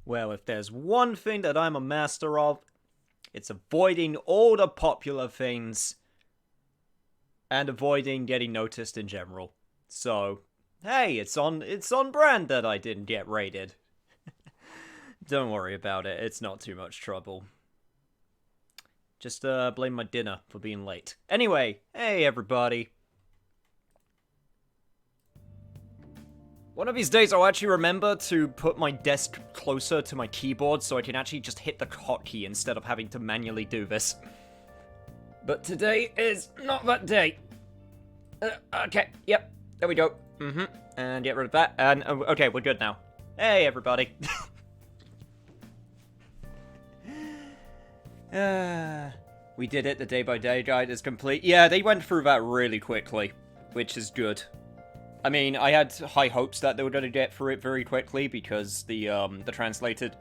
Well, if there's one thing that I'm a master of, it's avoiding all the popular things and avoiding getting noticed in general. So, hey, it's on brand that I didn't get rated. Don't worry about it, it's not too much trouble. Just blame my dinner for being late. Anyway, hey everybody. One of these days I'll actually remember to put my desk closer to my keyboard so I can actually just hit the hotkey instead of having to manually do this. But today is not that day. Okay, yep, there we go. And get rid of that, and okay, we're good now. Hey everybody. We did it, the day-by-day guide is complete. Yeah, they went through that really quickly, which is good. I mean, I had high hopes that they were going to get through it very quickly because the translated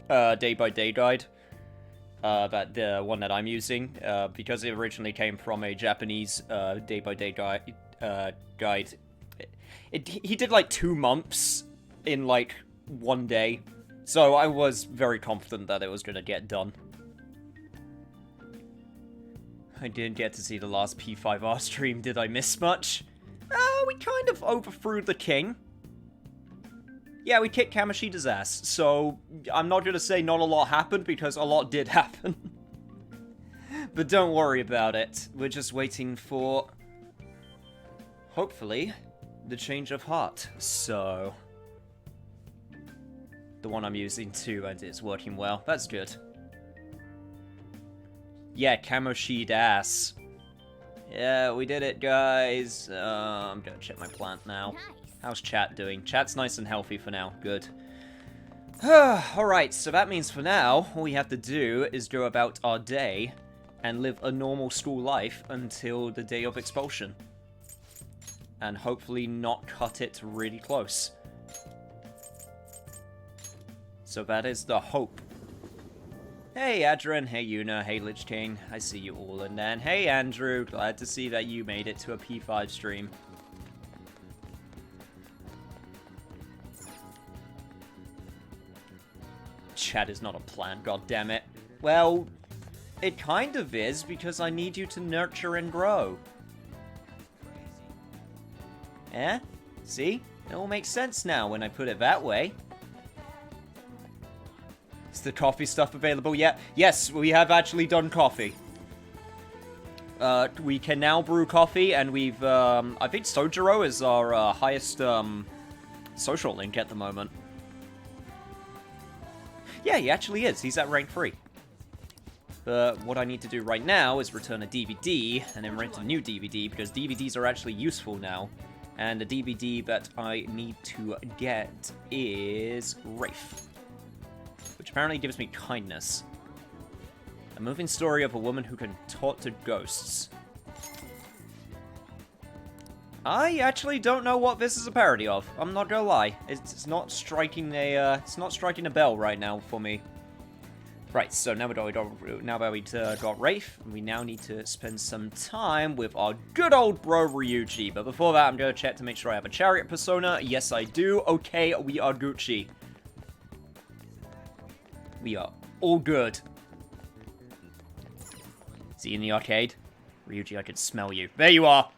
day-by-day guide, the one that I'm using, because it originally came from a Japanese day-by-day guide. He did like 2 months in like 1 day, so I was very confident that it was going to get done. I didn't get to see the last P5R stream, did I miss much? We kind of overthrew the king. Yeah, we kicked Kamoshida's ass, so I'm not gonna say not a lot happened, because a lot did happen. But don't worry about it. We're just waiting for, hopefully, the change of heart. So, the one I'm using too, and it's working well. That's good. Yeah, Kamoshida ass. Yeah, we did it, guys. I'm gonna check my plant now. Nice. How's chat doing? Chat's nice and healthy for now. Good. Alright, so that means for now, all we have to do is go about our day and live a normal school life until the day of expulsion. And hopefully not cut it really close. So that is the hope. Hey Adrian, hey Yuna, hey Lich King, I see you all, and then hey Andrew, glad to see that you made it to a P5 stream. Chat is not a plan, god damn it. Well, it kind of is, because I need you to nurture and grow. Eh? See? It all makes sense now when I put it that way. Is the coffee stuff available yet? Yes, we have actually done coffee. We can now brew coffee, and we've, I think Sojiro is our highest, social link at the moment. Yeah, he actually is. He's at rank 3. But what I need to do right now is return a DVD, and then rent a new DVD, because DVDs are actually useful now. And the DVD that I need to get is Wraith, which apparently gives me kindness. A moving story of a woman who can talk to ghosts. I actually don't know what this is a parody of. I'm not gonna lie. It's not striking a bell right now for me. Right, so now that we got Wraith, we now need to spend some time with our good old bro Ryuji. But before that, I'm gonna check to make sure I have a chariot persona. Yes, I do. Okay, we are Gucci. We are all good. See you in the arcade? Ryuji, I could smell you. There you are!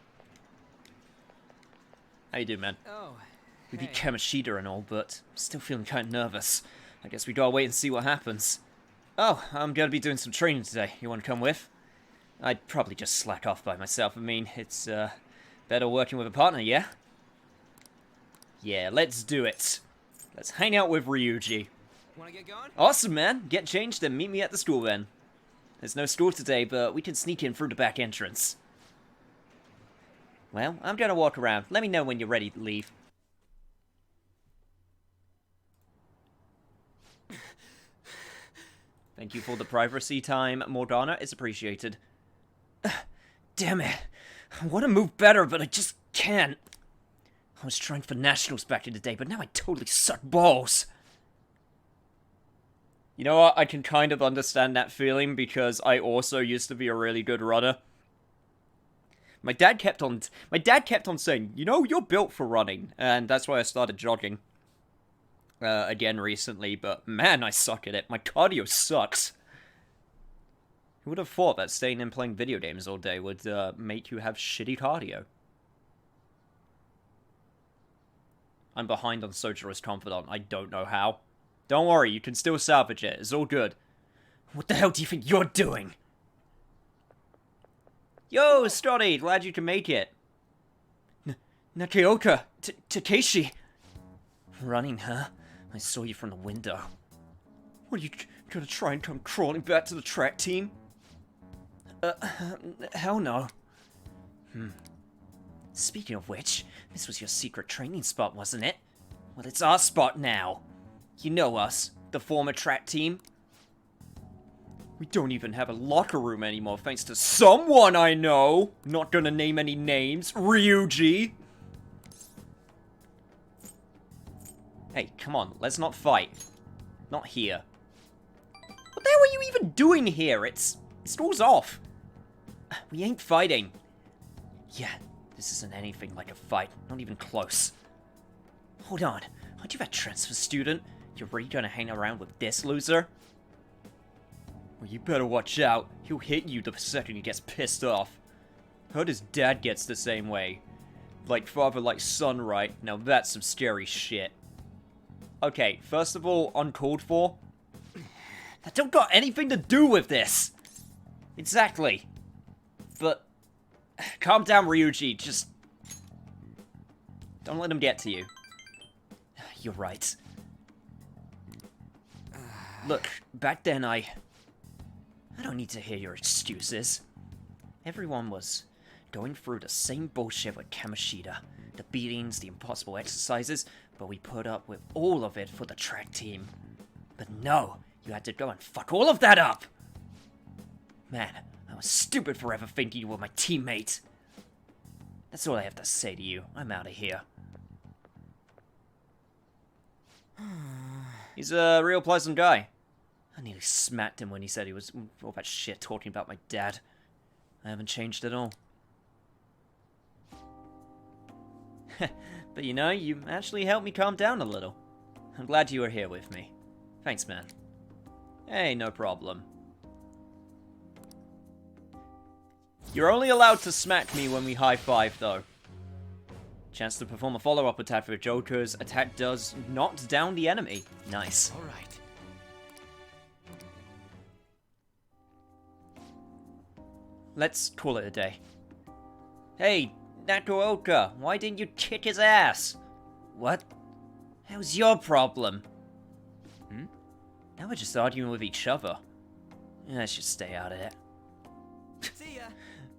How you doing, man? Oh, We beat Kamoshida and all, but still feeling kind of nervous. I guess we gotta wait and see what happens. Oh, I'm gonna be doing some training today. You wanna come with? I'd probably just slack off by myself. I mean, it's, better working with a partner, yeah? Yeah, let's do it. Let's hang out with Ryuji. wanna get going? Awesome, man. Get changed and meet me at the school then. There's no school today, but we can sneak in through the back entrance. Well, I'm gonna walk around. Let me know when you're ready to leave. Thank you for the privacy time, Morgana. It's appreciated. Damn it. I want to move better, but I just can't. I was trying for nationals back in the day, but now I totally suck balls. You know what? I can kind of understand that feeling because I also used to be a really good runner. My dad kept on saying, you know, you're built for running, and that's why I started jogging. again recently, but man, I suck at it. My cardio sucks. Who would have thought that staying and playing video games all day would make you have shitty cardio? I'm behind on Socialist Confidant. I don't know how. Don't worry, you can still salvage it. It's all good. What the hell do you think you're doing? Yo, Scotty, glad you can make it. Nakioka, Takeshi. Running, huh? I saw you from the window. What, are you gonna try and come crawling back to the track team? Hell no. Speaking of which, this was your secret training spot, wasn't it? Well, it's our spot now. You know us, the former track team. We don't even have a locker room anymore thanks to someone I know. Not gonna name any names. Ryuji. Hey, come on, let's not fight. Not here. What the hell are you even doing here? School's off. We ain't fighting. Yeah, this isn't anything like a fight. Not even close. Hold on. Aren't you a transfer student? You're really gonna hang around with this loser? Well, you better watch out. He'll hit you the second he gets pissed off. Heard his dad gets the same way. Like father, like son, right? Now that's some scary shit. Okay, first of all, uncalled for. That don't got anything to do with this. Exactly. But, calm down, Ryuji. Just don't let him get to you. You're right. Look, back then I don't need to hear your excuses. Everyone was going through the same bullshit with Kamoshida. The beatings, the impossible exercises, but we put up with all of it for the track team. But no, you had to go and fuck all of that up! Man, I was stupid for ever thinking you were my teammate. That's all I have to say to you. I'm out of here. He's a real pleasant guy. I nearly smacked him when he said he was all that shit talking about my dad. I haven't changed at all. But you know, you actually helped me calm down a little. I'm glad you were here with me. Thanks, man. Hey, no problem. You're only allowed to smack me when we high-five, though. Chance to perform a follow-up attack for Joker's attack does knock down the enemy. Nice. Alright. Let's call it a day. Hey, Nakooka, why didn't you kick his ass? What? That was your problem. Now we're just arguing with each other. Let's just stay out of it. See ya.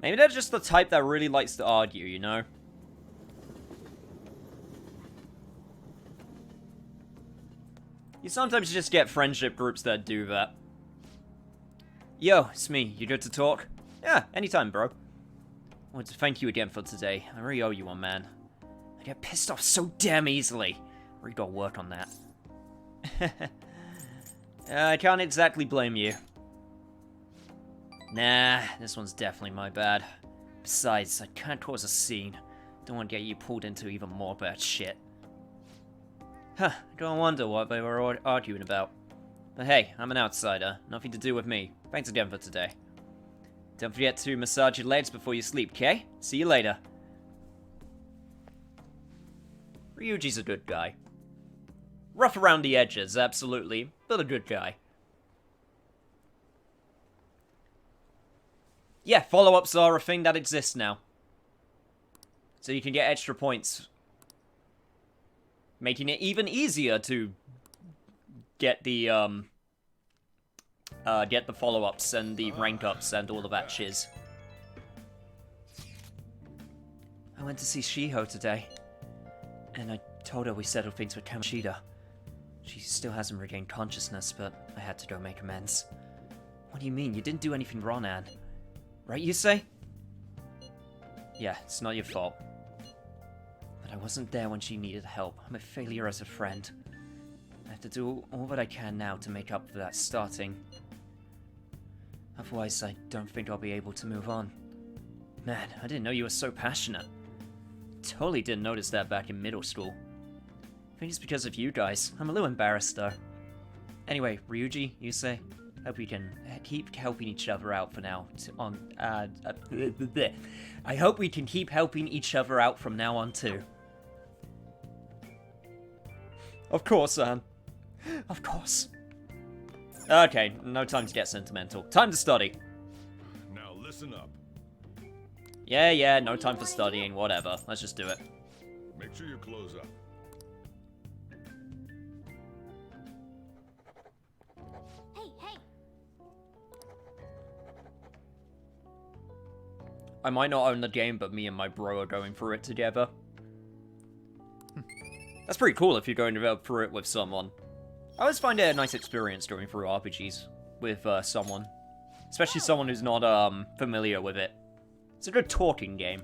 Maybe they're just the type that really likes to argue, you know? You sometimes just get friendship groups that do that. Yo, it's me. You good to talk? Yeah, anytime, bro. I want to thank you again for today. I really owe you one, man. I get pissed off so damn easily. Really gotta work on that. I can't exactly blame you. Nah, this one's definitely my bad. Besides, I can't cause a scene. Don't want to get you pulled into even more bad shit. Huh, I don't wonder what they were arguing about. But hey, I'm an outsider. Nothing to do with me. Thanks again for today. Don't forget to massage your legs before you sleep, okay? See you later. Ryuji's a good guy. Rough around the edges, absolutely, but a good guy. Yeah, follow-ups are a thing that exists now. So you can get extra points. Making it even easier to get the follow-ups and the rank-ups and all of that shiz. I went to see Shiho today, and I told her we settled things with Kamoshida. She still hasn't regained consciousness, but I had to go make amends. What do you mean? You didn't do anything wrong, Anne. Right, you say? Yeah, it's not your fault. But I wasn't there when she needed help. I'm a failure as a friend. I have to do all that I can now to make up for that starting. Otherwise, I don't think I'll be able to move on. Man, I didn't know you were so passionate. Totally didn't notice that back in middle school. I think it's because of you guys. I'm a little embarrassed, though. Anyway, Ryuji, you say? Hope we can keep helping each other out for now. I hope we can keep helping each other out from now on, too. Of course, Anne. Of course. Okay, no time to get sentimental. Time to study. Now listen up. Yeah, no time for studying, whatever. Let's just do it. Make sure you close up. Hey! I might not own the game, but me and my bro are going through it together. That's pretty cool if you're going through it with someone. I always find it a nice experience going through RPGs with someone. Especially someone who's not familiar with it. It's a good talking game.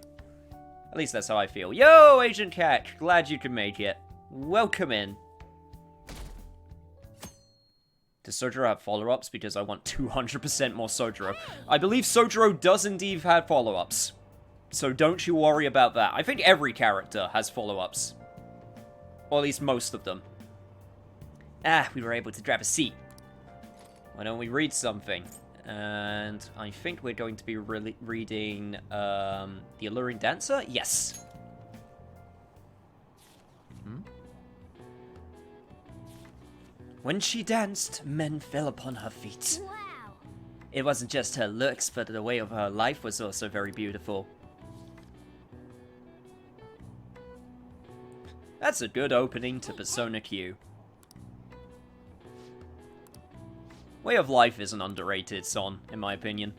At least that's how I feel. Yo, Agent Cat! Glad you could make it. Welcome in. Does Sojiro have follow-ups? Because I want 200% more Sojiro. I believe Sojiro does indeed have follow-ups. So don't you worry about that. I think every character has follow-ups. Or at least most of them. Ah, we were able to grab a seat. Why don't we read something? And I think we're going to be reading The Alluring Dancer? Yes. When she danced, men fell upon her feet. Wow! It wasn't just her looks, but the way of her life was also very beautiful. That's a good opening to Persona Q. Way of life is an underrated song, in my opinion.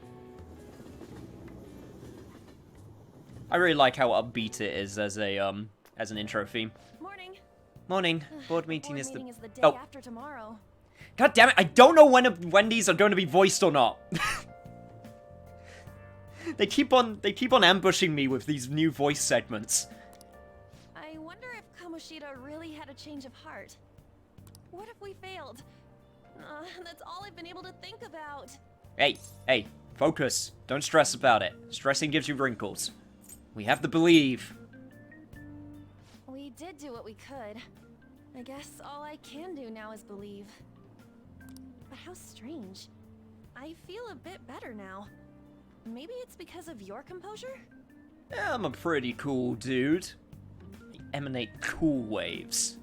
I really like how upbeat it is as an intro theme. Morning. Morning. Board meeting Board is meeting is the day Oh. after tomorrow. God damn it, I don't know when these are going to be voiced or not. They keep on ambushing me with these new voice segments. I wonder if Kamoshida really had a change of heart. What if we failed? That's all I've been able to think about. Hey, focus. Don't stress about it. Stressing gives you wrinkles. We have to believe. We did do what we could. I guess all I can do now is believe. But how strange. I feel a bit better now. Maybe it's because of your composure? Yeah, I'm a pretty cool dude. I emanate cool waves.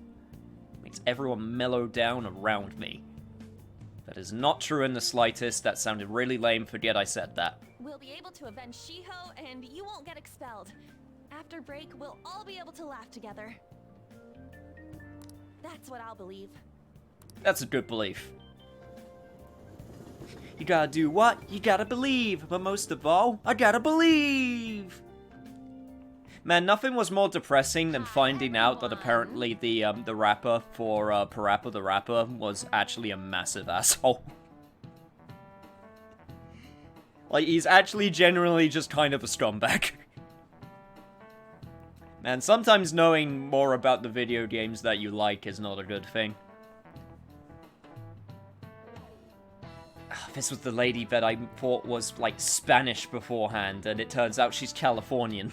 Makes everyone mellow down around me. That is not true in the slightest. That sounded really lame. Forget I said that. We'll be able to avenge Shiho, and you won't get expelled. After break, we'll all be able to laugh together. That's what I'll believe. That's a good belief. You gotta do what? You gotta believe. But most of all, I gotta believe. Man, nothing was more depressing than finding out that apparently the rapper for Parappa the Rapper was actually a massive asshole. Like, he's actually genuinely just kind of a scumbag. Man, sometimes knowing more about the video games that you like is not a good thing. This was the lady that I thought was, like, Spanish beforehand, and it turns out she's Californian.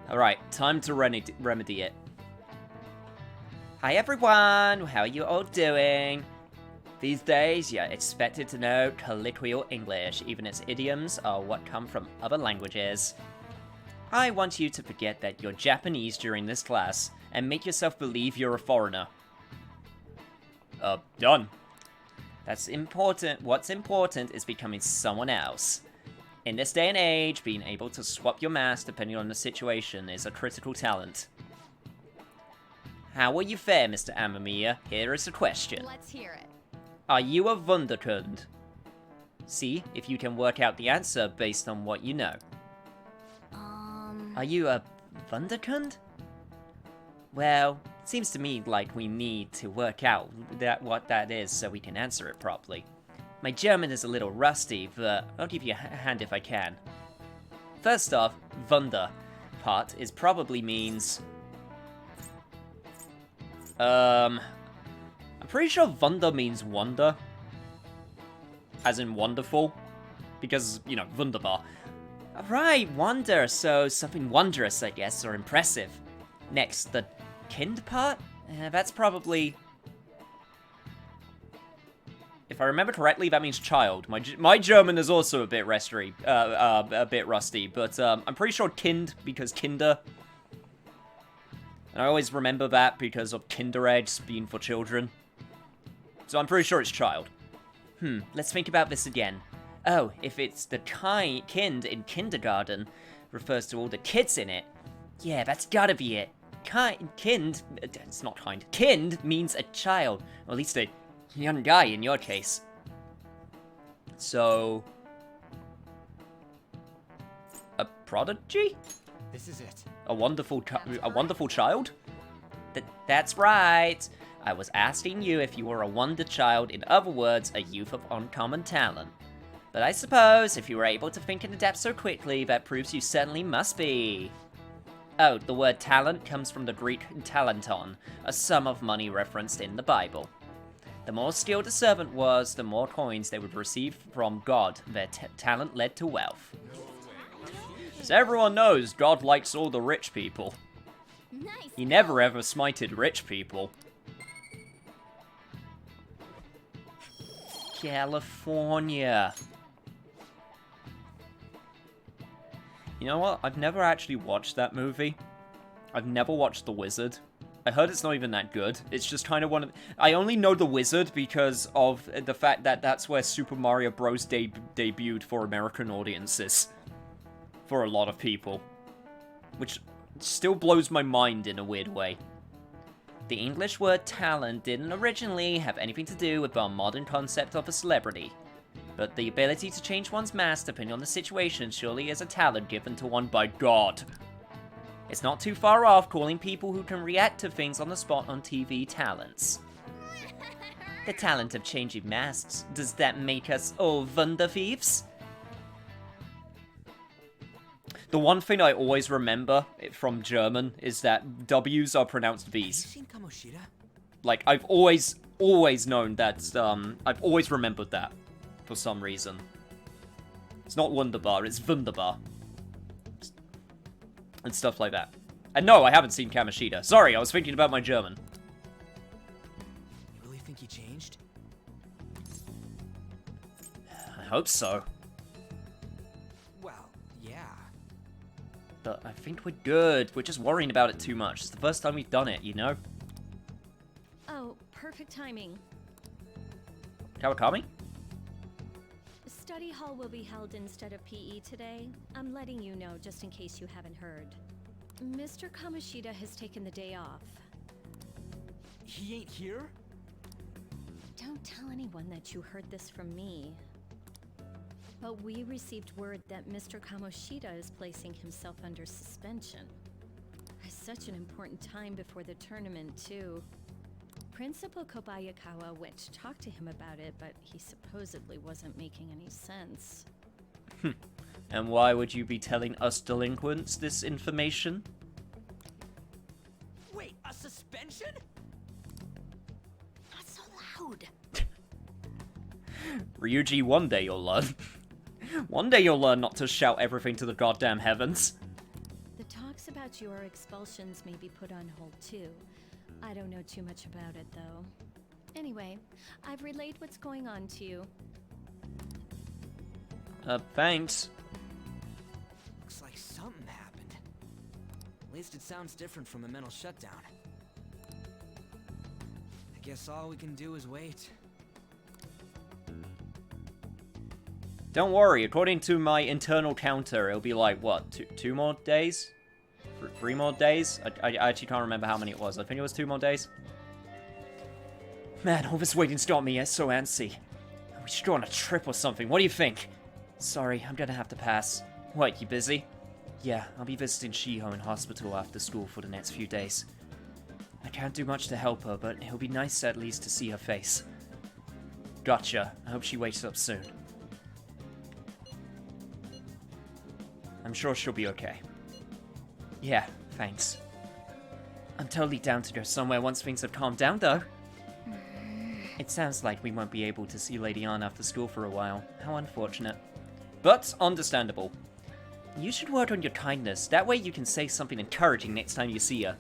Alright, time to remedy it. Hi everyone, how are you all doing? These days, you're expected to know colloquial English, even its idioms are what come from other languages. I want you to forget that you're Japanese during this class, and make yourself believe you're a foreigner. Done. That's important. What's important is becoming someone else. In this day and age, being able to swap your mask depending on the situation is a critical talent. How will you fare, Mr. Amamiya? Here is the question. Let's hear it. Are you a Wunderkind? See if you can work out the answer based on what you know. Are you a Wunderkind? Well, it seems to me like we need to work out what that is so we can answer it properly. My German is a little rusty, but I'll give you a hand if I can. First off, Wunder part is probably means... I'm pretty sure Wunder means wonder. As in wonderful. Because, you know, wunderbar. Right, wonder, so something wondrous, I guess, or impressive. Next, the kind part? That's probably... If I remember correctly, that means child. My German is also a bit rusty, but I'm pretty sure kind because Kinder. And I always remember that because of Kinder eggs being for children. So I'm pretty sure it's child. Let's think about this again. Oh, if it's the kind in kindergarten refers to all the kids in it. Yeah, that's gotta be it. It's not kind. Kind means a child. Or at least a young guy in your case. So... a prodigy? This is it. A wonderful child? That's right. I was asking you if you were a wonder child, in other words, a youth of uncommon talent. But I suppose, if you were able to think in the depth so quickly, that proves you certainly must be. Oh, the word talent comes from the Greek talenton, a sum of money referenced in the Bible. The more skilled a servant was, the more coins they would receive from God. Their talent led to wealth. As everyone knows, God likes all the rich people. Nice. He never ever smited rich people. California. You know what? I've never actually watched that movie. I've never watched The Wizard. I heard it's not even that good. It's just kind of one of... I only know The Wizard because of the fact that that's where Super Mario Bros. Debuted for American audiences. For a lot of people. Which still blows my mind in a weird way. The English word talent didn't originally have anything to do with our modern concept of a celebrity. But the ability to change one's mask depending on the situation surely is a talent given to one by God. It's not too far off calling people who can react to things on the spot on TV talents. The talent of changing masks, does that make us all Wonder Thieves? The one thing I always remember from German is that W's are pronounced V's. Have you seen Kamoshida? Like, I've always known that, I've always remembered that, for some reason. It's not Wunderbar, it's Wunderbar. And stuff like that. And no, I haven't seen Kamoshida. Sorry, I was thinking about my German. Really think he changed? I hope so. Well, yeah. But I think we're good. We're just worrying about it too much. It's the first time we've done it, you know? Oh, perfect timing. Kawakami? Study hall will be held instead of PE today. I'm letting you know just in case you haven't heard. Mr. Kamoshida has taken the day off. He ain't here? Don't tell anyone that you heard this from me. But we received word that Mr. Kamoshida is placing himself under suspension. It's such an important time before the tournament, too. Principal Kobayakawa went to talk to him about it, but he supposedly wasn't making any sense. And why would you be telling us delinquents this information? Wait, a suspension? Not so loud. Ryuji, one day you'll learn. One day you'll learn not to shout everything to the goddamn heavens. The talks about your expulsions may be put on hold, too. I don't know too much about it, though. Anyway, I've relayed what's going on to you. Thanks. Looks like something happened. At least it sounds different from a mental shutdown. I guess all we can do is wait. Don't worry, according to my internal counter, it'll be like, what, two more days? 3 more days? I actually can't remember how many it was. I think it was 2 more days. Man, all this waiting's got me so antsy. We should go on a trip or something. What do you think? Sorry, I'm gonna have to pass. What, you busy? Yeah, I'll be visiting Shiho in hospital after school for the next few days. I can't do much to help her, but it'll be nice at least to see her face. Gotcha. I hope she wakes up soon. I'm sure she'll be okay. Yeah, thanks. I'm totally down to go somewhere once things have calmed down, though. It sounds like we won't be able to see Lady Ann after school for a while. How unfortunate. But understandable. You should work on your kindness. That way you can say something encouraging next time you see her.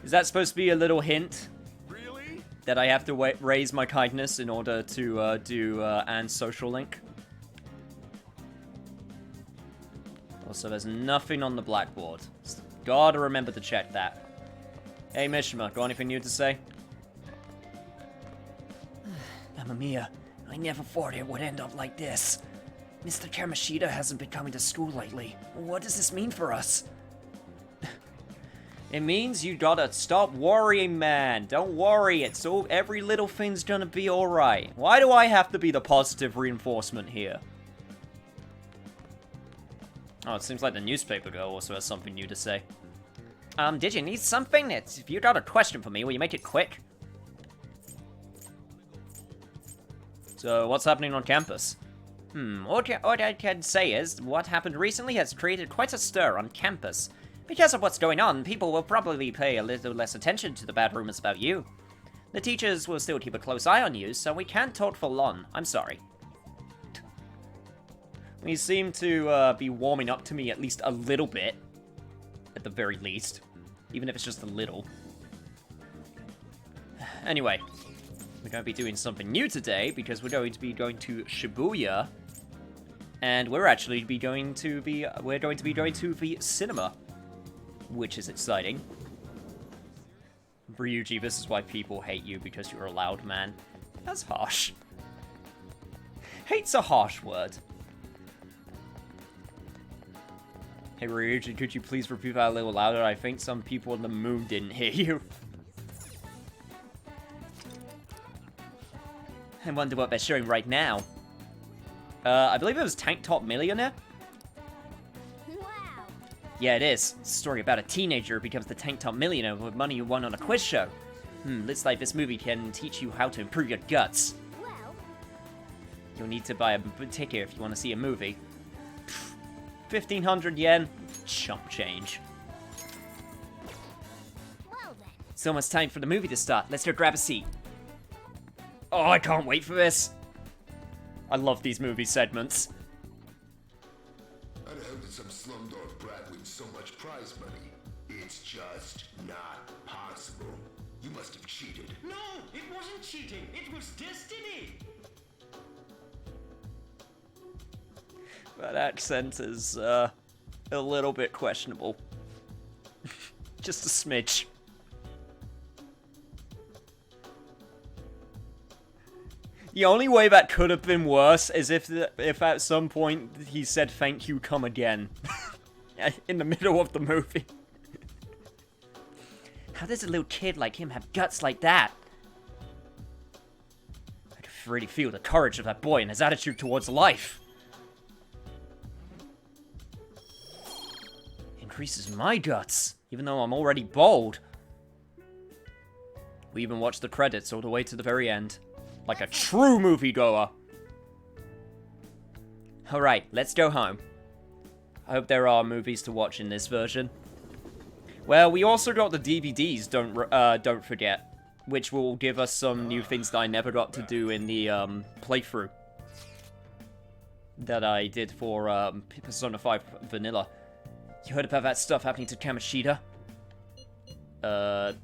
Is that supposed to be a little hint Really? that I have to raise my kindness in order to do Anne's social link? Also, there's nothing on the blackboard. Gotta remember to check that. Hey, Mishima, got anything new to say? Mamma mia, I never thought it would end up like this. Mr. Kamishita hasn't been coming to school lately. What does this mean for us? It means you gotta stop worrying, man. Don't worry, it's all, every little thing's gonna be alright. Why do I have to be the positive reinforcement here? Oh, it seems like the newspaper girl also has something new to say. Did you need something? If you got a question for me, will you make it quick? So, what's happening on campus? What I can say is, what happened recently has created quite a stir on campus. Because of what's going on, people will probably pay a little less attention to the bad rumors about you. The teachers will still keep a close eye on you, so we can't talk for long. I'm sorry. We seem to be warming up to me at least a little bit. At the very least. Even if it's just a little. Anyway. We're going to be doing something new today, because we're going to be going to Shibuya. And we're actually going to be going to the cinema. Which is exciting. Ryuji, this is why people hate you, because you're a loud man. That's harsh. Hate's a harsh word. Hey Ryuji, could you please repeat that a little louder? I think some people in the moon didn't hear you. I wonder what they're showing right now. I believe it was Tank Top Millionaire? Wow. Yeah, it is. It's a story about a teenager who becomes the Tank Top Millionaire with money you won on a quiz show. Looks like this movie can teach you how to improve your guts. Well, You'll need to buy a ticket if you want to see a movie. 1,500 yen? Chump change. well then. It's almost time for the movie to start. Let's go grab a seat. Oh, I can't wait for this. I love these movie segments. I'd hope that some slumdog brat wins so much prize money. It's just not possible. You must have cheated. No, it wasn't cheating. It was destiny. That accent is, a little bit questionable. Just a smidge. The only way that could have been worse is if at some point he said, "Thank you, come again." In the middle of the movie. How does a little kid like him have guts like that? I can really feel the courage of that boy and his attitude towards life. Increases my guts, even though I'm already bold. We even watched the credits all the way to the very end. Like a true moviegoer. Alright, let's go home. I hope there are movies to watch in this version. Well, we also got the DVDs, don't forget. Which will give us some new things that I never got to do in the playthrough. That I did for Persona 5 Vanilla. You heard about that stuff happening to Kamishita?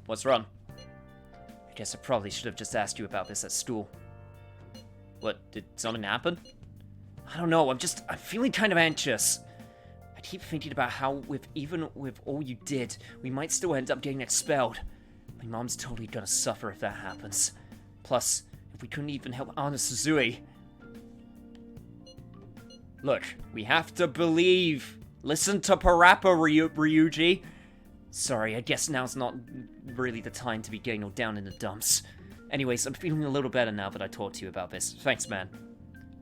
What's wrong? I guess I probably should have just asked you about this at school. What, did something happen? I don't know, I'm feeling kind of anxious. I keep thinking about how, even with all you did, we might still end up getting expelled. My mom's totally gonna suffer if that happens. Plus, if we couldn't even help Anna Suzui. Look, we have to believe. Listen to Parappa, Ryuji. Sorry, I guess now's not really the time to be getting all down in the dumps. Anyways, I'm feeling a little better now that I talked to you about this. Thanks, man.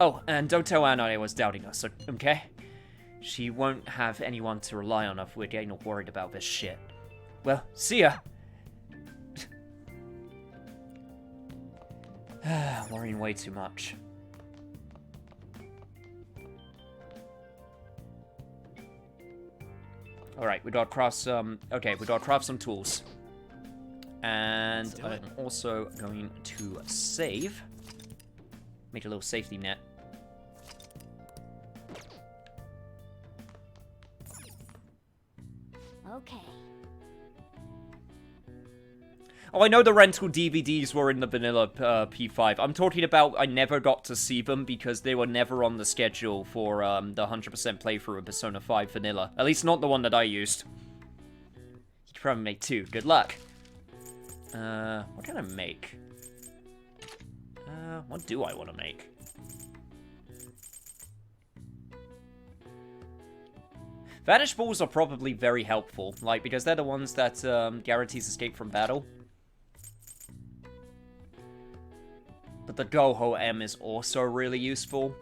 Oh, and don't tell Anna I was doubting us, okay? She won't have anyone to rely on if we're getting all worried about this shit. Well, see ya! Worrying way too much. Alright, we gotta craft some... Okay, we gotta craft some tools. And I'm also going to save. Make a little safety net. Okay. Oh, I know the rental DVDs were in the vanilla P5. I'm talking about I never got to see them because they were never on the schedule for the 100% playthrough of Persona 5 vanilla. At least not the one that I used. You could probably make 2. Good luck. What can I make? What do I want to make? Vanish balls are probably very helpful, like, because they're the ones that guarantees escape from battle. But the Go-Ho M is also really useful.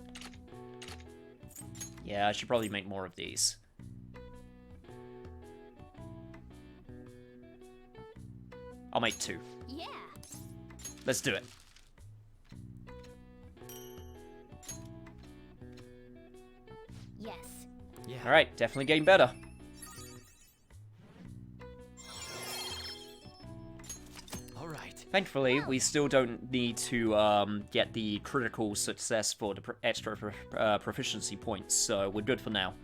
Yeah, I should probably make more of these. I'll make 2. Yeah. Let's do it. Yes. Yeah. Alright, definitely getting better. Alright. Thankfully, we still don't need to get the critical success for the extra proficiency points, so we're good for now.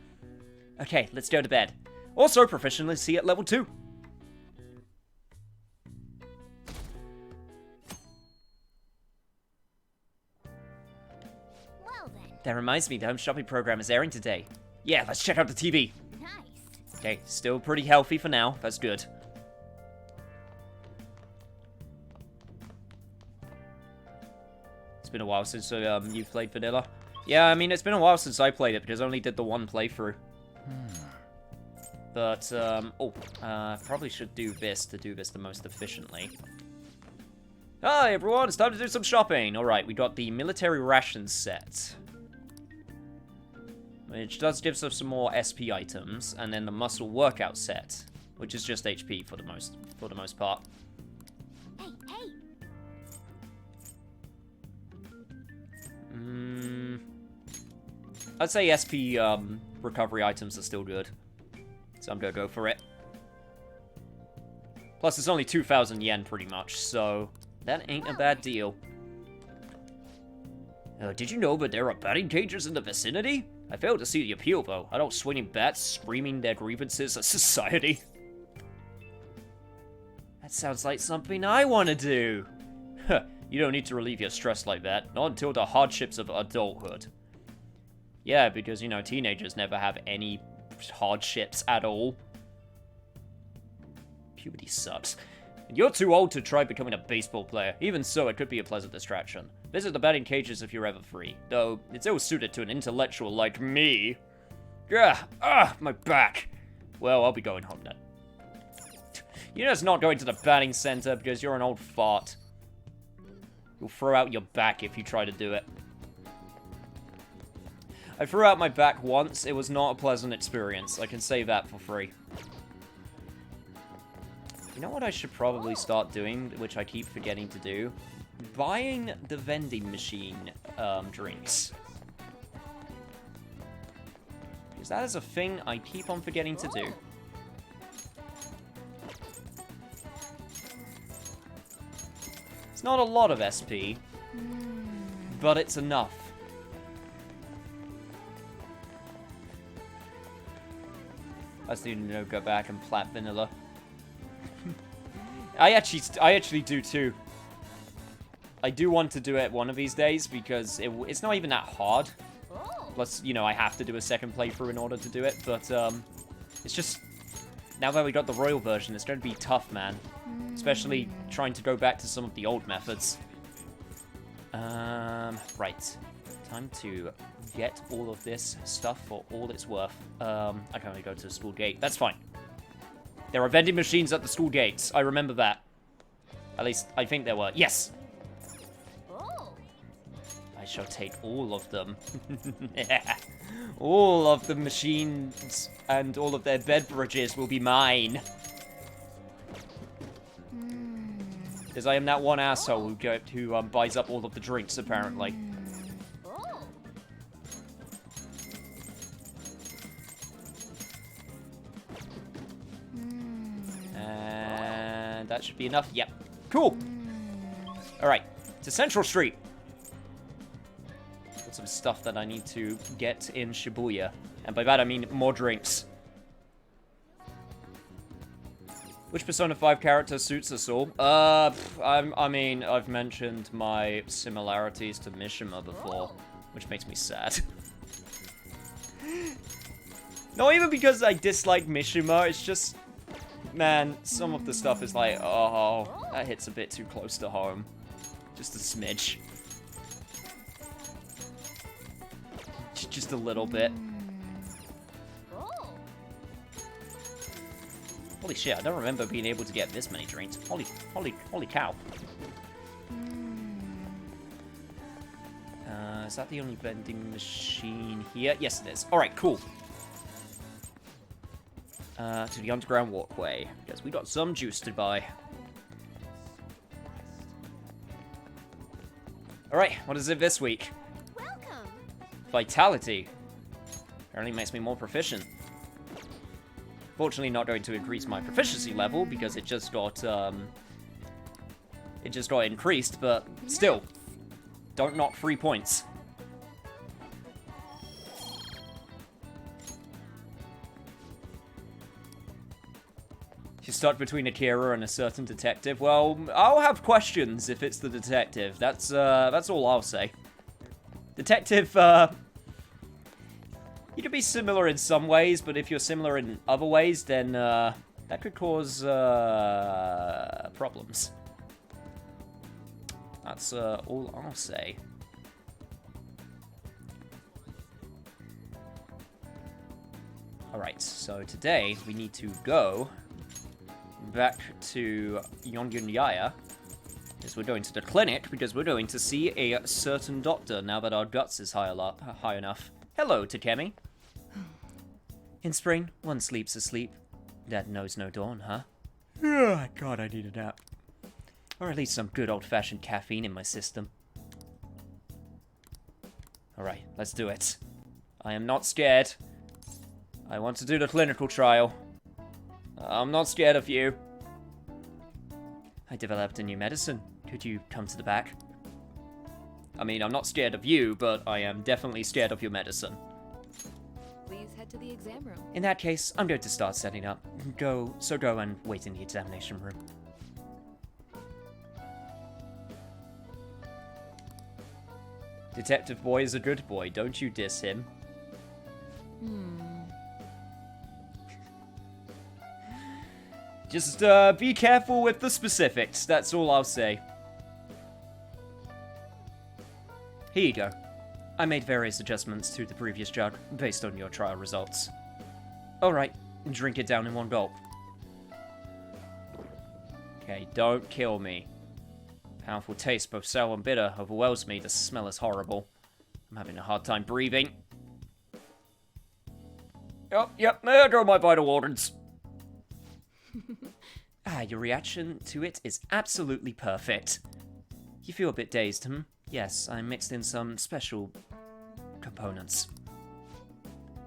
Okay, let's go to bed. Also, proficiency at level 2. Well then. That reminds me, the home shopping program is airing today. Yeah, let's check out the TV. Nice. Okay, still pretty healthy for now. That's good. It's been a while since you've played vanilla. Yeah, I mean, it's been a while since I played it because I only did the one playthrough. But, probably should do this to do this the most efficiently. Hi, everyone, it's time to do some shopping. Alright, we got the military rations set, which does give us some more SP items, and then the muscle workout set, which is just HP for the most part. Hey, hey. I'd say SP recovery items are still good, so I'm gonna go for it. Plus, it's only 2,000 yen pretty much, so that ain't a bad deal. Did you know that there are batting cages in the vicinity? I failed to see the appeal, though. Adult swinging bats screaming their grievances at society. That sounds like something I want to do. Huh, you don't need to relieve your stress like that. Not until the hardships of adulthood. Yeah, because, you know, teenagers never have any hardships at all. Puberty sucks. And you're too old to try becoming a baseball player. Even so, it could be a pleasant distraction. Visit the batting cages if you're ever free. Though, it's ill-suited to an intellectual like me. My back. Well, I'll be going home then. You're just not going to the batting center because you're an old fart. You'll throw out your back if you try to do it. I threw out my back once. It was not a pleasant experience. I can say that for free. You know what I should probably start doing, which I keep forgetting to do? Buying the vending machine drinks. Because that is a thing I keep on forgetting to do. It's not a lot of SP, but it's enough. I just need to go back and plat vanilla. I actually do too. I do want to do it one of these days because it's not even that hard. Plus, you know, I have to do a second playthrough in order to do it, but it's just, now that we got the royal version, it's going to be tough, man. Especially trying to go back to some of the old methods. Right. Time to get all of this stuff for all it's worth. I can only go to the school gate. That's fine. There are vending machines at the school gates. I remember that. At least, I think there were. Yes! I shall take all of them. All of the machines and all of their beverages will be mine. Because I am that one asshole who buys up all of the drinks, apparently. And that should be enough. Yep. Cool. Alright. To Central Street. Got some stuff that I need to get in Shibuya. And by that I mean more drinks. Which Persona 5 character suits us all? I mean, I've mentioned my similarities to Mishima before, which makes me sad. Not even because I dislike Mishima, it's just, man, some of the stuff is like, oh, that hits a bit too close to home. Just a smidge. Just a little bit. Holy shit, I don't remember being able to get this many drinks. Holy cow. Is that the only vending machine here? Yes, it is. Alright, cool. To the underground walkway, because we got some juice to buy. Alright, what is it this week? Welcome. Vitality. Apparently makes me more proficient. Fortunately not going to increase my proficiency level, because it just got increased, but still. Don't knock 3 points. You're stuck between Akira and a certain detective. Well, I'll have questions if it's the detective. That's all I'll say. Detective, you could be similar in some ways, but if you're similar in other ways, then, that could cause, problems. That's, all I'll say. Alright, so today we need to go back to Yongyunyaya, because we're going to the clinic, because we're going to see a certain doctor now that our guts is high enough. Hello, Takemi. In spring, one sleeps a sleep that knows no dawn, huh? Oh, God, I need a nap. Or at least some good old-fashioned caffeine in my system. Alright, let's do it. I am not scared. I want to do the clinical trial. I'm not scared of you. I developed a new medicine. Could you come to the back? I mean, I'm not scared of you, but I am definitely scared of your medicine. Please head to the exam room. In that case, I'm going to start setting up. Go and wait in the examination room. Detective boy is a good boy, don't you diss him. Just, be careful with the specifics, that's all I'll say. Here you go. I made various adjustments to the previous jug, based on your trial results. Alright, drink it down in one gulp. Okay, don't kill me. Powerful taste, both sour and bitter, overwhelms me. The smell is horrible. I'm having a hard time breathing. Yep, there go my vital organs. Your reaction to it is absolutely perfect. You feel a bit dazed, hmm? Yes, I mixed in some special components.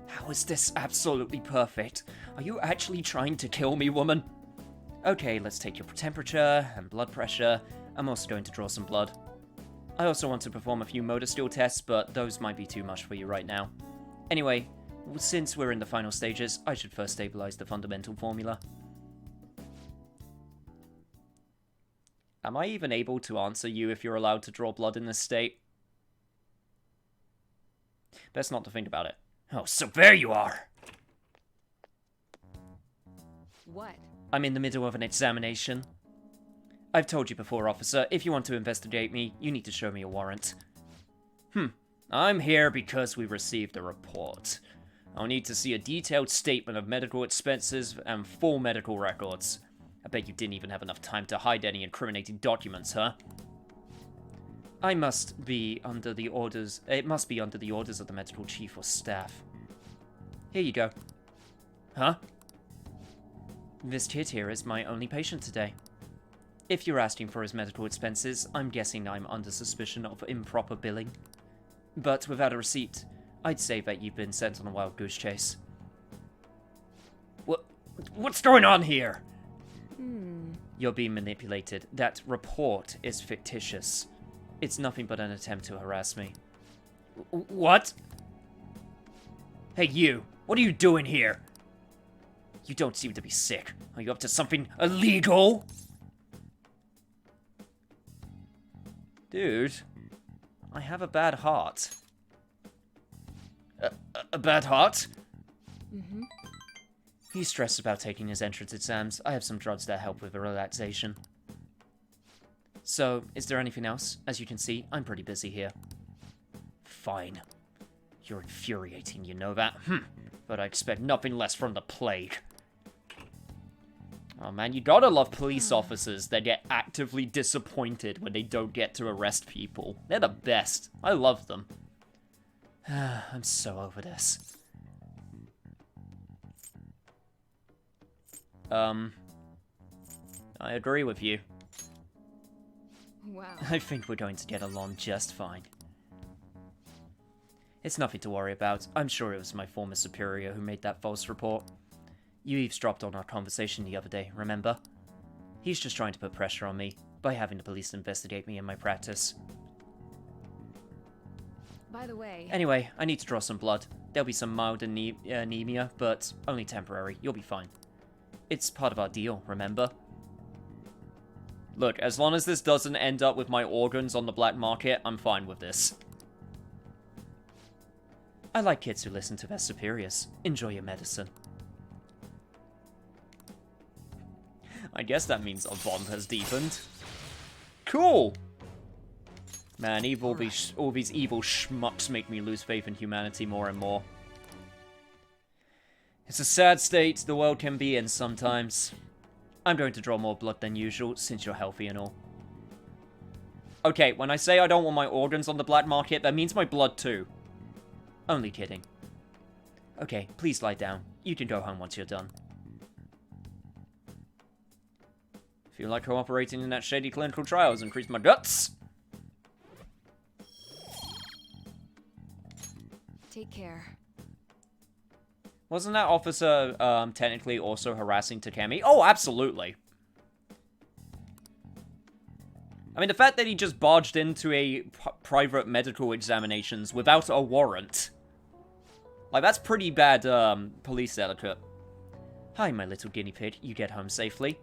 How is this absolutely perfect? Are you actually trying to kill me, woman? Okay, let's take your temperature and blood pressure. I'm also going to draw some blood. I also want to perform a few motor skill tests, but those might be too much for you right now. Anyway, since we're in the final stages, I should first stabilize the fundamental formula. Am I even able to answer you if you're allowed to draw blood in this state? Best not to think about it. Oh, so there you are! What? I'm in the middle of an examination. I've told you before, officer, if you want to investigate me, you need to show me a warrant. I'm here because we received a report. I'll need to see a detailed statement of medical expenses and full medical records. I bet you didn't even have enough time to hide any incriminating documents, huh? It must be under the orders of the medical chief or staff. Here you go. Huh? This kid here is my only patient today. If you're asking for his medical expenses, I'm guessing I'm under suspicion of improper billing. But without a receipt, I'd say that you've been sent on a wild goose chase. What's going on here? You're being manipulated. That report is fictitious. It's nothing but an attempt to harass me. What? Hey, you. What are you doing here? You don't seem to be sick. Are you up to something illegal? Dude, I have a bad heart. A bad heart? Mm-hmm. He's stressed about taking his entrance exams. I have some drugs that help with the relaxation. So, is there anything else? As you can see, I'm pretty busy here. Fine. You're infuriating, you know that? But I expect nothing less from the plague. Oh man, you gotta love police officers that get actively disappointed when they don't get to arrest people. They're the best. I love them. I'm so over this. I agree with you. Wow. I think we're going to get along just fine. It's nothing to worry about. I'm sure it was my former superior who made that false report. You eavesdropped on our conversation the other day, remember? He's just trying to put pressure on me by having the police investigate me in my practice. By the way... Anyway, I need to draw some blood. There'll be some mild anemia, but only temporary. You'll be fine. It's part of our deal, remember? Look, as long as this doesn't end up with my organs on the black market, I'm fine with this. I like kids who listen to their superiors. Enjoy your medicine. I guess that means a bond has deepened. Cool! Man, all these evil schmucks make me lose faith in humanity more and more. It's a sad state the world can be in sometimes. I'm going to draw more blood than usual, since you're healthy and all. Okay, when I say I don't want my organs on the black market, that means my blood too. Only kidding. Okay, please lie down. You can go home once you're done. Feel like cooperating in that shady clinical trial has increased my guts. Take care. Wasn't that officer, technically also harassing Takemi? Oh, absolutely. I mean, the fact that he just barged into a private medical examinations without a warrant. Like, that's pretty bad, police etiquette. Hi, my little guinea pig. You get home safely?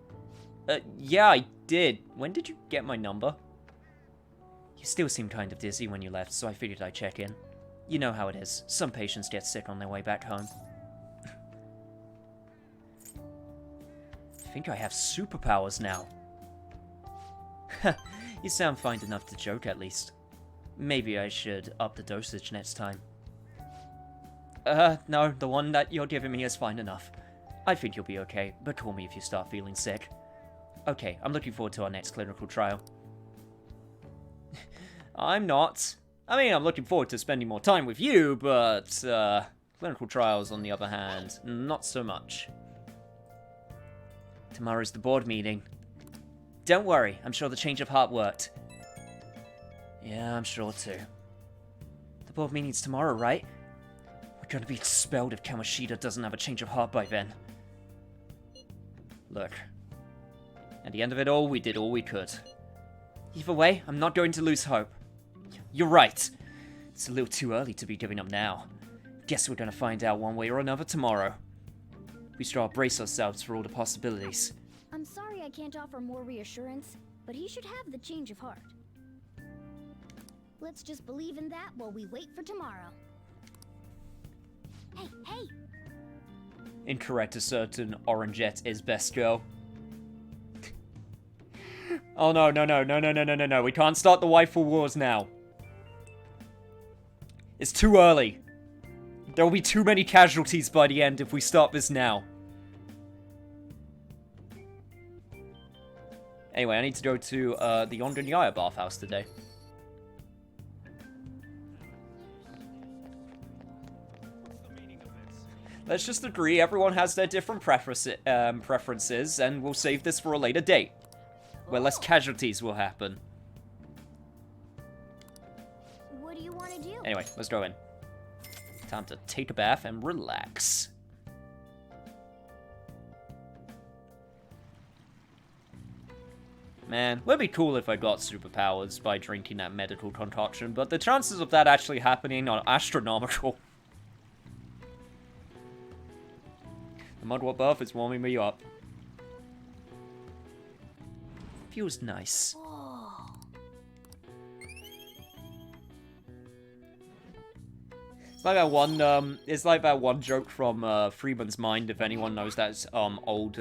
Yeah, I did. When did you get my number? You still seem kind of dizzy when you left, so I figured I'd check in. You know how it is. Some patients get sick on their way back home. I think I have superpowers now. You sound fine enough to joke, at least. Maybe I should up the dosage next time. No, the one that you're giving me is fine enough. I think you'll be okay, but call me if you start feeling sick. Okay, I'm looking forward to our next clinical trial. I'm not. I mean, I'm looking forward to spending more time with you, but, clinical trials, on the other hand, not so much. Tomorrow's the board meeting. Don't worry, I'm sure the change of heart worked. Yeah, I'm sure too. The board meeting's tomorrow, right? We're gonna be expelled if Kamoshida doesn't have a change of heart by then. Look. At the end of it all, we did all we could. Either way, I'm not going to lose hope. You're right. It's a little too early to be giving up now. Guess we're gonna find out one way or another tomorrow. We should all brace ourselves for all the possibilities. I'm sorry I can't offer more reassurance, but he should have the change of heart. Let's just believe in that while we wait for tomorrow. Hey, hey! Incorrect, a certain Orangette is best girl. Oh no, no. We can't start the waifu wars now. It's too early. There will be too many casualties by the end if we start this now. Anyway, I need to go to the Yonganyaya bathhouse today. Let's just agree everyone has their different preferences, and we'll save this for a later date, where less casualties will happen. What do you want to do? Anyway, let's go in. Time to take a bath and relax. Man, it would be cool if I got superpowers by drinking that medical concoction, but the chances of that actually happening are astronomical. The Mudwort buff is warming me up. Feels nice. Whoa. It's like that one, it's like that one joke from, Freeman's Mind, if anyone knows that, old,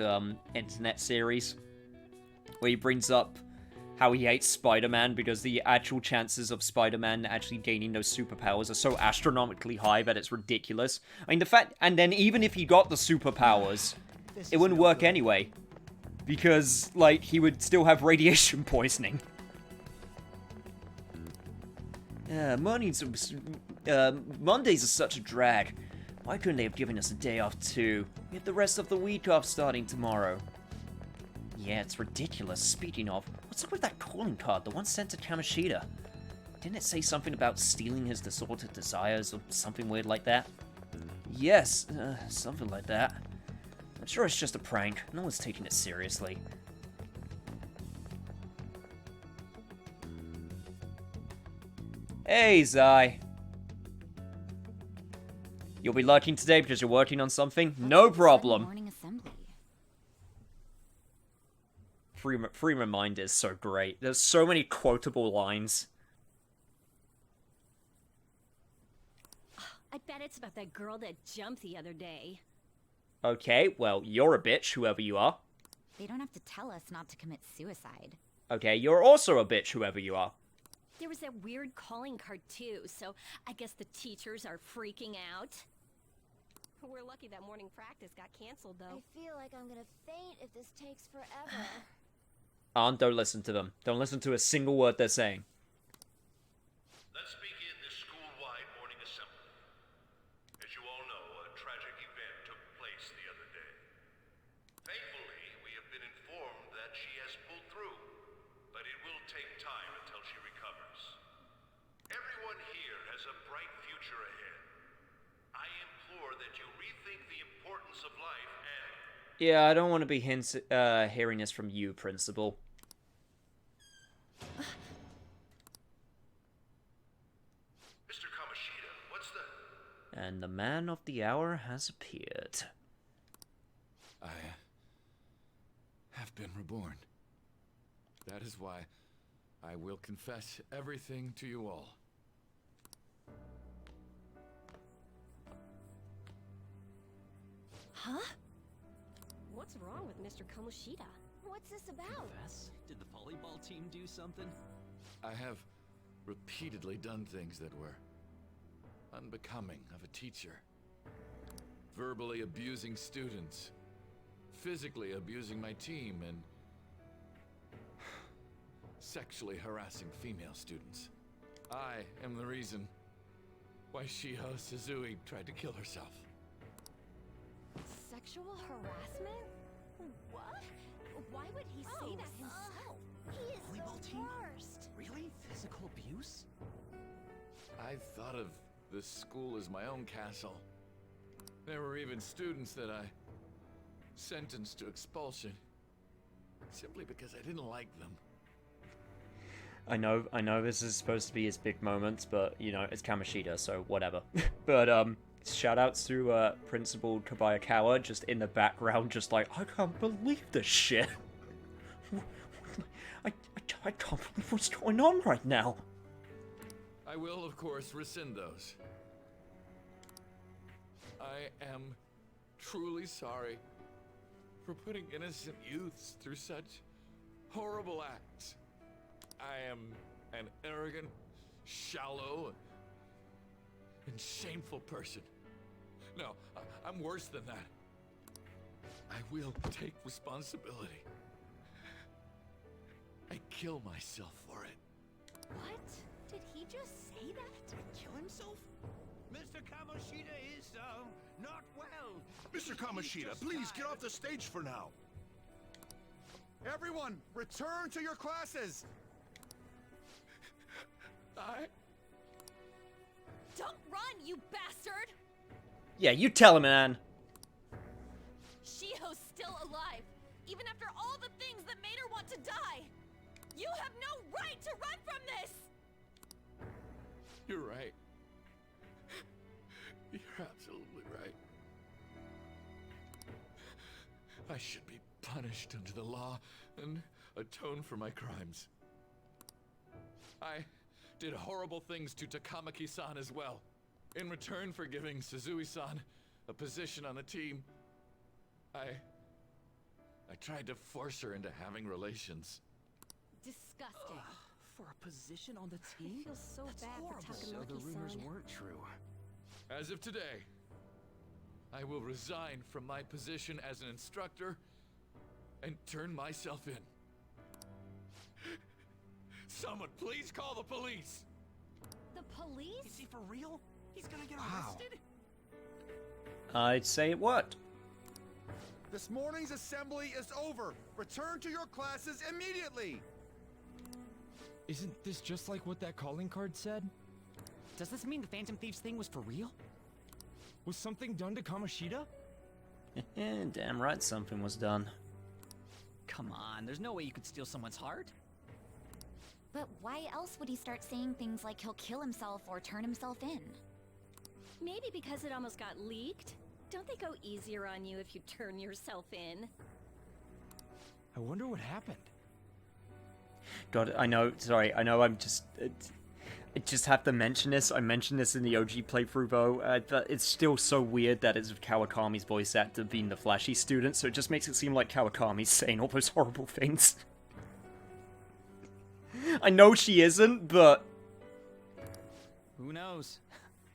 internet series. Where he brings up how he hates Spider-Man because the actual chances of Spider-Man actually gaining those superpowers are so astronomically high that it's ridiculous. I mean, the fact, and then even if he got the superpowers, it wouldn't work anyway. Because, like, he would still have radiation poisoning. Mondays are such a drag. Why couldn't they have given us a day off too? We have the rest of the week off starting tomorrow. Yeah, it's ridiculous. Speaking of, what's up with that calling card, the one sent to Kamoshida? Didn't it say something about stealing his disordered desires or something weird like that? Yes, something like that. I'm sure it's just a prank. No one's taking it seriously. Hey, Zai. You'll be lurking today because you're working on something? No problem. Morning assembly. Freeman Mind is so great. There's so many quotable lines. I bet it's about that girl that jumped the other day. Okay, well, you're a bitch, whoever you are. They don't have to tell us not to commit suicide. Okay, you're also a bitch, whoever you are. There was that weird calling card too, so I guess the teachers are freaking out. We're lucky that morning practice got canceled, though. I feel like I'm gonna faint if this takes forever. Aunt, don't listen to them. Don't listen to a single word they're saying. Let's begin this school-wide morning assembly. As you all know, a tragic event took place the other day. Thankfully, we have been informed that she has pulled through, but it will take time until she recovers. Everyone here has a bright future ahead. I implore that you rethink the importance of life and... Yeah, I don't want to be hearing this from you, Principal. Mr. Kamoshida, what's the... And the man of the hour has appeared. I have been reborn. That is why I will confess everything to you all. Huh? What's wrong with Mr. Kamoshida? What's this about? Confess? Did the volleyball team do something? I have repeatedly done things that were unbecoming of a teacher. Verbally abusing students, physically abusing my team, and sexually harassing female students. I am the reason why Shiho Suzui tried to kill herself. Sexual harassment? What? Why would he say that himself? He is Volleyball the team? worst. Really? Physical abuse? I thought of this school as my own castle. There were even students that I sentenced to expulsion simply because I didn't like them. I know this is supposed to be his big moment, but, you know, it's Kamoshida, so whatever. But, shoutouts to, Principal Kobayakawa, just in the background, just like, I can't believe this shit. I can't believe what's going on right now. I will, of course, rescind those. I am truly sorry for putting innocent youths through such horrible acts. I am an arrogant, shallow, and shameful person. No, I'm worse than that. I will take responsibility. I kill myself for it. What? Did he just say that? Kill himself? Mr. Kamoshida is, not well. Mr. Kamoshida, please get off the stage for now. Everyone, return to your classes! Don't run, you bastard! Yeah, you tell him, man. Shiho's still alive, even after all the things that made her want to die. You have no right to run from this! You're right. You're absolutely right. I should be punished under the law and atone for my crimes. I did horrible things to Takamaki-san as well. In return for giving Suzui-san a position on the team, I tried to force her into having relations. Disgusting. For a position on the I team? feel so That's bad horrible. for So the rumors Takamaki-san. weren't true. As of today, I will resign from my position as an instructor and turn myself in. Someone please call the police! The police? Is he for real? He's gonna get Wow. arrested? I'd say it worked. This morning's assembly is over. Return to your classes immediately. Isn't this just like what that calling card said? Does this mean the Phantom Thieves thing was for real? Was something done to Kamoshida? Damn right something was done. Come on, there's no way you could steal someone's heart. But why else would he start saying things like he'll kill himself or turn himself in? Maybe because it almost got leaked. Don't they go easier on you if you turn yourself in? I wonder what happened. God, I know, sorry, I know I'm just... I just have to mention this. I mentioned this in the OG playthrough, though. But it's still so weird that it's Kawakami's voice actor being the flashy student, so it just makes it seem like Kawakami's saying all those horrible things. I know she isn't, but... Who knows?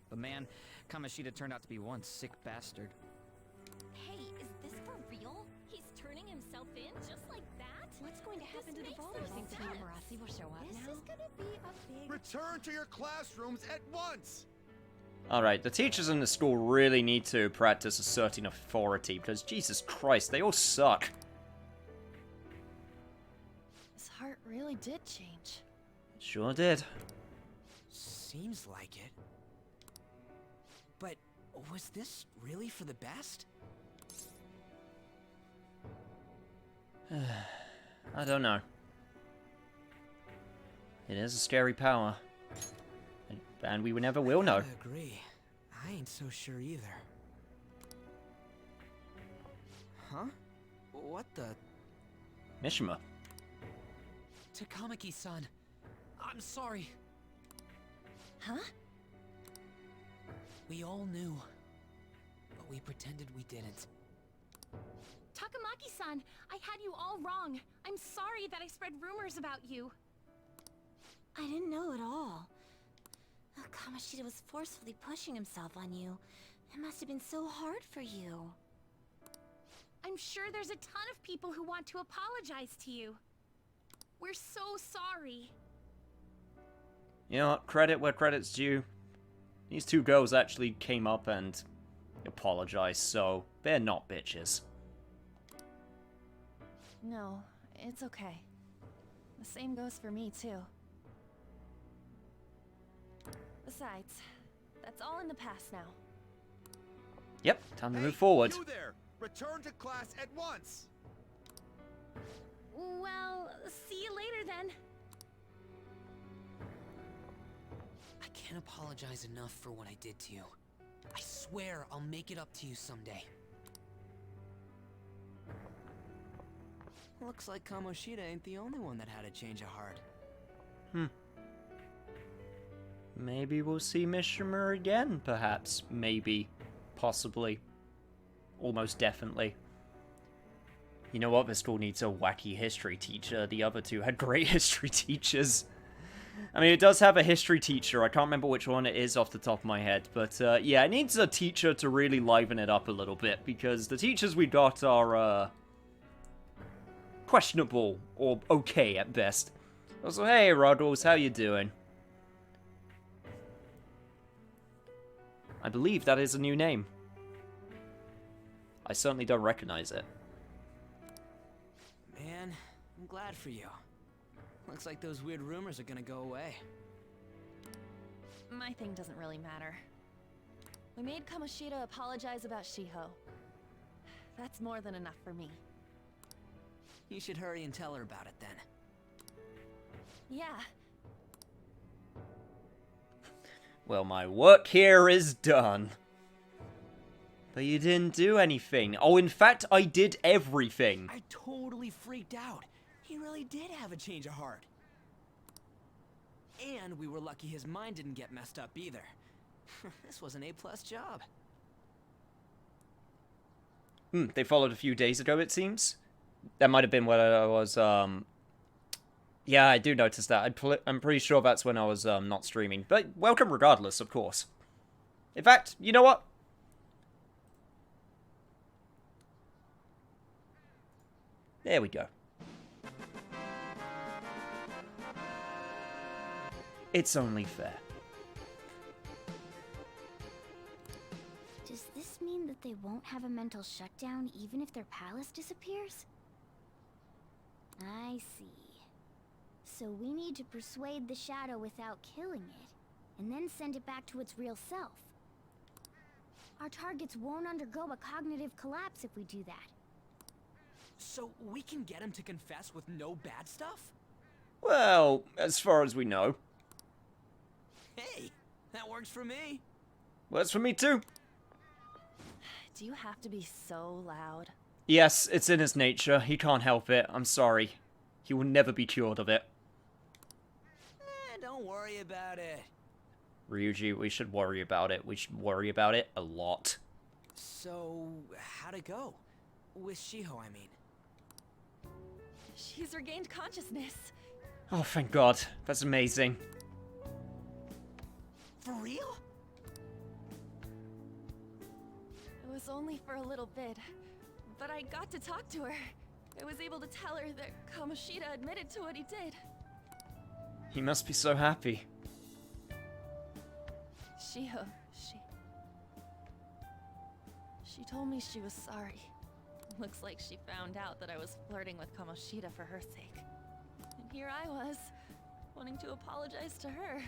But man, Kamoshida turned out to be one sick bastard. Hey, is this for real? He's turning himself in just like that? What's going to happen to the voters? Think the paparazzi will show up This now? is gonna be a big... Return to your classrooms at once. Alright, the teachers in the school really need to practice asserting authority, because Jesus Christ, they all suck. His heart really did change. Sure did. Seems like it. But was this really for the best? I don't know. It is a scary power. And we never will know. I agree. I ain't so sure either. Huh? What the? Mishima. Takamaki-san. I'm sorry. Huh? We all knew. But we pretended we didn't. Takamaki-san, I had you all wrong. I'm sorry that I spread rumors about you. I didn't know at all. Kamoshida was forcefully pushing himself on you. It must have been so hard for you. I'm sure there's a ton of people who want to apologize to you. We're so sorry. You know what? Credit where credit's due. These two girls actually came up and apologized, so they're not bitches. No, it's okay. The same goes for me, too. Besides, that's all in the past now. Yep, time to Hey, move forward. You there! Return to class at once. Well, see you later then. I can't apologize enough for what I did to you. I swear I'll make it up to you someday. Looks like Kamoshida ain't the only one that had a change of heart. Maybe we'll see Mishima again, perhaps. Maybe. Possibly. Almost definitely. You know what? This school needs a wacky history teacher. The other two had great history teachers. I mean, it does have a history teacher. I can't remember which one it is off the top of my head. But, yeah, it needs a teacher to really liven it up a little bit. Because the teachers we got are, questionable. Or okay, at best. Also, hey, Ruddles, how you doing? I believe that is a new name. I certainly don't recognize it. Man, I'm glad for you. Looks like those weird rumors are gonna go away. My thing doesn't really matter. We made Kamoshida apologize about Shiho. That's more than enough for me. You should hurry and tell her about it then. Yeah. Well, my work here is done. But But you didn't do anything. Oh, in fact, I did everything. I totally freaked out. He really did have a change of heart. And we were lucky his mind didn't get messed up either. This was an A+ job. They followed a few days ago, it seems. That might have been when I was, Yeah, I do notice that. I'm pretty sure that's when I was, not streaming. But welcome regardless, of course. In fact, you know what? There we go. It's only fair. Does this mean that they won't have a mental shutdown even if their palace disappears? I see. So we need to persuade the shadow without killing it, and then send it back to its real self. Our targets won't undergo a cognitive collapse if we do that. So we can get him to confess with no bad stuff? Well, as far as we know. Hey, that works for me. Works for me too. Do you have to be so loud? Yes, it's in his nature. He can't help it. I'm sorry. He will never be cured of it. Don't worry about it. Ryuji, we should worry about it. We should worry about it a lot. So, how'd it go? With Shiho, I mean. She's regained consciousness. Oh, thank God. That's amazing. For real? It was only for a little bit, but I got to talk to her. I was able to tell her that Kamoshida admitted to what he did. He must be so happy. Shiho, she told me she was sorry. Looks like she found out that I was flirting with Kamoshida for her sake. And here I was, wanting to apologize to her.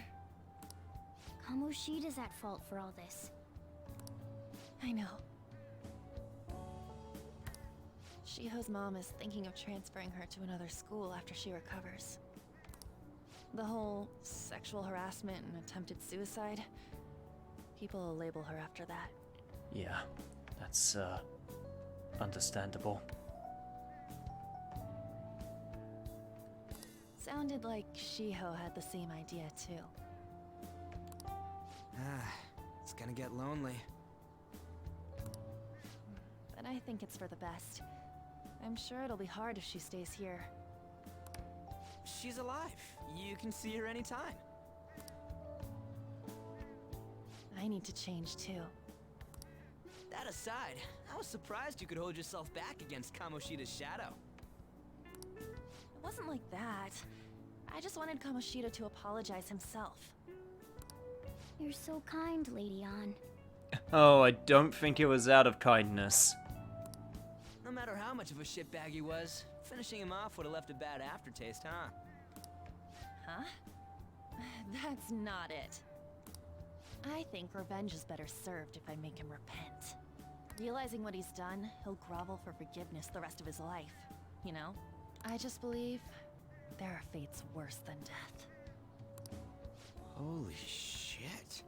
Kamoshida's at fault for all this. I know. Shiho's mom is thinking of transferring her to another school after she recovers. The whole sexual harassment and attempted suicide, people will label her after that. Yeah, that's, understandable. Sounded like Shiho had the same idea too. It's gonna get lonely. But I think it's for the best. I'm sure it'll be hard if she stays here. She's alive. You can see her anytime. I need to change too. That aside, I was surprised you could hold yourself back against Kamoshida's shadow. It wasn't like that. I just wanted Kamoshida to apologize himself. You're so kind, Lady Ann. Oh, I don't think it was out of kindness. No matter how much of a shitbag he was, finishing him off would have left a bad aftertaste, huh? Huh? That's not it. I think revenge is better served if I make him repent. Realizing what he's done, he'll grovel for forgiveness the rest of his life, you know? I just believe there are fates worse than death. Holy shit.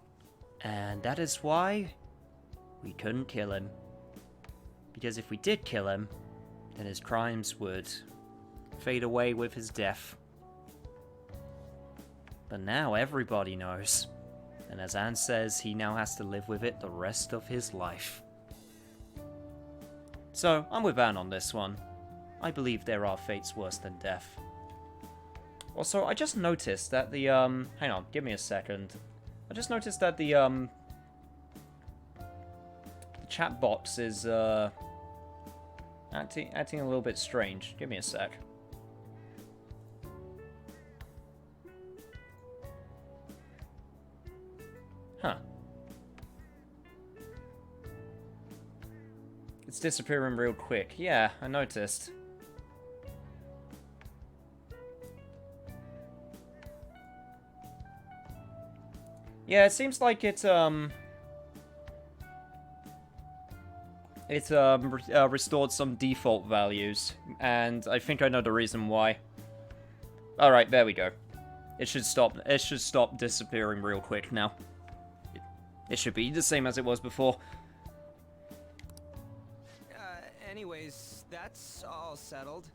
And that is why we couldn't kill him. Because if we did kill him, then his crimes would fade away with his death. But now everybody knows. And as Anne says, he now has to live with it the rest of his life. So, I'm with Anne on this one. I believe there are fates worse than death. Also, I just noticed that the, hang on, give me a second. I just noticed that the chat box is, acting a little bit strange. Give me a sec. Huh. It's disappearing real quick. Yeah, I noticed. Yeah, it seems like it's restored some default values, and I think I know the reason why. Alright, there we go. It should stop disappearing real quick now. It should be the same as it was before. that's all settled.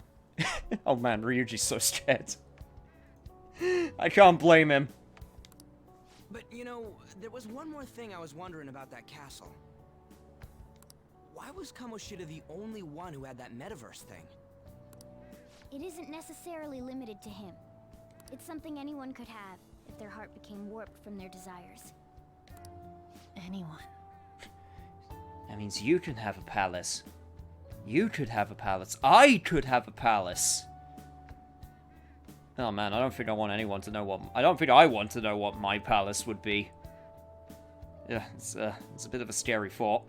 Oh man, Ryuji's so scared. I can't blame him. But, you know, there was one more thing I was wondering about that castle. Why was Kamoshida the only one who had that metaverse thing? It isn't necessarily limited to him. It's something anyone could have if their heart became warped from their desires. Anyone. That means you can have a palace. You could have a palace. I could have a palace. Oh man, I don't think I want anyone to know what... I don't think I want to know what my palace would be. Yeah, it's a bit of a scary thought.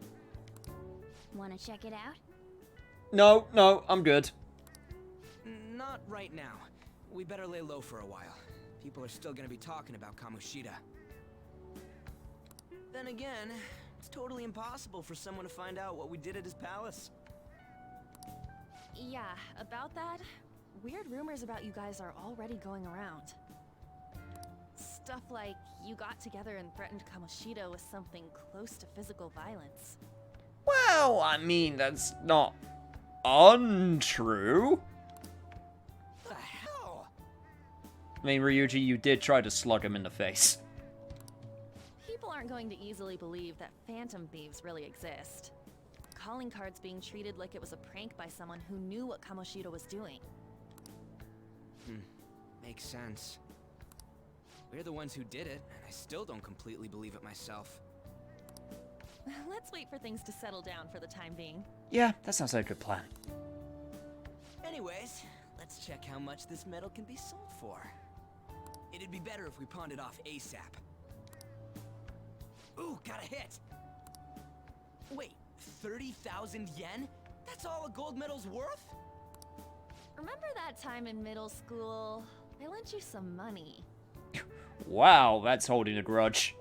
Wanna check it out? No, I'm good. Not right now. We better lay low for a while. People are still gonna be talking about Kamoshida. Then again, it's totally impossible for someone to find out what we did at his palace. Yeah, about that, weird rumors about you guys are already going around. Stuff like you got together and threatened Kamoshida with something close to physical violence. Well, I mean, that's not untrue. The hell? I mean, Ryuji, you did try to slug him in the face. People aren't going to easily believe that phantom thieves really exist. Calling cards being treated like it was a prank by someone who knew what Kamoshida was doing. Makes sense. We're the ones who did it, and I still don't completely believe it myself. Let's wait for things to settle down for the time being. Yeah, that sounds like a good plan. Anyways, let's check how much this metal can be sold for. It'd be better if we pawned it off ASAP. Ooh, got a hit! Wait, 30,000 yen? That's all a gold medal's worth? Remember that time in middle school? I lent you some money. Wow, that's holding a grudge.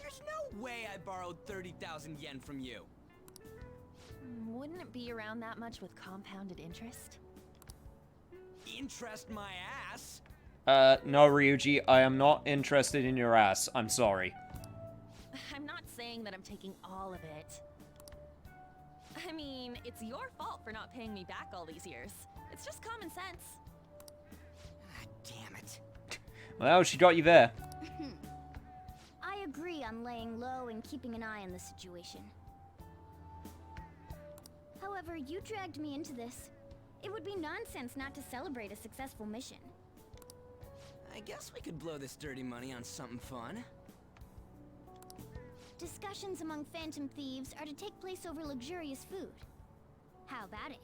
There's no way I borrowed 30,000 yen from you. Wouldn't it be around that much with compounded interest? Interest my ass? No, Ryuji, I am not interested in your ass. I'm sorry. I'm not saying that I'm taking all of it. I mean, it's your fault for not paying me back all these years. It's just common sense. Ah, damn it. Well, she got you there. I agree on laying low and keeping an eye on the situation. However, you dragged me into this. It would be nonsense not to celebrate a successful mission. I guess we could blow this dirty money on something fun. Discussions among phantom thieves are to take place over luxurious food. How about it?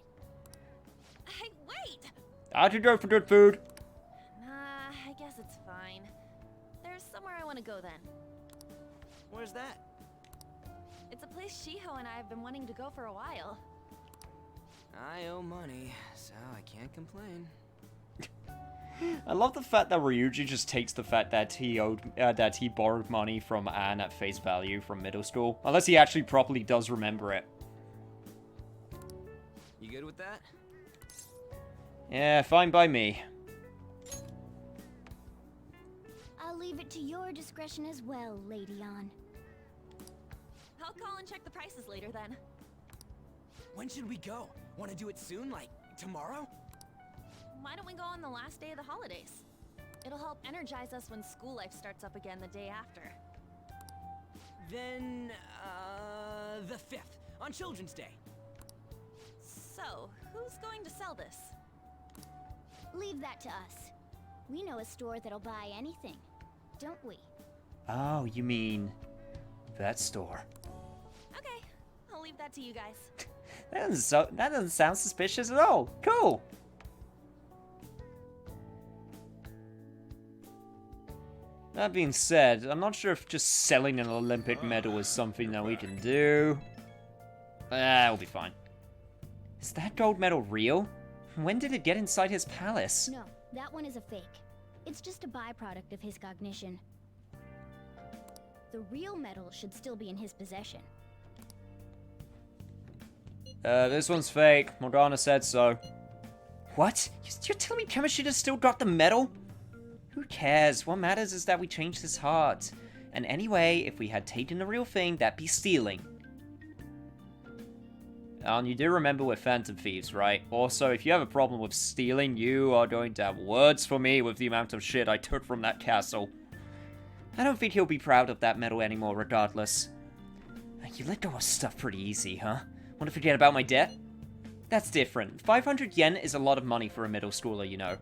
Hey, wait! I could go for good food. Nah, I guess it's fine. There's somewhere I want to go then. Where's that? It's a place Shiho and I have been wanting to go for a while. I owe money, so I can't complain. I love the fact that Ryuji just takes the fact that he borrowed money from Anne at face value from middle school, unless he actually properly does remember it. You good with that? Yeah, fine by me. I'll leave it to your discretion as well, Lady Ann. I'll call and check the prices later then. When should we go? Want to do it soon, like tomorrow? Why don't we go on the last day of the holidays? It'll help energize us when school life starts up again the day after. Then, the 5th, on Children's Day. So, who's going to sell this? Leave that to us. We know a store that'll buy anything, don't we? Oh, you mean that store? Okay, I'll leave that to you guys. That doesn't sound suspicious at all. Cool. That being said, I'm not sure if just selling an Olympic medal is something that we can do. We'll be fine. Is that gold medal real? When did it get inside his palace? No, that one is a fake. It's just a byproduct of his cognition. The real medal should still be in his possession. This one's fake. Morgana said so. What? You're telling me Kamoshida still got the medal? Who cares? What matters is that we changed his heart. And anyway, if we had taken the real thing, that'd be stealing. And you do remember we're Phantom Thieves, right? Also, if you have a problem with stealing, you are going to have words for me with the amount of shit I took from that castle. I don't think he'll be proud of that medal anymore, regardless. You let go of stuff pretty easy, huh? Want to forget about my debt? That's different. 500 yen is a lot of money for a middle schooler, you know.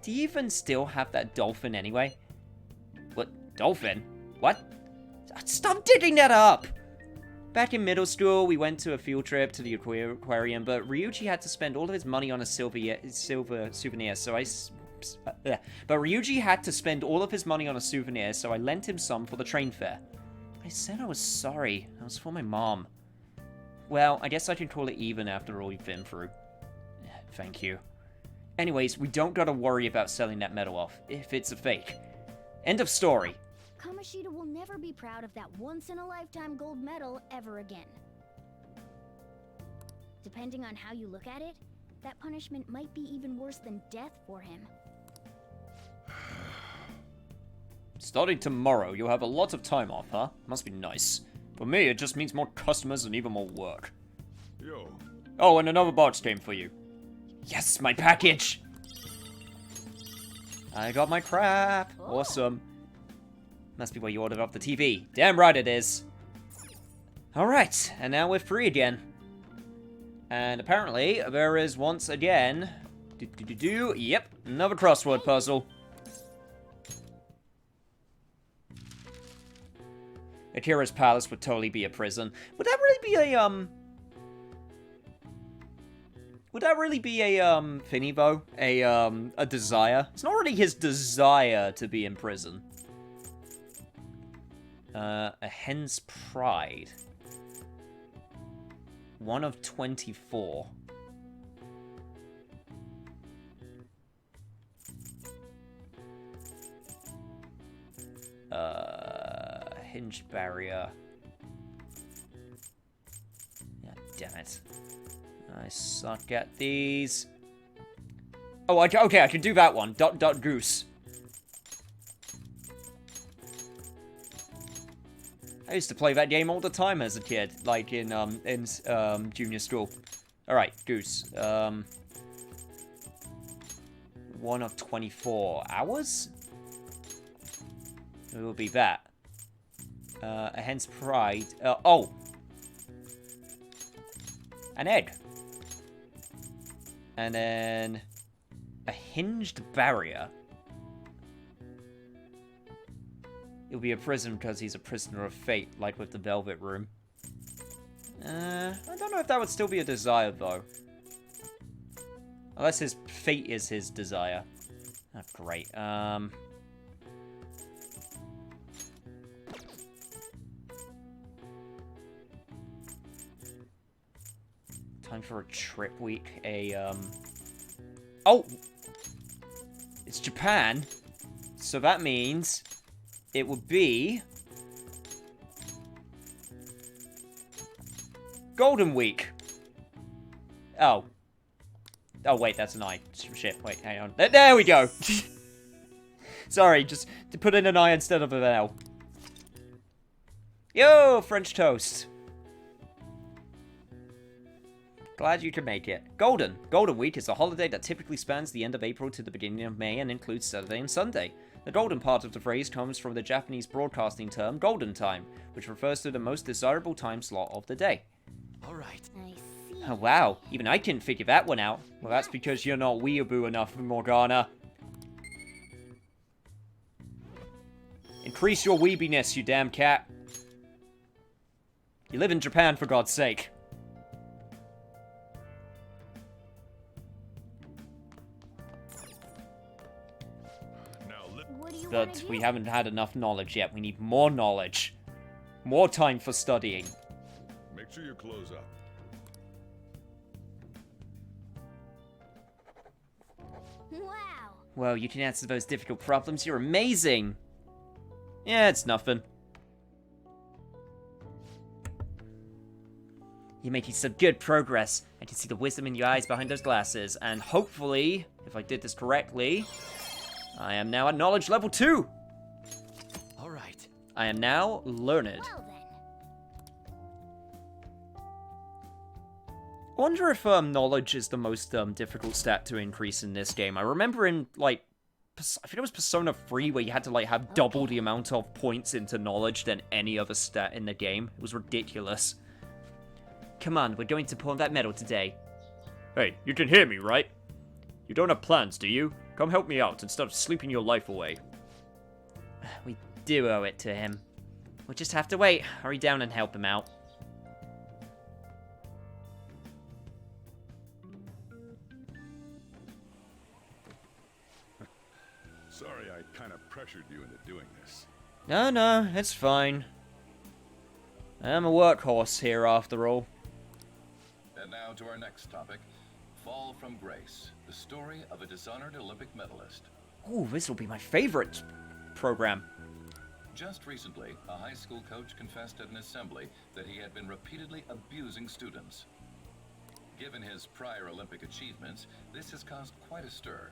Do you even still have that dolphin anyway? What? Dolphin? What? Stop digging that up! Back in middle school, we went to a field trip to the aquarium, but Ryuji had to spend all of his money on a silver souvenir, so Ryuji had to spend all of his money on a souvenir, so I lent him some for the train fare. I said I was sorry. That was for my mom. Well, I guess I can call it even after all you've been through. Thank you. Anyways, we don't gotta worry about selling that medal off, if it's a fake. End of story. Kamoshida will never be proud of that once-in-a-lifetime gold medal ever again. Depending on how you look at it, that punishment might be even worse than death for him. Starting tomorrow, you'll have a lot of time off, huh? Must be nice. For me, it just means more customers and even more work. Yo. Oh, and another box came for you. Yes, my package! I got my crap. Awesome. Must be where you ordered off the TV. Damn right it is. Alright, and now we're free again. And apparently, there is once again... Yep, another crossword puzzle. Akira's palace would totally be a prison. Would that really be a, Would that really be a, thingy, though? A desire? It's not really his desire to be in prison. A hen's pride. 1 of 24. Hinged barrier. God damn it. I suck at these. Oh, okay, I can do that one. ... Goose. I used to play that game all the time as a kid, like in junior school. Alright, Goose. 1 of 24 hours? It will be that. A hen's pride. Oh! An egg. And then... a hinged barrier. It'll be a prison because he's a prisoner of fate, like with the Velvet Room. I don't know if that would still be a desire, though. Unless his fate is his desire. Oh, great. Time for a trip week. Oh! It's Japan. So that means it would be Golden Week. Oh. Oh, wait, that's an I. Shit, wait, hang on. There we go! Sorry, just to put in an I instead of an L. Yo, French toast. Glad you could make it. Golden Week is a holiday that typically spans the end of April to the beginning of May and includes Saturday and Sunday. The golden part of the phrase comes from the Japanese broadcasting term golden time, which refers to the most desirable time slot of the day. Alright. I see. Oh wow, even I couldn't figure that one out. Well, that's because you're not weeaboo enough, Morgana. Increase your weebiness, you damn cat. You live in Japan, for God's sake. But we haven't had enough knowledge yet. We need more knowledge. More time for studying. Make sure you close up. Wow. Well, you can answer those difficult problems. You're amazing. Yeah, it's nothing. You're making some good progress. I can see the wisdom in your eyes behind those glasses. And hopefully, if I did this correctly... I am now at knowledge level 2. All right. I am now learned. Well I wonder if knowledge is the most difficult stat to increase in this game. I remember in, like, I think it was Persona 3 where you had to, like, have double the amount of points into knowledge than any other stat in the game. It was ridiculous. Come on, we're going to pull that medal today. Hey, you can hear me, right? You don't have plans, do you? Come help me out instead of sleeping your life away. We do owe it to him. We'll just have to wait. Hurry down and help him out. Sorry I kind of pressured you into doing this. No, it's fine. I'm a workhorse here, after all. And now to our next topic, Fall from Grace, the story of a dishonored Olympic medalist. Ooh, this will be my favorite program. Just recently, a high school coach confessed at an assembly that he had been repeatedly abusing students. Given his prior Olympic achievements, this has caused quite a stir.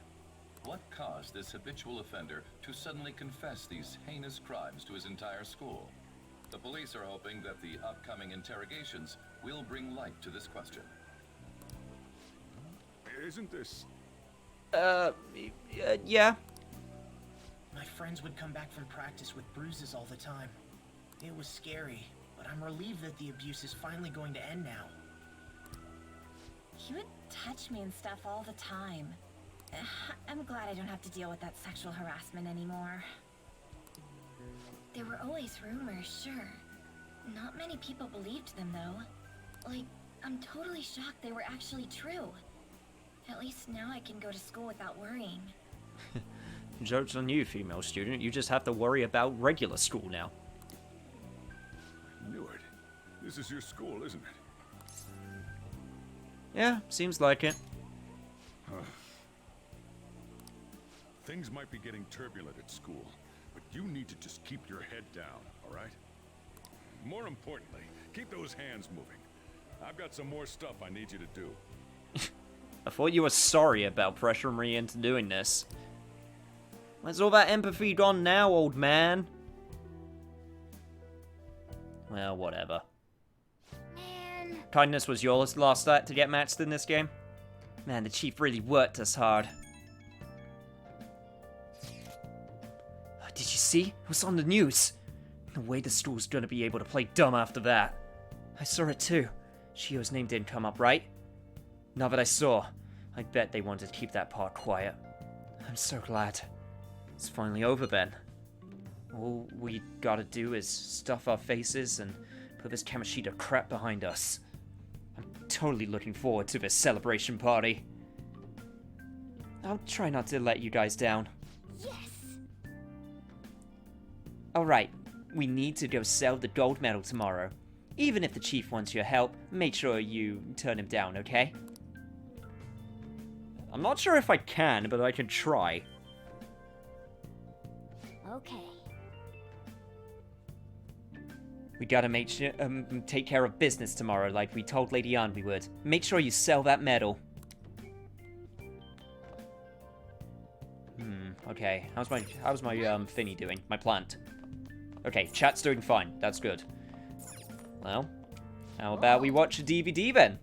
What caused this habitual offender to suddenly confess these heinous crimes to his entire school? The police are hoping that the upcoming interrogations will bring light to this question. Isn't this... Yeah. My friends would come back from practice with bruises all the time. It was scary, but I'm relieved that the abuse is finally going to end now. He would touch me and stuff all the time. I'm glad I don't have to deal with that sexual harassment anymore. There were always rumors, sure. Not many people believed them, though. Like, I'm totally shocked they were actually true. At least now I can go to school without worrying. Joke's on you, female student. You just have to worry about regular school now. I knew it. This is your school, isn't it? Yeah, seems like it. Things might be getting turbulent at school, but you need to just keep your head down, all right? More importantly, keep those hands moving. I've got some more stuff I need you to do. I thought you were sorry about pressuring me into doing this. Where's all that empathy gone now, old man? Well, whatever. Man. Kindness was your last stat to get matched in this game? Man, the chief really worked us hard. Did you see? It was on the news. No way the school's gonna be able to play dumb after that. I saw it too. Shio's name didn't come up, right? Now that I saw, I bet they wanted to keep that part quiet. I'm so glad. It's finally over, Ben. All we gotta do is stuff our faces and put this Kamoshida crap behind us. I'm totally looking forward to this celebration party. I'll try not to let you guys down. Yes! Alright, we need to go sell the gold medal tomorrow. Even if the chief wants your help, make sure you turn him down, okay? I'm not sure if I can, but I can try. Okay. We gotta make sure, take care of business tomorrow like we told Lady Ann we would. Make sure you sell that medal. Okay. How's my thingy doing? My plant. Okay, chat's doing fine. That's good. Well, how about we watch a DVD then?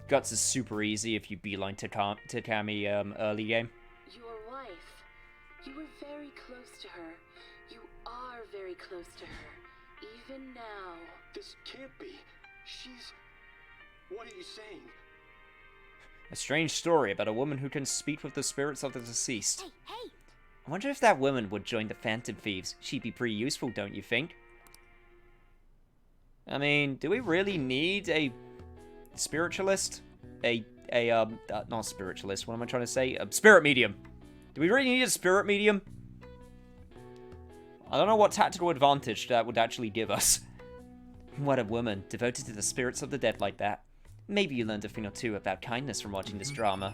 Guts is super easy if you beeline to Kami early game. Your wife. You were very close to her. You are very close to her. Even now. This can't be. She's... What are you saying? A strange story about a woman who can speak with the spirits of the deceased. Hey, hey! I wonder if that woman would join the Phantom Thieves. She'd be pretty useful, don't you think? I mean, do we really need a spiritualist? Not spiritualist, what am I trying to say? A spirit medium. Do we really need a spirit medium? I don't know what tactical advantage that would actually give us. What a woman, devoted to the spirits of the dead like that. Maybe you learned a thing or two about kindness from watching this drama.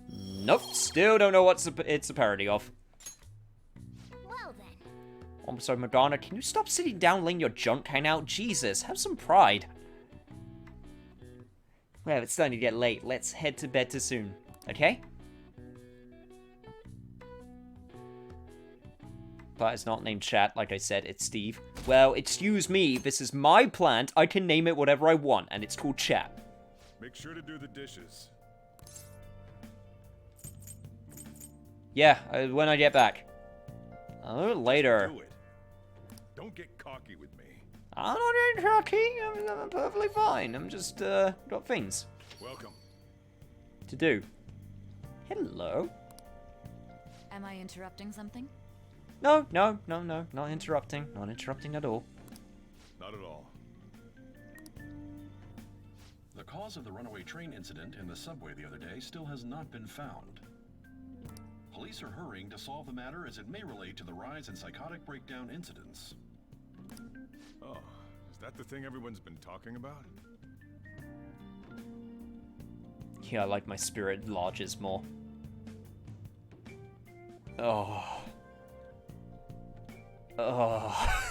Nope, still don't know what it's a parody of. Well then. I'm sorry, Madonna, can you stop sitting down laying your junk hang out? Jesus, have some pride. Well, it's starting to get late. Let's head to bed too soon, okay? But it's not named Chat, like I said, it's Steve. Well, excuse me, this is my plant. I can name it whatever I want, and it's called Chat. Make sure to do the dishes. Yeah, when I get back. Later. Do it. Don't get cocky with me. I'm not getting cocky. I'm perfectly fine. I'm just, got things Welcome. to do. Hello? Am I interrupting something? No, not interrupting. Not interrupting at all. Not at all. The cause of the runaway train incident in the subway the other day still has not been found. Police are hurrying to solve the matter as it may relate to the rise in psychotic breakdown incidents. Oh, is that the thing everyone's been talking about? Yeah, I like my spirit lodges more. Oh. Oh.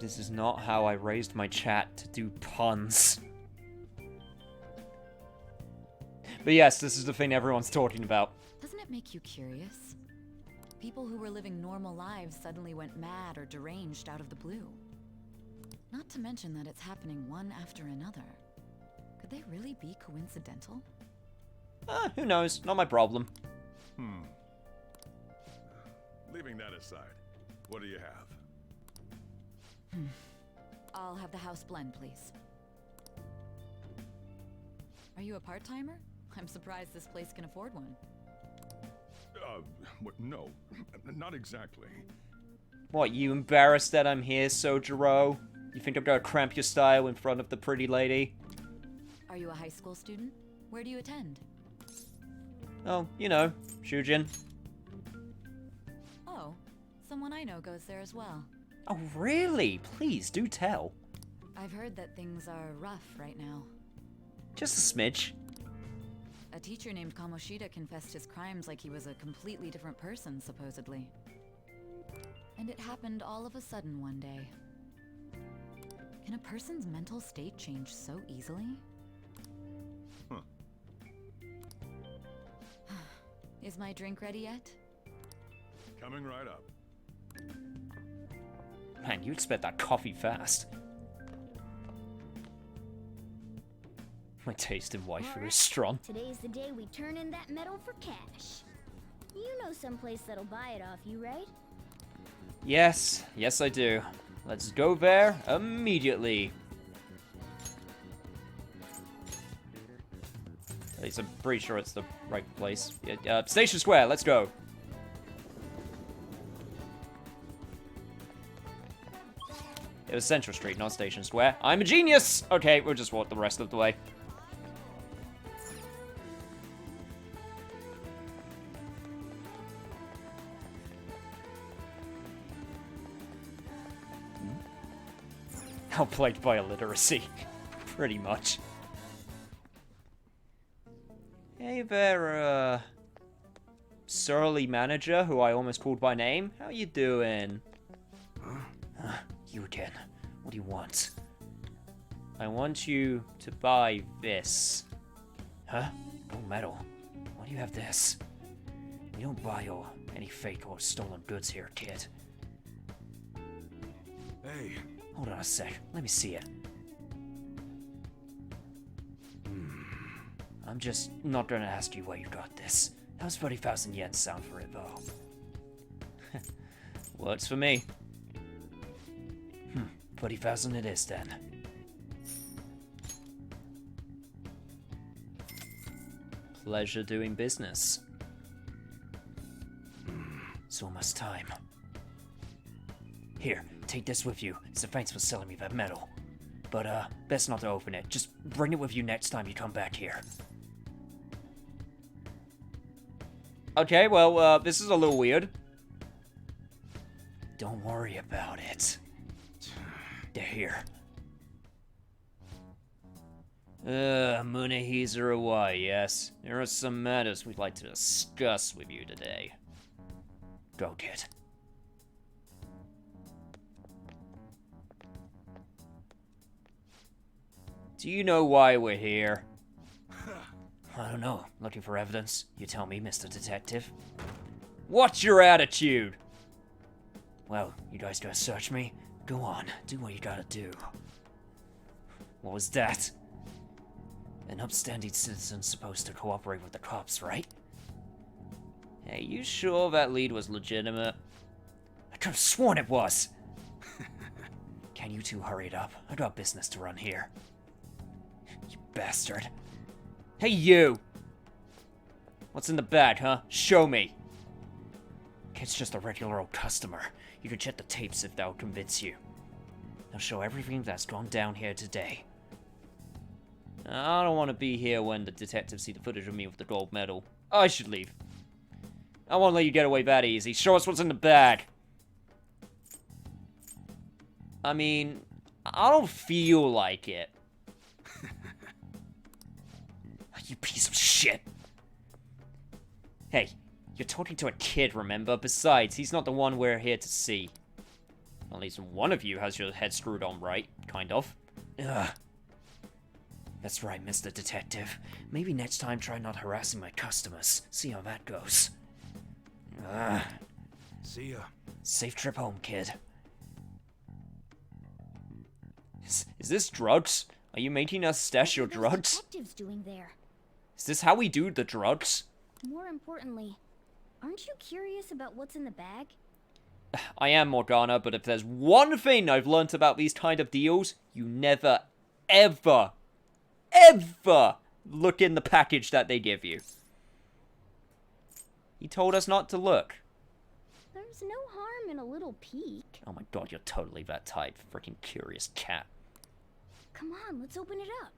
This is not how I raised my chat to do puns. But yes, this is the thing everyone's talking about. Doesn't it make you curious? People who were living normal lives suddenly went mad or deranged out of the blue. Not to mention that it's happening one after another. Could they really be coincidental? Who knows? Not my problem. Leaving that aside, what do you have? I'll have the house blend, please. Are you a part-timer? I'm surprised this place can afford one. No, not exactly. What, you embarrassed that I'm here, Sojiro? You think I'm gonna cramp your style in front of the pretty lady? Are you a high school student? Where do you attend? Oh, you know, Shujin. Oh, someone I know goes there as well. Oh, really? Please, do tell. I've heard that things are rough right now. Just a smidge. A teacher named Kamoshida confessed his crimes like he was a completely different person, supposedly. And it happened all of a sudden one day. Can a person's mental state change so easily? Huh. Is my drink ready yet? Coming right up. Man, you expect that coffee fast. My taste in waifu is strong. Today's the day we turn in that metal for cash. You know someplace that'll buy it off you, right? Yes, yes I do. Let's go there immediately. At least I'm pretty sure it's the right place. Station Square, let's go. It was Central Street, not Station Square. I'm a genius! Okay, we'll just walk the rest of the way. Outplayed by illiteracy. Pretty much. Hey there, surly manager who I almost called by name. How you doing? You again. What do you want? I want you to buy this. Huh? Oh, metal. Why do you have this? We don't buy any fake or stolen goods here, kid. Hey. Hold on a sec. Let me see it. I'm just not gonna ask you why you got this. How's 30,000 yen sound for it, though? Works for me. 40,000 it is, then. Pleasure doing business. It's almost time. Here, take this with you. So thanks for selling me that metal. But, best not to open it. Just bring it with you next time you come back here. Okay, well, this is a little weird. Don't worry about it. They're here. Munehisa Awai, yes. There are some matters we'd like to discuss with you today. Go, kid. Do you know why we're here? I don't know. Looking for evidence. You tell me, Mr. Detective. What's your attitude? Well, you guys gonna search me? Go on, do what you gotta do. What was that? An upstanding citizen's supposed to cooperate with the cops, right? Hey, you sure that lead was legitimate? I could have sworn it was! Can you two hurry it up? I got business to run here. You bastard. Hey, you! What's in the bag, huh? Show me! Kid's just a regular old customer. You can check the tapes if that'll convince you. I'll show everything that's gone down here today. I don't want to be here when the detectives see the footage of me with the gold medal. I should leave. I won't let you get away that easy. Show us what's in the bag. I mean, I don't feel like it. You piece of shit. Hey, you're talking to a kid, remember? Besides, he's not the one we're here to see. At least one of you has your head screwed on right, kind of. Ugh. That's right, Mr. Detective. Maybe next time try not harassing my customers. See how that goes. Ugh. See ya. Safe trip home, kid. Is this drugs? Are you making us stash your drugs? Detectives doing there? Is this how we do the drugs? More importantly, aren't you curious about what's in the bag? I am, Morgana, but if there's one thing I've learnt about these kind of deals, you never, ever look in the package that they give you. He told us not to look. There's no harm in a little peek. Oh my god, you're totally that type. Freaking curious cat. Come on, let's open it up.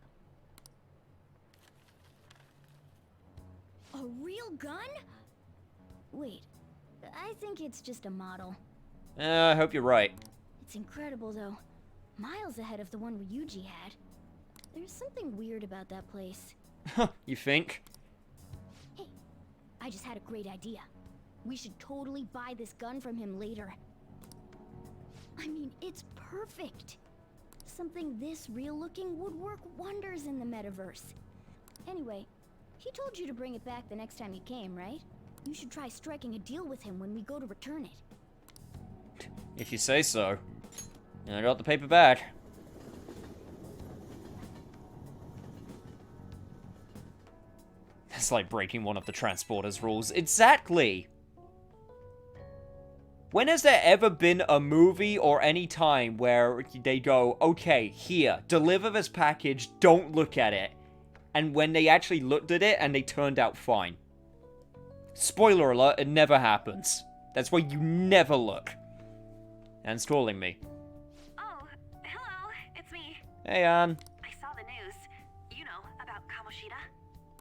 A real gun? Wait, I think it's just a model. I hope you're right. It's incredible, though. Miles ahead of the one Ryuji had. There's something weird about that place. You think? Hey, I just had a great idea. We should totally buy this gun from him later. I mean, it's perfect. Something this real-looking would work wonders in the metaverse. Anyway, he told you to bring it back the next time you came, right? You should try striking a deal with him when we go to return it. If you say so. I got the paper back. It's like breaking one of the transporter's rules. Exactly! When has there ever been a movie or any time where they go, okay, here, deliver this package, don't look at it. And when they actually looked at it and they turned out fine. Spoiler alert, it never happens. That's why you never look. Anne's calling me. Oh, hello, it's me. Hey, Anne. I saw the news. You know, about Kamoshida.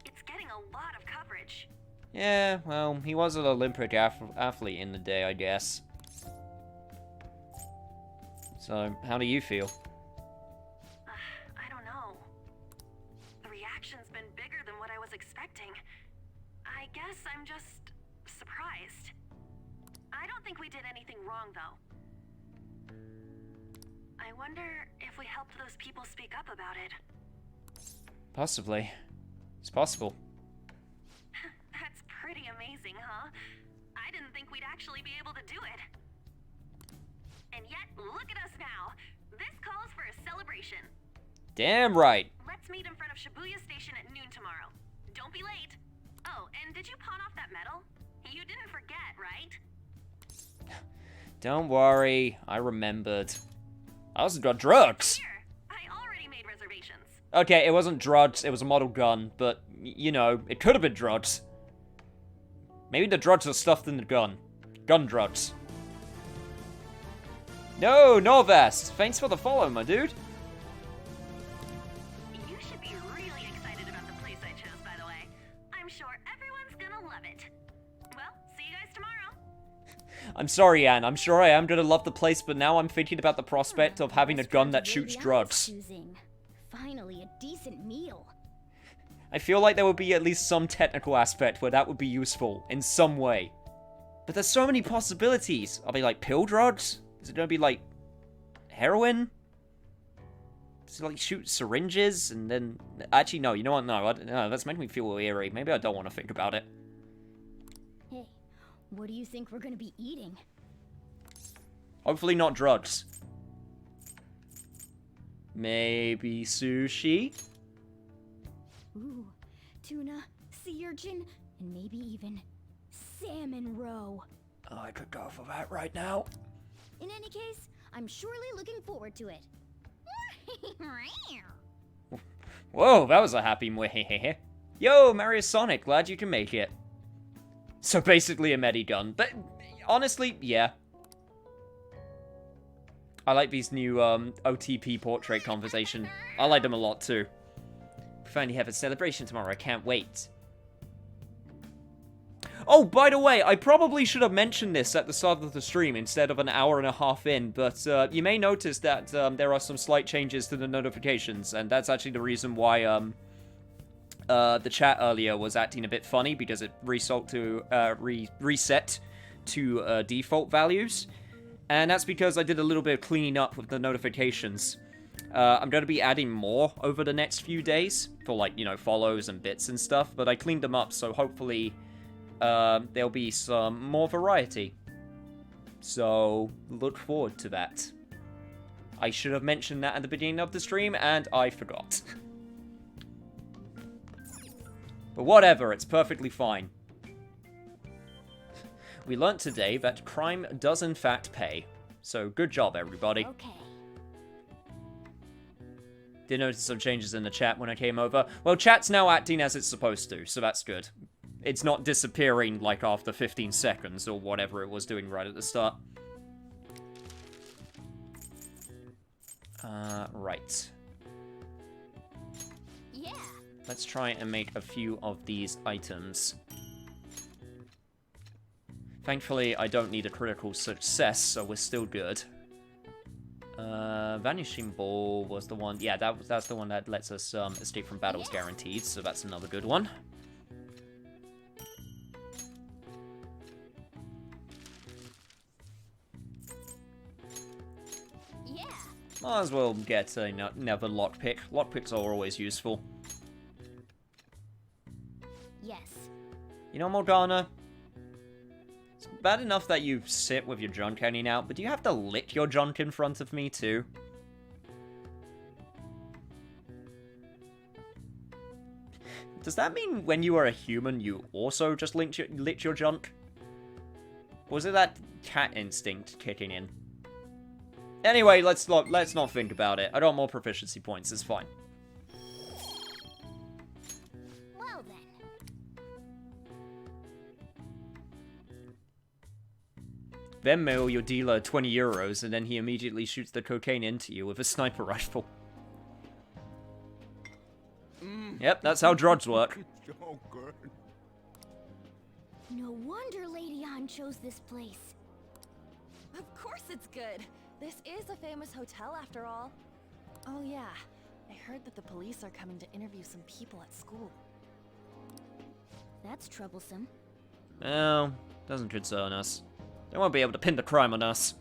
It's getting a lot of coverage. Yeah, well, he was an Olympic athlete in the day, I guess. So, how do you feel? I don't know. The reaction's been bigger than what I was expecting. I guess I'm just surprised. I don't think we did anything wrong, though. I wonder if we helped those people speak up about it. Possibly. It's possible. That's pretty amazing, huh? I didn't think we'd actually be able to do it. And yet, look at us now. This calls for a celebration. Damn right. Let's meet in front of Shibuya Station at noon tomorrow. Don't be late. Oh, and did you pawn off that medal? You didn't forget, right? Don't worry, I remembered. I also got drugs. Here, I already made reservations. Okay, it wasn't drugs, it was a model gun, but, you know, it could have been drugs. Maybe the drugs are stuffed in the gun. Gun drugs. No, Norvest! Thanks for the follow, my dude. You should be really excited about the place I chose, by the way. I'm sure everyone's gonna love it. Well, see you guys tomorrow. I'm sorry, Anne. I'm sure I am gonna love the place, but now I'm thinking about the prospect of having a gun that shoots drugs. Finally, a decent meal. I feel like there would be at least some technical aspect where that would be useful, in some way. But there's so many possibilities. Are they like pill drugs? Is it gonna be like heroin? Does it like shoot syringes and then... Actually, no, you know what? No, that's making me feel eerie. Maybe I don't want to think about it. Hey, What do you think we're gonna be eating? Hopefully not drugs. Maybe sushi? Ooh, tuna, sea urchin, and maybe even salmon roe. Oh, I could go for that right now. In any case, I'm surely looking forward to it. Whoa, that was a happy mwehehehe. Yo, Mario Sonic, glad you can make it. So basically a Medigun, but honestly, yeah. I like these new OTP portrait conversation. I like them a lot too. We finally have a celebration tomorrow, I can't wait. Oh, by the way, I probably should have mentioned this at the start of the stream instead of an hour and a half in, but you may notice that there are some slight changes to the notifications, and that's actually the reason why the chat earlier was acting a bit funny, because it reset to default values, and that's because I did a little bit of cleaning up with the notifications. I'm going to be adding more over the next few days for, like, you know, follows and bits and stuff, but I cleaned them up, so hopefully there'll be some more variety. So, look forward to that. I should have mentioned that at the beginning of the stream, and I forgot. But whatever, it's perfectly fine. We learnt today that crime does in fact pay. So, good job, everybody. Okay. Did notice some changes in the chat when I came over. Well, chat's now acting as it's supposed to, so that's good. It's not disappearing, like, after 15 seconds, or whatever it was doing right at the start. Right. Yeah. Let's try and make a few of these items. Thankfully, I don't need a critical success, so we're still good. Vanishing Ball was the one... Yeah, that's the one that lets us escape from battles guaranteed, so that's another good one. Yeah. Might as well get another lockpick. Lockpicks are always useful. Yes. You know, Morgana? It's bad enough that you sit with your junk hanging out, but do you have to lick your junk in front of me, too? Does that mean when you are a human, you also just lick your junk? Or was it that cat instinct kicking in? Anyway, let's not think about it. I don't want more proficiency points, it's fine. Well then. Then mail your dealer 20 euros, and then he immediately shoots the cocaine into you with a sniper rifle. Yep, that's how drugs work. So good. No wonder Lady Ann chose this place. Of course it's good. This is a famous hotel after all. Oh yeah, I heard that the police are coming to interview some people at school. That's troublesome. Well, doesn't concern us. They won't be able to pin the crime on us.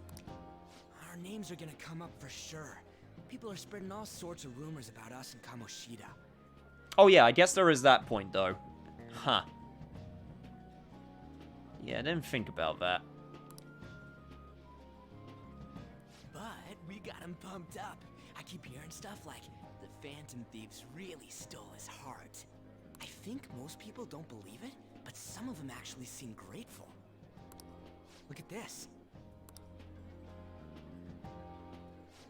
Our names are gonna come up for sure. People are spreading all sorts of rumors about us and Kamoshida. Oh yeah, I guess there is that point, though. Huh. Yeah, I didn't think about that. But we got him pumped up. I keep hearing stuff like the Phantom Thieves really stole his heart. I think most people don't believe it, but some of them actually seem grateful. Look at this.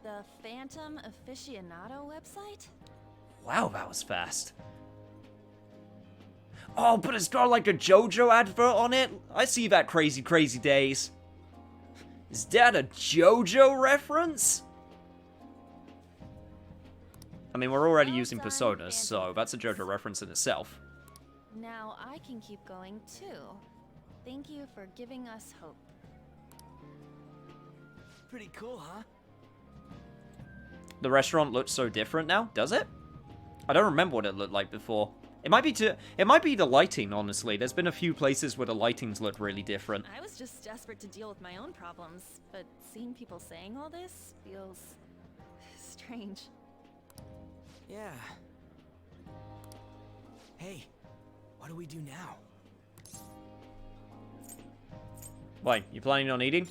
The Phantom Aficionado website? Wow, that was fast. Oh, but it's got like a JoJo advert on it? I see that crazy, crazy days. Is that a JoJo reference? I mean, we're already using Personas, so that's a JoJo reference in itself. Now I can keep going too. Thank you for giving us hope. Pretty cool, huh? The restaurant looks so different now, does it? I don't remember what it looked like before. It might be the lighting, honestly. There's been a few places where the lightings look really different. I was just desperate to deal with my own problems, but seeing people saying all this feels strange. Yeah. Hey, what do we do now? Why, you planning on eating?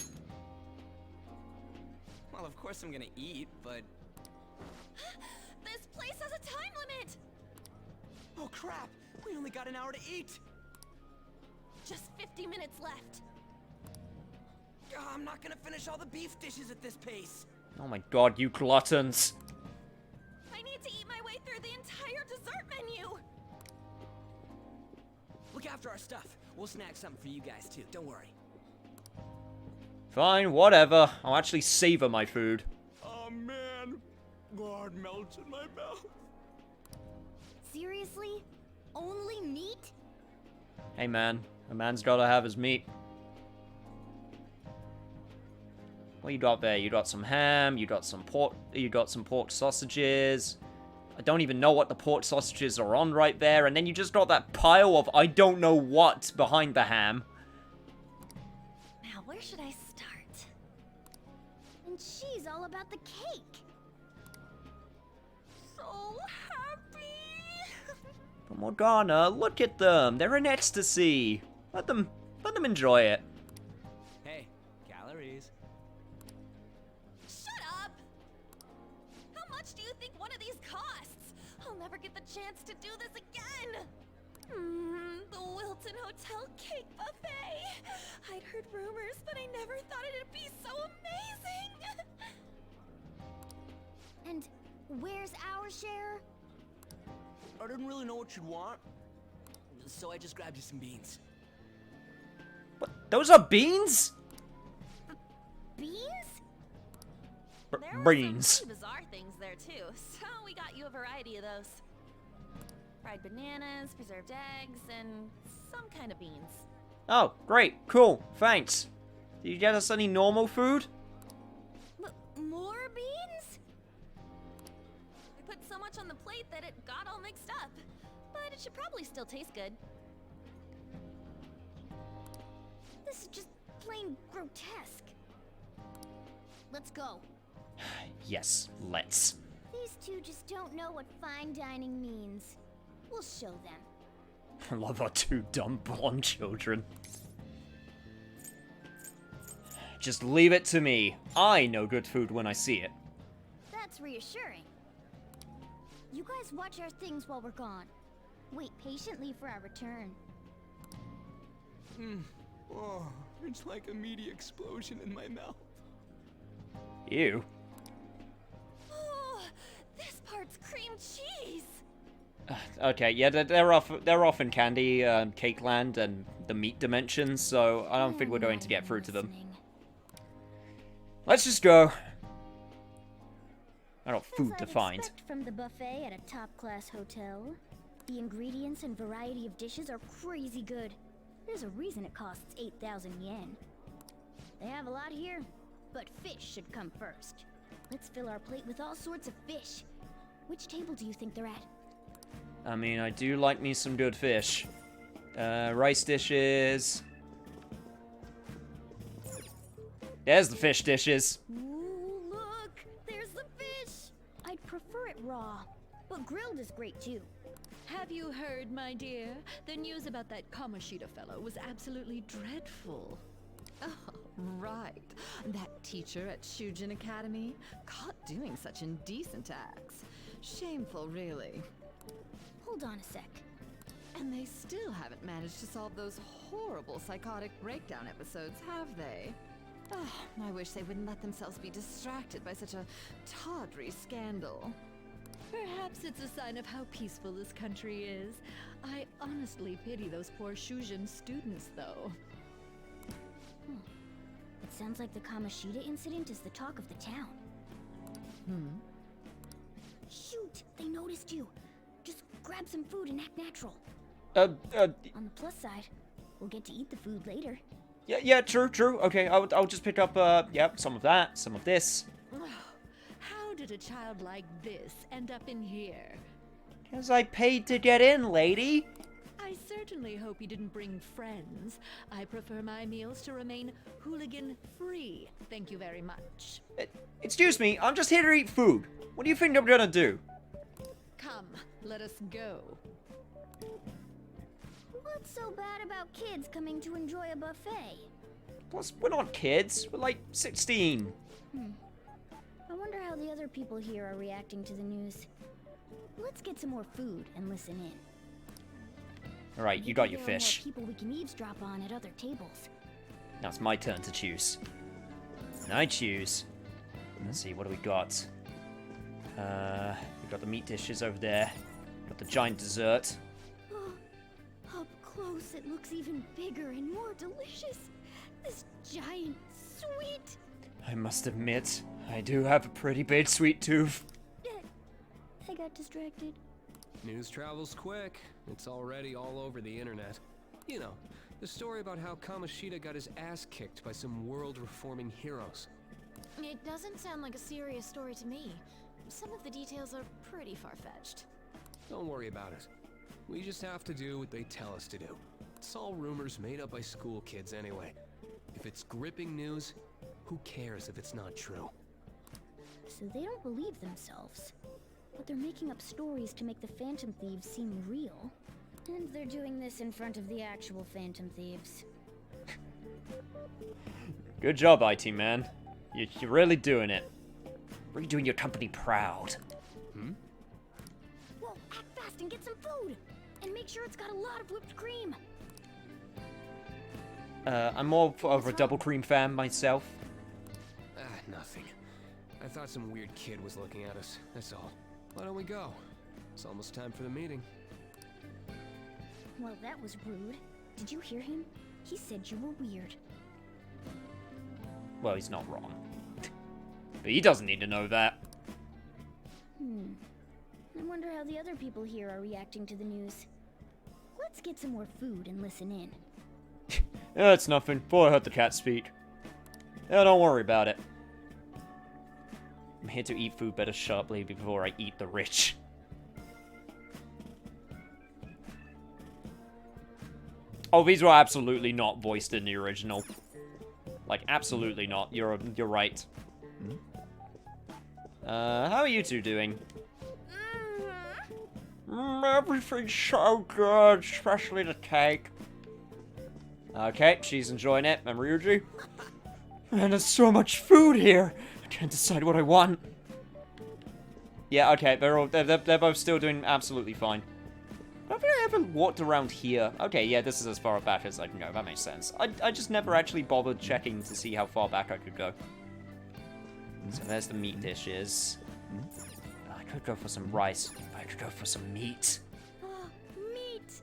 Well, of course I'm gonna eat, but... This place has a time limit! Oh crap! We only got an hour to eat! Just 50 minutes left. I'm not gonna finish all the beef dishes at this pace. Oh my god, you gluttons. I need to eat my way through the entire dessert menu! Look after our stuff. We'll snag something for you guys too, don't worry. Fine, whatever. I'll actually savor my food. Oh man, God melts in my mouth. Seriously? Only meat? Hey man, a man's gotta have his meat. What you got there? You got some ham, you got some pork sausages. I don't even know what the pork sausages are on right there, and then you just got that pile of I don't know what behind the ham. Now, where should I start? And she's all about the cake. So happy! But Morgana, look at them. They're in ecstasy. Let them enjoy it. Hey, calories. Shut up! How much do you think one of these costs? I'll never get the chance to do this again! The Wilton Hotel Cake Buffet! I'd heard rumors, but I never thought it'd be so amazing! And where's our share? I didn't really know what you'd want, so I just grabbed you some beans. What? Those are beans? Beans? Beans. Some pretty bizarre things there too, so we got you a variety of those. Fried bananas, preserved eggs, and some kind of beans. Oh, great, cool, thanks. Did you get us any normal food? More beans? We put so much on the plate that it got all mixed up, but it should probably still taste good. This is just plain grotesque. Let's go. Yes, let's. These two just don't know what fine dining means. We'll show them. I love our two dumb blonde children. Just leave it to me. I know good food when I see it. That's reassuring. You guys watch our things while we're gone. Wait patiently for our return. Oh, it's like a meaty explosion in my mouth. Ew. Oh, this part's cream cheese. Okay, yeah, they're off in Candy, Cake Land, and the meat dimensions, so I don't think we're going to get through to them. Let's just go. I got food to find. From the buffet at a top-class hotel, the ingredients and variety of dishes are crazy good. There's a reason it costs 8,000 yen. They have a lot here, but fish should come first. Let's fill our plate with all sorts of fish. Which table do you think they're at? I mean, I do like me some good fish. Rice dishes. There's the fish dishes. Ooh, look! There's the fish! I'd prefer it raw, but grilled is great too. Have you heard, my dear? The news about that Kamoshida fellow was absolutely dreadful. Oh, right. That teacher at Shujin Academy, caught doing such indecent acts. Shameful, really. Hold on a sec. And they still haven't managed to solve those horrible psychotic breakdown episodes, have they? Oh, I wish they wouldn't let themselves be distracted by such a tawdry scandal. Perhaps it's a sign of how peaceful this country is. I honestly pity those poor Shujin students, though. It sounds like the Kamoshida incident is the talk of the town. Shoot! They noticed you! Just grab some food and act natural. On the plus side, we'll get to eat the food later. Yeah, true. Okay, I'll just pick up, some of that, some of this. How did a child like this end up in here? 'Cause I paid to get in, lady. I certainly hope you didn't bring friends. I prefer my meals to remain hooligan-free. Thank you very much. Excuse me, I'm just here to eat food. What do you think I'm gonna do? Come, let us go. What's so bad about kids coming to enjoy a buffet? Plus, we're not kids. We're like 16. I wonder how the other people here are reacting to the news. Let's get some more food and listen in. Alright, you got your fish. There are more people we can eavesdrop on at other tables. Now it's my turn to choose. And I choose. Let's see, what do we got? We got the meat dishes over there. Got the giant dessert. Up close, it looks even bigger and more delicious. This giant sweet. I must admit, I do have a pretty big sweet tooth. I got distracted. News travels quick. It's already all over the internet. You know, the story about how Kamoshida got his ass kicked by some world-reforming heroes. It doesn't sound like a serious story to me. Some of the details are pretty far-fetched. Don't worry about it. We just have to do what they tell us to do. It's all rumors made up by school kids anyway. If it's gripping news, who cares if it's not true? So they don't believe themselves. But they're making up stories to make the Phantom Thieves seem real. And they're doing this in front of the actual Phantom Thieves. Good job, IT man. You're really doing it. Really doing your company proud. Well, act fast and get some food! And make sure it's got a lot of whipped cream! I'm more of a double cream fan myself. Nothing. I thought some weird kid was looking at us, that's all. Why don't we go? It's almost time for the meeting. Well, that was rude. Did you hear him? He said you were weird. Well, he's not wrong. But he doesn't need to know that. I wonder how the other people here are reacting to the news. Let's get some more food and listen in. Yeah, it's nothing. Before I heard the cat speak. Yeah, don't worry about it. I'm here to eat food better sharply before I eat the rich. Oh, these were absolutely not voiced in the original. Like, absolutely not. You're right. How are you two doing? Everything's so good, especially the cake. Okay, she's enjoying it. And Ryuji? Man, there's so much food here. I can't decide what I want. Yeah, okay, they're both still doing absolutely fine. I think I haven't walked around here. Okay, yeah, this is as far back as I can go. That makes sense. I just never actually bothered checking to see how far back I could go. So there's the meat dishes. I could go for some rice. I could go for some meat. Meat!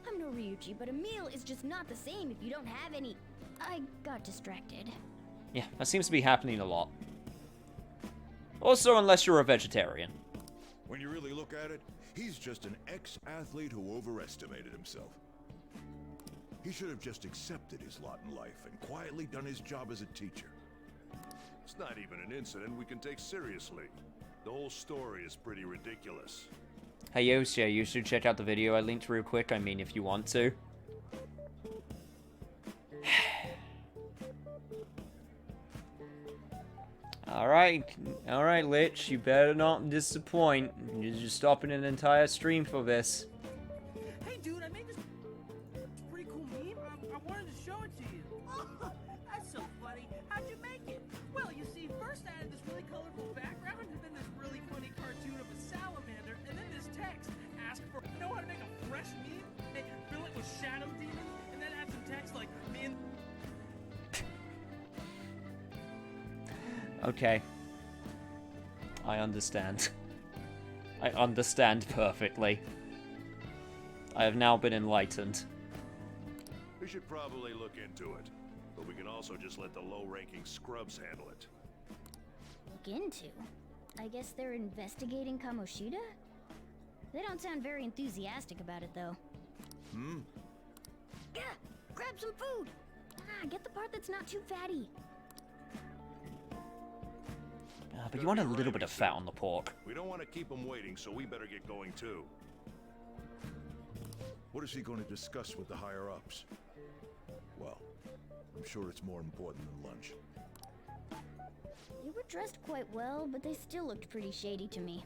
I'm no Ryuji, but a meal is just not the same if you don't have any. I got distracted. Yeah, that seems to be happening a lot. Also, unless you're a vegetarian. When you really look at it, he's just an ex-athlete who overestimated himself. He should have just accepted his lot in life and quietly done his job as a teacher. It's not even an incident we can take seriously. The whole story is pretty ridiculous. Hey Yoshi, you should check out the video I linked real quick, I mean if you want to. Alright, Lich, you better not disappoint. You're just stopping an entire stream for this. Hey, dude, I made this pretty cool meme. I wanted to show it to you. Oh, that's so funny. How'd you make it? Well, you see, first I added this really colorful background, and then this really funny cartoon of a salamander, and then this text. Ask for, you know how to make a fresh meme? Hey, fill it with shadow demons, and then add some text like, me and... Okay. I understand. I understand perfectly. I have now been enlightened. We should probably look into it, but we can also just let the low-ranking scrubs handle it. Look into? I guess they're investigating Kamoshida? They don't sound very enthusiastic about it, though. Yeah, grab some food! Get the part that's not too fatty. But you want a little bit of fat on the pork. We don't want to keep them waiting, so we better get going too. What is he going to discuss with the higher-ups? Well, I'm sure it's more important than lunch. They were dressed quite well, but they still looked pretty shady to me.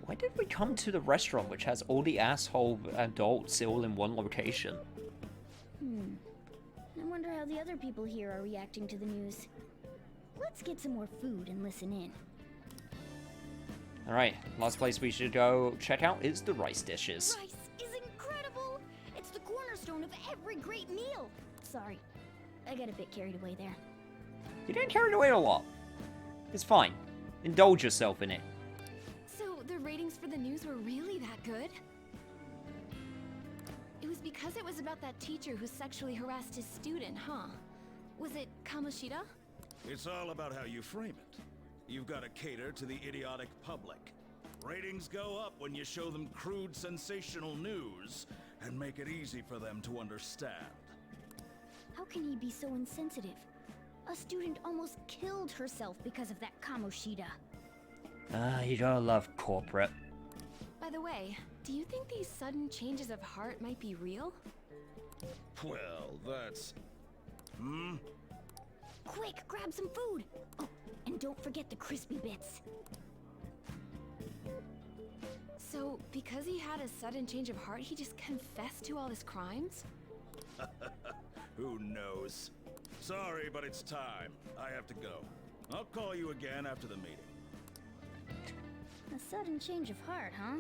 Why did we come to the restaurant which has all the asshole adults all in one location? I wonder how how the other people here are reacting to the news. Let's get some more food and listen in. Alright, last place we should go check out is the rice dishes. Rice is incredible! It's the cornerstone of every great meal! Sorry, I got a bit carried away there. You didn't carry it away a lot. It's fine. Indulge yourself in it. So, the ratings for the news were really that good? It was because it was about that teacher who sexually harassed his student, huh? Was it Kamoshida? It's all about how you frame it. You've got to cater to the idiotic public. Ratings go up when you show them crude, sensational news and make it easy for them to understand. How can he be so insensitive? A student almost killed herself because of that Kamoshida. You gotta love corporate. By the way, do you think these sudden changes of heart might be real? Well, that's... Quick, grab some food! Oh, and don't forget the crispy bits. So, because he had a sudden change of heart, he just confessed to all his crimes? Who knows? Sorry, but it's time. I have to go. I'll call you again after the meeting. A sudden change of heart, huh?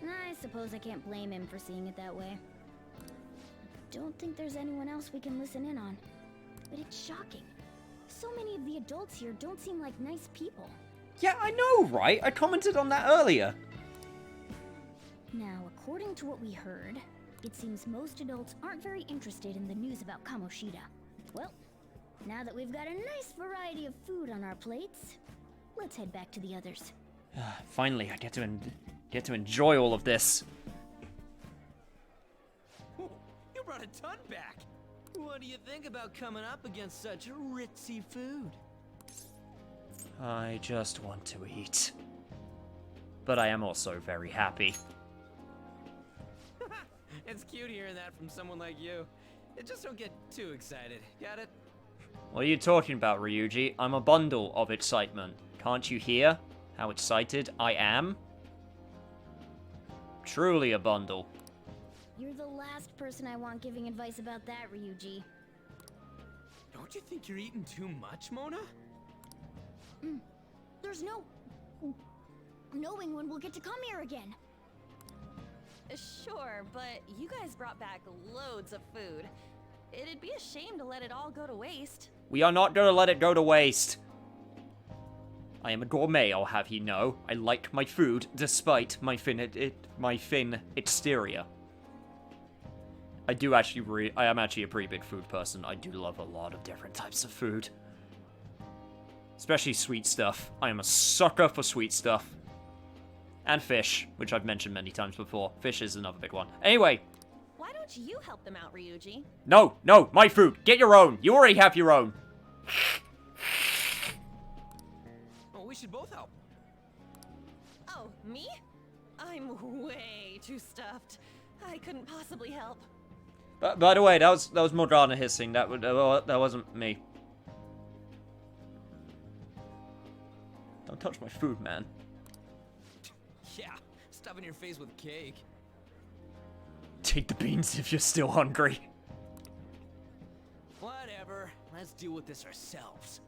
I suppose I can't blame him for seeing it that way. Don't think there's anyone else we can listen in on. But it's shocking. So many of the adults here don't seem like nice people. Yeah, I know, right? I commented on that earlier. Now, according to what we heard, it seems most adults aren't very interested in the news about Kamoshida. Well, now that we've got a nice variety of food on our plates, let's head back to the others. Finally, I get to enjoy all of this. You brought a ton back. What do you think about coming up against such ritzy food? I just want to eat. But I am also very happy. It's cute hearing that from someone like you. Just don't get too excited. Got it? What are you talking about, Ryuji? I'm a bundle of excitement. Can't you hear how excited I am? Truly a bundle. You're the last person I want giving advice about that, Ryuji. Don't you think you're eating too much, Mona? There's no... knowing when we'll get to come here again. Sure, but you guys brought back loads of food. It'd be a shame to let it all go to waste. We are not gonna let it go to waste. I am a gourmet, I'll have you know. I like my food despite my thin exterior. I am actually a pretty big food person. I do love a lot of different types of food. Especially sweet stuff. I am a sucker for sweet stuff. And fish, which I've mentioned many times before. Fish is another big one. Anyway. Why don't you help them out, Ryuji? No, my food. Get your own. You already have your own. Oh, we should both help. Oh, me? I'm way too stuffed. I couldn't possibly help. But by the way, that was Morgana hissing. That wasn't me. Don't touch my food, man. Yeah, stuffing your face with cake. Take the beans if you're still hungry. Whatever. Let's deal with this ourselves.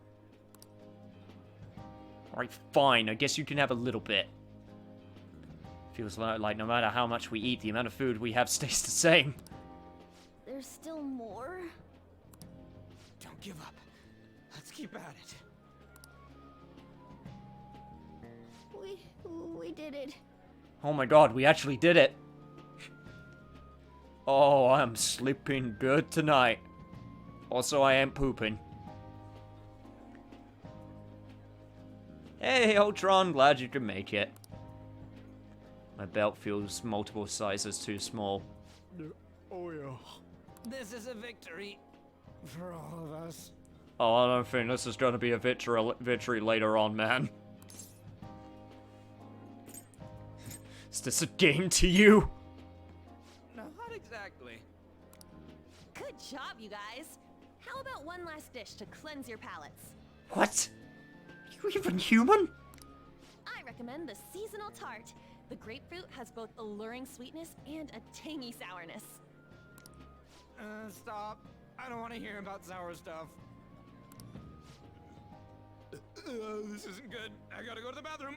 Alright, fine. I guess you can have a little bit. Feels like no matter how much we eat, the amount of food we have stays the same. There's still more? Don't give up. Let's keep at it. We did it. Oh my god, we actually did it. Oh, I'm sleeping good tonight. Also, I am pooping. Hey, Ultron, glad you could make it. My belt feels multiple sizes too small. Oh yeah. This is a victory for all of us. Oh, I don't think this is going to be a victory later on, man. Is this a game to you? No, not exactly. Good job, you guys. How about one last dish to cleanse your palates? What? Are you even human? I recommend the seasonal tart. The grapefruit has both alluring sweetness and a tangy sourness. Stop. I don't want to hear about sour stuff. This isn't good. I gotta go to the bathroom.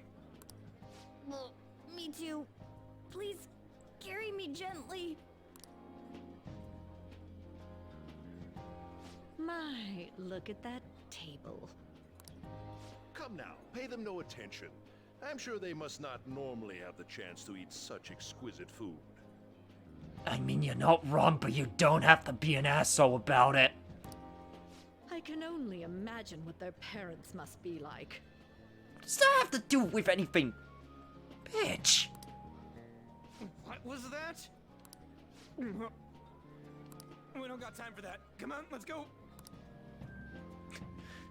Well, me too. Please, carry me gently. My, look at that table. Come now, pay them no attention. I'm sure they must not normally have the chance to eat such exquisite food. I mean, you're not wrong, but you don't have to be an asshole about it. I can only imagine what their parents must be like. What does that have to do with anything? Bitch. What was that? We don't got time for that. Come on, let's go.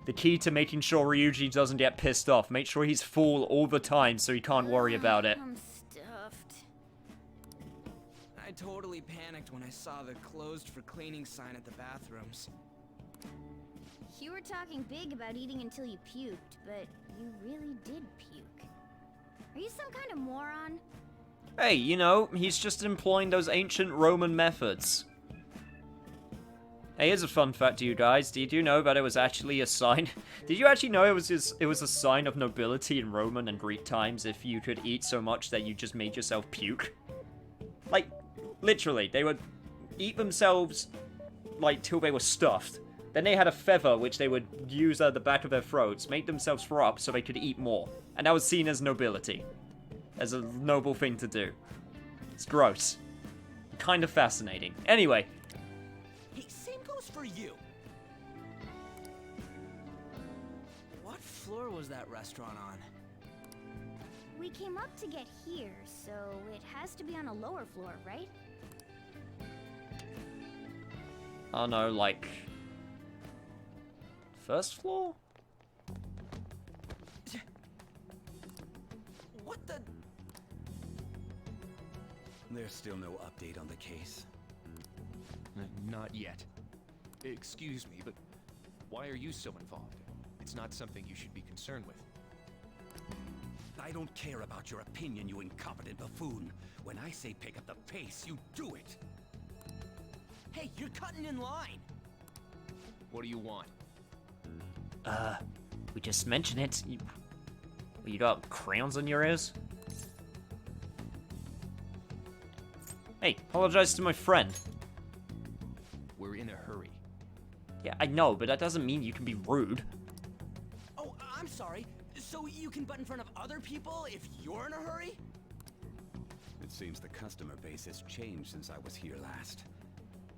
The key to making sure Ryuji doesn't get pissed off. Make sure he's full all the time so he can't worry about it. I'm stuffed. I totally panicked when I saw the closed for cleaning sign at the bathrooms. You were talking big about eating until you puked, but you really did puke. Are you some kind of moron? Hey, you know, he's just employing those ancient Roman methods. Hey, here's a fun fact to you guys. Did you know that it was actually a sign? Did you actually know it was a sign of nobility in Roman and Greek times if you could eat so much that you just made yourself puke? Like, literally, they would eat themselves, like, till they were stuffed. Then they had a feather which they would use at the back of their throats, make themselves throw up so they could eat more. And that was seen as nobility. As a noble thing to do. It's gross. Kind of fascinating. Anyway. Hey, same goes for you. What floor was that restaurant on? We came up to get here, so it has to be on a lower floor, right? Oh no, like... first floor? What the... There's still no update on the case. Not yet. Excuse me, but why are you so involved? It's not something you should be concerned with. I don't care about your opinion, you incompetent buffoon. When I say pick up the pace, you do it. Hey, you're cutting in line. What do you want? We just mentioned it. You got crayons in your ears? Hey, apologize to my friend. We're in a hurry. Yeah, I know, but that doesn't mean you can be rude. Oh, I'm sorry. So you can butt in front of other people if you're in a hurry? It seems the customer base has changed since I was here last.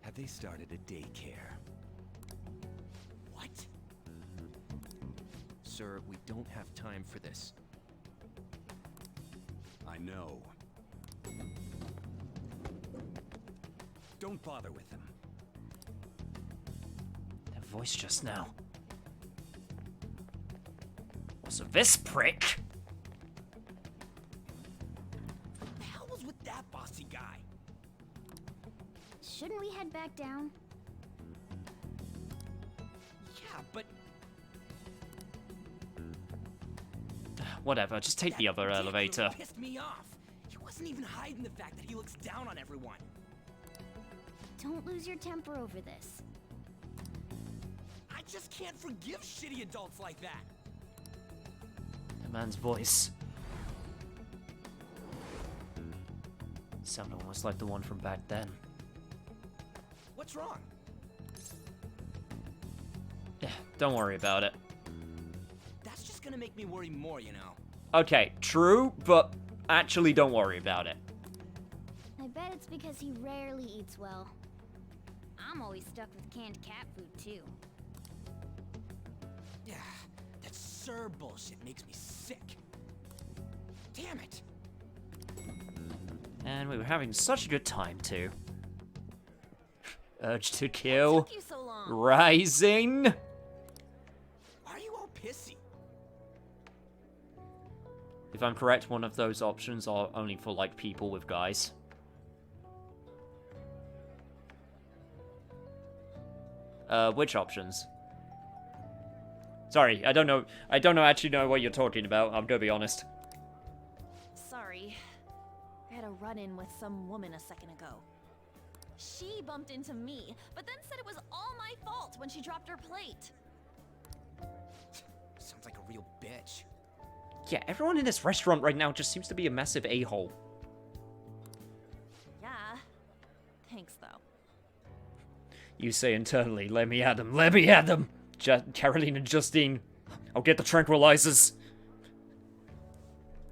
Have they started a daycare? What? Sir, we don't have time for this. I know. Don't bother with them. That voice just now. Was it this prick? What the hell was with that bossy guy? Shouldn't we head back down? Yeah, but... Whatever, just take the other elevator. Really pissed me off. He wasn't even hiding the fact that he looks down on everyone. Don't lose your temper over this. I just can't forgive shitty adults like that. The man's voice. Sounded almost like the one from back then. What's wrong? Yeah, don't worry about it. That's just gonna make me worry more, you know. Okay, true, but actually don't worry about it. I bet it's because he rarely eats well. I'm always stuck with canned cat food, too. Yeah, that sir bullshit makes me sick. Damn it! And we were having such a good time, too. Urge to kill. What took you so long? Rising. Why are you all pissy? If I'm correct, one of those options are only for, like, people with guys. Which options? Sorry, I don't know actually know what you're talking about, I'm gonna be honest. Sorry. I had a run-in with some woman a second ago. She bumped into me, but then said it was all my fault when she dropped her plate. Sounds like a real bitch. Yeah, everyone in this restaurant right now just seems to be a massive a-hole. Yeah. Thanks, though. You say internally, let me at them, let me at them! Caroline and Justine, I'll get the tranquilizers.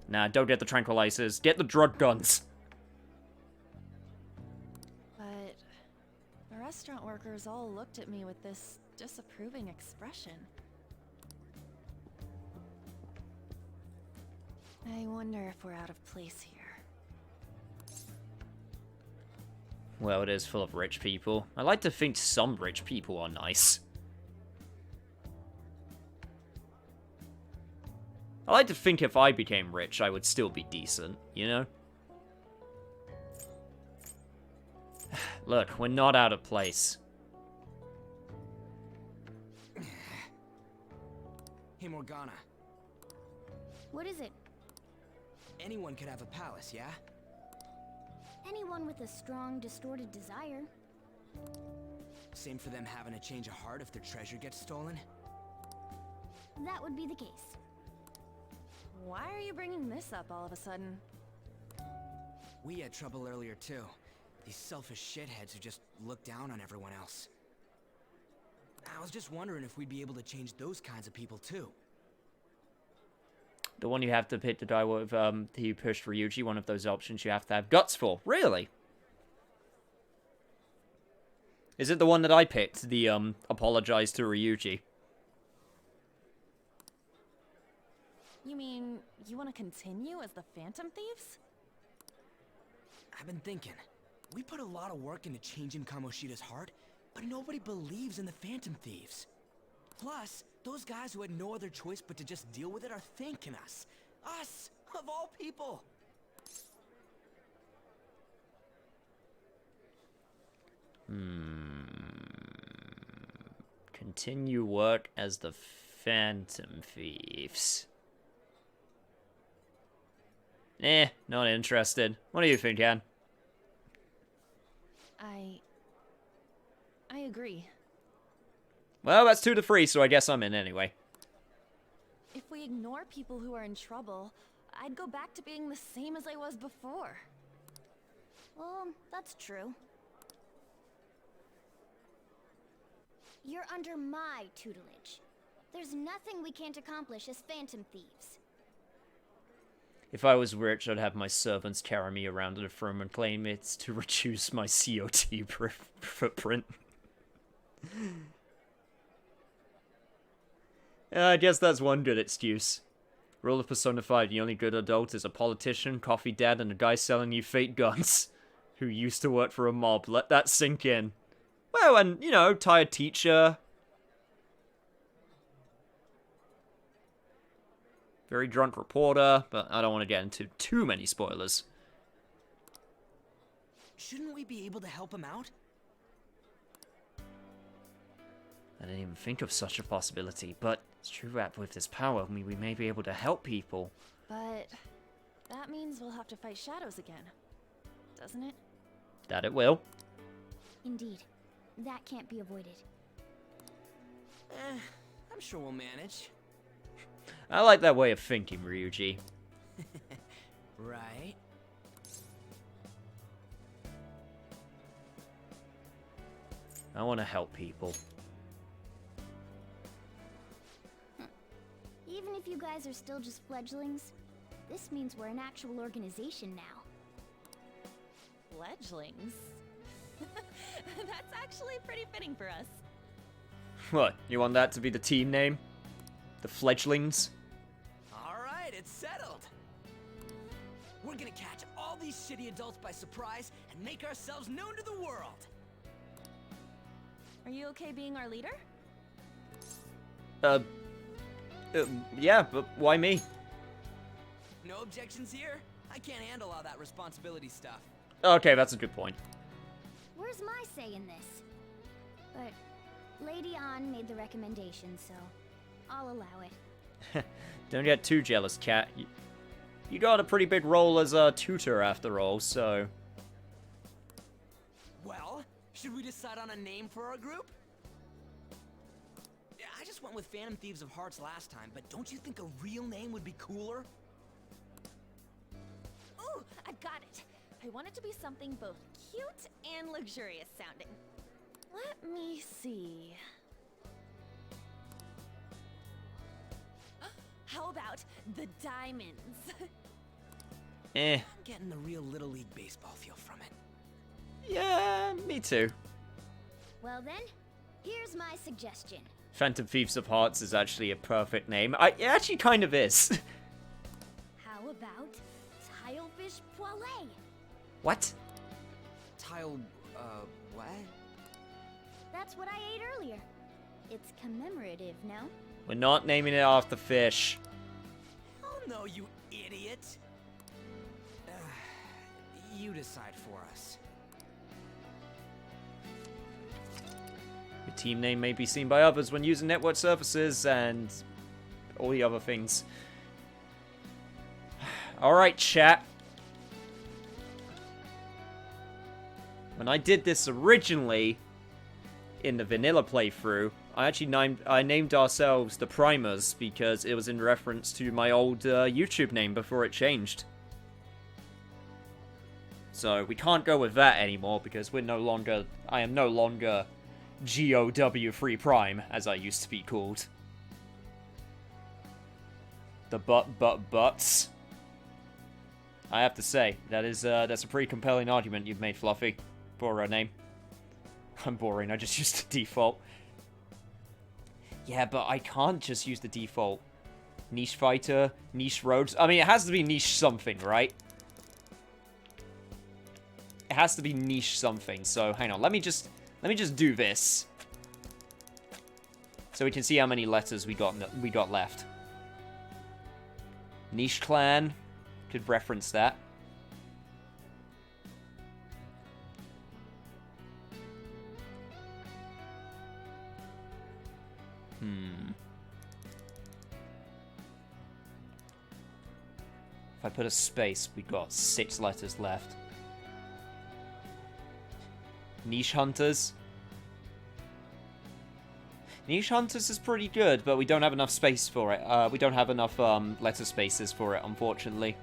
Nah, don't get the tranquilizers. Get the drug guns. But the restaurant workers all looked at me with this disapproving expression. I wonder if we're out of place here. Well, it is full of rich people. I like to think some rich people are nice. I like to think if I became rich, I would still be decent, you know? Look, we're not out of place. Hey, Morgana. What is it? Anyone could have a palace, yeah? Anyone with a strong, distorted desire. Same for them having a change of heart if their treasure gets stolen? That would be the case. Why are you bringing this up all of a sudden? We had trouble earlier too. These selfish shitheads who just look down on everyone else. I was just wondering if we'd be able to change those kinds of people too. The one you have to pick the guy with, who pushed Ryuji, one of those options you have to have guts for. Really? Is it the one that I picked? The, apologize to Ryuji? You mean, you want to continue as the Phantom Thieves? I've been thinking. We put a lot of work into changing Kamoshida's heart, but nobody believes in the Phantom Thieves. Plus, those guys who had no other choice but to just deal with it are thanking us. Us, of all people. Continue work as the Phantom Thieves. Not interested. What do you think, Anne? I agree. Well, that's 2 to 3, so I guess I'm in anyway. If we ignore people who are in trouble, I'd go back to being the same as I was before. Well, that's true. You're under my tutelage. There's nothing we can't accomplish as Phantom Thieves. If I was rich, I'd have my servants carry me around in a firm and claim it's to reduce my CO2 footprint. I guess that's one good excuse. Rule of Persona 5, the only good adult is a politician, coffee dad, and a guy selling you fake guns. Who used to work for a mob. Let that sink in. Well, and, you know, tired teacher. Very drunk reporter, but I don't want to get into too many spoilers. Shouldn't we be able to help him out? I didn't even think of such a possibility, but it's true that with this power, we may be able to help people. But that means we'll have to fight shadows again, doesn't it? That it will. Indeed. That can't be avoided. I'm sure we'll manage. I like that way of thinking, Ryuji. Right? I want to help people. Even if you guys are still just fledglings, this means we're an actual organization now. Fledglings? That's actually pretty fitting for us. What, you want that to be the team name? The Fledglings? Alright, it's settled. We're gonna catch all these shitty adults by surprise and make ourselves known to the world. Are you okay being our leader? Yeah, but why me? No objections here? I can't handle all that responsibility stuff. Okay, that's a good point. Where's my say in this? But Lady An made the recommendation, so I'll allow it. Don't get too jealous, Cat. You got a pretty big role as a tutor after all, so... Well, should we decide on a name for our group? Yeah, I just went with Phantom Thieves of Hearts last time, but don't you think a real name would be cooler? Ooh, I've got it. I want it to be something both cute and luxurious sounding. Let me see. How about the Diamonds? Eh. I'm getting the real Little League Baseball feel from it. Yeah, me too. Well then, here's my suggestion. Phantom Thieves of Hearts is actually a perfect name. It actually kind of is. How about Tilefish Poêlée? What? What? That's what I ate earlier. It's commemorative, no? We're not naming it after fish. Oh no, you idiot! You decide for us. Your team name may be seen by others when using network services and all the other things. Alright, chat. When I did this originally in the vanilla playthrough, I named ourselves the Primers because it was in reference to my old YouTube name before it changed. So we can't go with that anymore because I am no longer GOW3 Prime, as I used to be called. The butts. I have to say, that's a pretty compelling argument you've made, Fluffy, for a name. I'm boring, I just used the default. Yeah, but I can't just use the default. Niche Fighter, Niche Roads. I mean, it has to be niche something, right? It has to be niche something, so hang on, let me just do this. So we can see how many letters we got left. Niche Clan, could reference that. If I put a space, we got 6 letters left. Niche Hunters. Niche Hunters is pretty good, but we don't have enough space for it. We don't have enough letter spaces for it, unfortunately.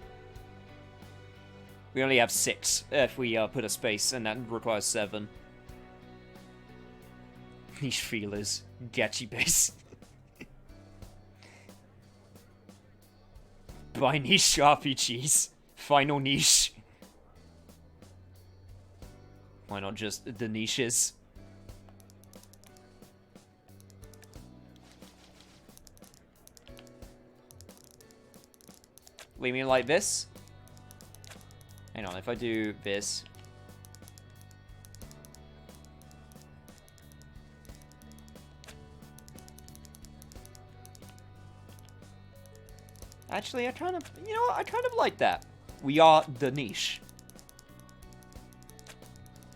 We only have 6 if we put a space, and that requires 7. Niche Feelers. Gachi Base. Buy niche RPGs. Final niche. Why not just the niches? Leave me like this. Hang on, if I do this. Actually, I kind of, you know what, I kind of like that. We are the niche.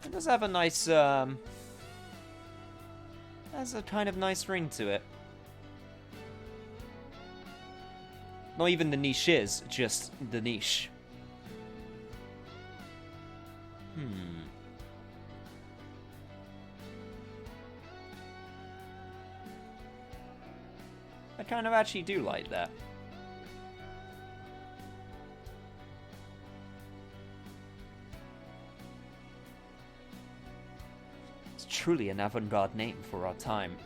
It does have a nice, has a kind of nice ring to it. Not even the niche is, just the niche. I kind of actually do like that. It's truly an avant-garde name for our time.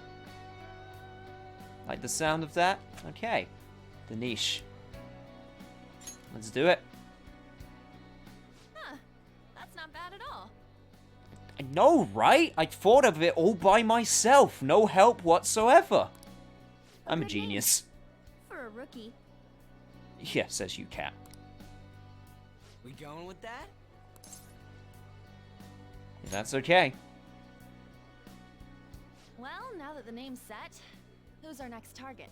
Like the sound of that? Okay. The niche. Let's do it. Huh. That's not bad at all. I know, right? I thought of it all by myself. No help whatsoever. I'm a genius. For a rookie. Yeah, says you, cat. We going with that? If that's okay. Well, now that the name's set, who's our next target?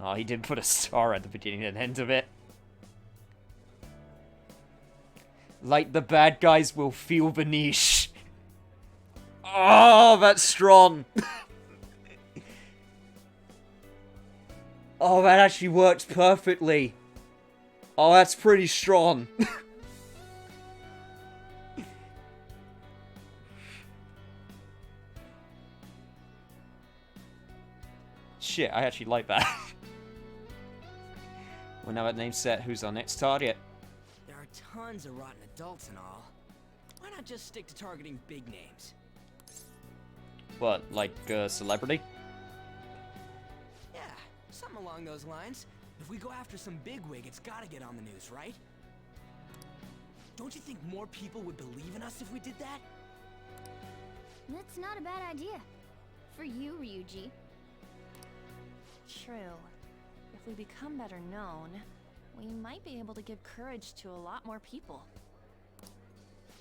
Oh, he did put a star at the beginning and end of it. Like the bad guys will feel the niche. Oh, that's strong. Oh, that actually works perfectly. Oh, that's pretty strong. Shit, I actually like that. We're now at name set. Who's our next target? There are tons of rotten adults and all. Why not just stick to targeting big names? What, like a celebrity? Yeah, something along those lines. If we go after some bigwig, it's gotta get on the news, right? Don't you think more people would believe in us if we did that? That's not a bad idea. For you, Ryuji. True. If we become better known, we might be able to give courage to a lot more people.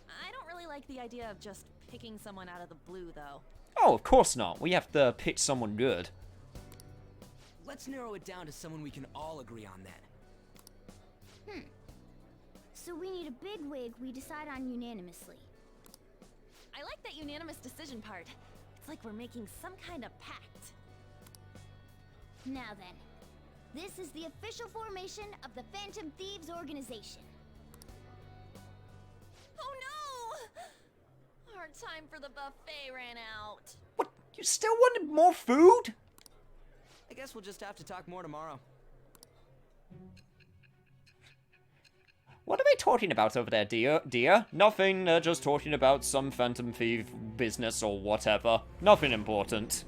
I don't really like the idea of just picking someone out of the blue, though. Oh, of course not. We have to pick someone good. Let's narrow it down to someone we can all agree on then. So we need a bigwig we decide on unanimously. I like that unanimous decision part. It's like we're making some kind of pact. Now then, this is the official formation of the Phantom Thieves organization. Oh no! Our time for the buffet ran out. What? You still wanted more food? I guess we'll just have to talk more tomorrow. What are they talking about over there, dear? Nothing, just talking about some Phantom Thief business or whatever. Nothing important.